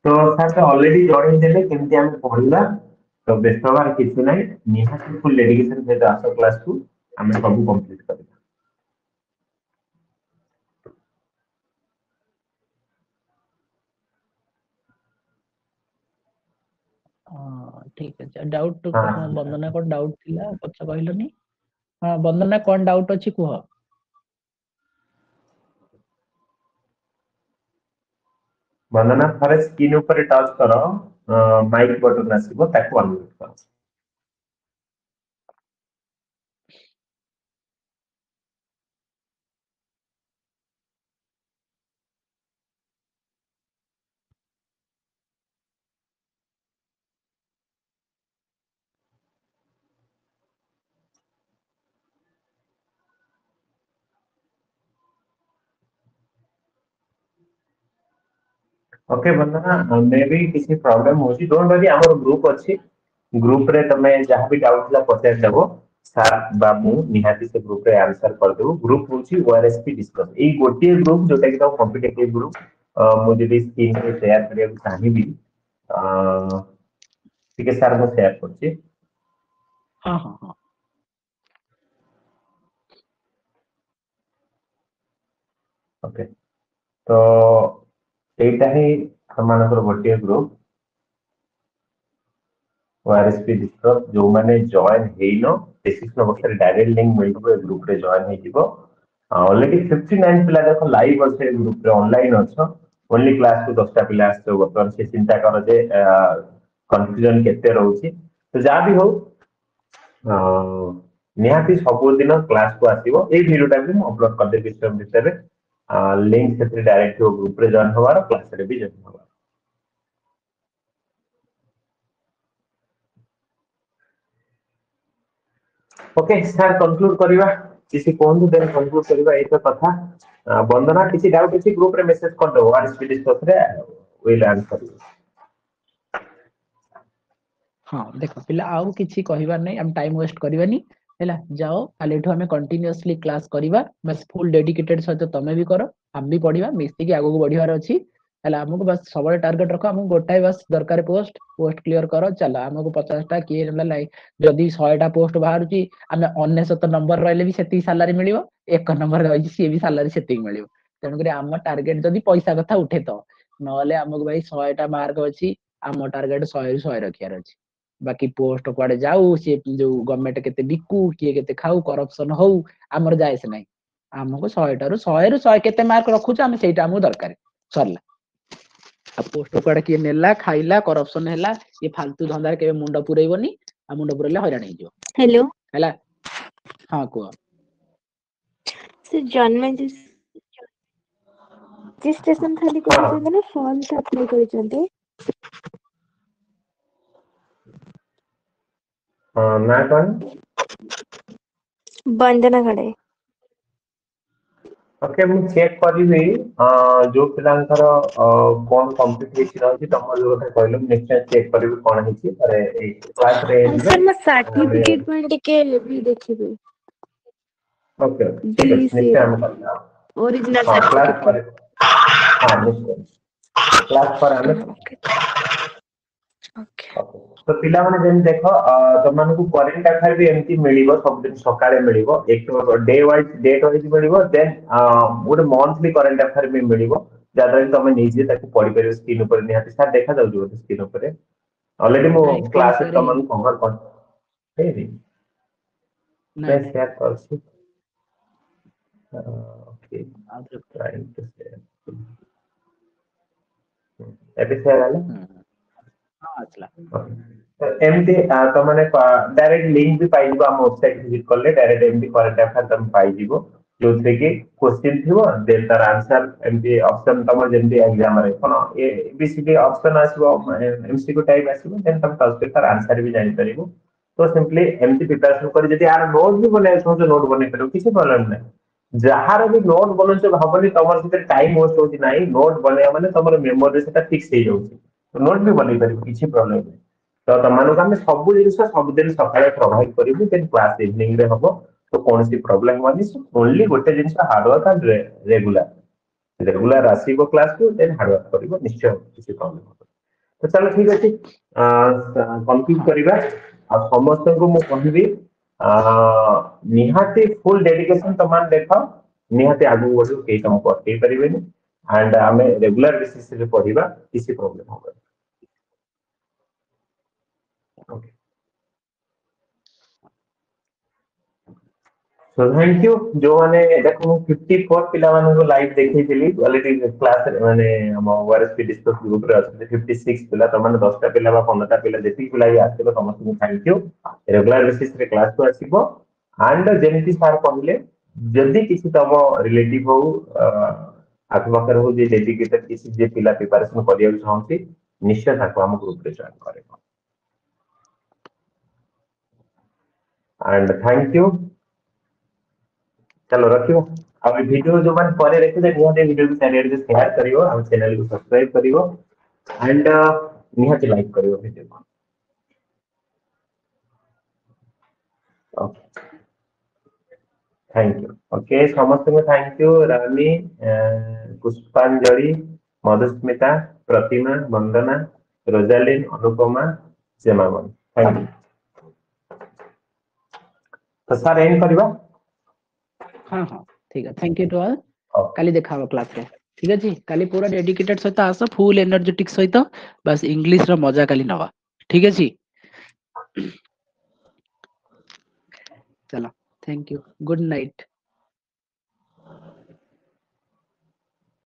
तो सर तो ऑलरेडी जॉइन देले केमति हम पढिबा तो बेस्ट हवार किछु नाही निहाती फुल डेडिकेशन से आसो क्लास को हमें सब कंप्लीट करबा ठीक है डाउट हाँ वंदना को डाउट थिला पछ कहलनी हाँ वंदना कौन डाउट अछि कुह वंदना थरे स्क्रीन ऊपर टच करो माइक बटन आसीबो ताको अनम्यूट करो ओके वंदना मे भी किसी प्रॉब्लम होची डोंट वरी हमर ग्रुप अछि ग्रुप रे तमे जहां भी डाउट ला पचार देबो सर बाबू निहाती से ग्रुप रे आंसर कर देबो ग्रुप होची ओआरएसपी डिस्कस ए गोटे ग्रुप जोटा कि कॉम्पिटिटिव ग्रुप मु जदी स्क्रीन पे शेयर करिया चाहिबी ठीक है सर मु शेयर करछि हाँ हाँ हाँ ओके तो एटा ही हमनकर गोटे ग्रुप ओआरएसपी डिस्कस जो माने जॉइन हेइनो डिस्क्रिप्शन बॉक्स रे डायरेक्ट लिंक मिलबो ए ग्रुप रे जॉइन हे जिवो ऑलरेडी 59 पिला देखो लाइव अछि ग्रुप रे ऑनलाइन अछो ओनली क्लास को 10टा पिला आछो वर्तमान से चिंता करो जे कंफ्यूजन केते रहउची तो जा भी हो निहाती सब दिन क्लास को आसीबो ए वीडियोटा भी हम अपलोड कर देबी डिस्क्रिप्शन भितर लिंक से डायरेक्ट ग्रुप रे जॉइन होवार क्लास रे भी जॉइन होवार ओके सर कंक्लूड करिवा किसी कोन देन कंक्लूड करिवा एतो कथा वंदना किसी डाउट अछि ग्रुप रे मेसेज कर दो आरएसपी डिस्कस रे विल आंसर हाँ देखो पिला आउ किछि कहिबार नै हम टाइम वेस्ट करबानी हैला जाओ खाली एठो हमें कंटीन्यूअसली क्लास करिवा बस फुल डेडिकेटेड सहित तमे भी करो हम भी पढिबा मिसी के आगो बढ़िबार अछि हैला हमको बस सबले टारगेट रखो हमको गोटाई बस दरकार पोस्ट क्लियर करो चलो हमको 50 टा किए लाइक जदी 100 टा पोस्ट बाहरुची हमें 99 नंबर रहले भी सेती सैलरी मिलियो एक नंबर रही सी भी सैलरी सेती मिलियो तेनु करी हम टारगेट जदी पैसा कथा उठे तो नले हमको भाई 100 टा मार्क अछि हम टारगेट 100 ରୁ 100 रखियार अछि बाकी पोस्ट कुआडे जाऊ से जो गवर्नमेंट केते बिकू किए केते खाऊ करप्शन हो हमर जाय से नहीं हमको 100 केते मार्क रखुछ हम सेटा हमको दरकार सरला आ पोस्ट कुआडे किए नेला खाइला करप्शन हैला ये फालतू धंदा के मुंडा पुरैबनी आ मुंडा पुरैले हैरान हे जो हेलो हैला हां को से जन्म रजिस्ट्रेशन खाली करिसंते ना फॉर्म ता अप्लाई करिसंते ना कोन वंदना घड़े ओके मु चेक करबी जो पिलांकर कोन कंप्लीट हेछि रहछि तम जो କଥା कहलो नेक्स्ट चेक करबी कोन हेछि अरे ए क्लास रे सर मैं हमें सर्टिफिकेट में टिके भी देखिबे ओके ठीक है बीसी नेक्स्ट टाइम करना ओरिजिनल हां क्लास सर्टिफिकेट पर हां क्लास पर हमें ओके ओके तो पिला माने जेन देखो तमन को करेंट अफेयर भी एमती मिलिबो सब दिन सकाळे मिलिबो एक तो डे वाइज डेट वाइज मिलिबो then good monthly current affair भी मिलिबो जादा तमे निजे ताको पढि परिबो स्क्रीन ऊपर निहाती सार देखा जाउ स्क्रीन ऊपर ऑलरेडी मो नहीं स्क्रीन क्लास शेयर तमन कवर कर हे रे नहीं मैं नहीं शेयर करছি okay out trying to share एबे शेयर आले हां असला एमती तो माने डायरेक्ट लिंक भी पाई हम वेबसाइट विजिट करले डायरेक्ट एमती करेंट अफेयर तुम पाई जीवो जो थे कि क्वेश्चन थिबो देन तार आंसर एमपी ऑप्शन तमर जेमती एग्जाम रे कोन ए बीसीडी ऑप्शन आसीबो एमसीक्यू टाइप आसीबो देन तम तस्ते तार आंसर भी जानि परिबो तो सिंपली एमती प्रिपरेशन कर जदि आर नोट भी बने सो नोट बने करो किसी प्रॉब्लम नै जहार भी नोट बनछ भाबनी तमर से टाइम वेस्ट होची नाही नोट बने माने तमर मेमोरी सेटा फिक्स हे जाउची तो नोट भी बने परिबो किसी प्रॉब्लम नै तो तमानको हम सब जिनिस सब दिन सकाळे प्रोवाइड करिबु देन क्लास इवनिंग रे हबो तो कौन सी प्रॉब्लम मानी ओनली गोटे जिनिस हार्ड वर्क एंड रेगुलर आसीबो क्लास को देन हार्ड वर्क करिबो निश्चय किसी प्रॉब्लम हो तो चलो ठीक अछि कंप्लीट करिबा आ समस्त को मु कहबी निहाती फुल डेडिकेशन तमान देखो निहाती आगु बढ़ो के काम करते परिबेनी एंड हमें रेगुलर बेसिस रे पढ़िबा किसी प्रॉब्लम होबा ओके सो थैंक यू जो माने देखो 54 पिला माने को लाइव देखै थिली ऑलरेडी क्लास माने हम ओआरएसपी डिस्कस ग्रुप रे अछि 56 पिला त माने 10 टा पिला बा 15 टा पिला जेति पिला भी आछिबो समस्त को थैंक यू रेगुलर बेसिस रे क्लास को आछिबो एंड जेमिति सर कहले जल्दी किसी तम रिलेटिव हो आत्मकर हो जे डेडिकेटेड किसी जे पिला प्रिपरेशन करिया चाहନ୍ତି निश्चय ताको हम ग्रुप रे जॉइन करेबो एंड थैंक यू चलो रखियो अब वीडियो जो मन परे रखे दे निहाते वीडियो को चैनल को शेयर करियो हम चैनल को सब्सक्राइब करियो एंड निहाते लाइक करियो वीडियो को ओके थैंक यू ओके समस्त को थैंक यू रानी पुष्पांजलि मधुस्मिता प्रतिमा वंदना रोजालिन अनुपमा जेमामन थैंक यू तो सर एंड करबा हाँ हाँ ठीक है थैंक यू टू ऑल काली देखा हो क्लास रे ठीक है जी काली पूरा डेडिकेटेड सहित आस फुल एनर्जेटिक सहित बस इंग्लिश रो मजा काली नवा ठीक है जी चलो थैंक यू गुड नाइट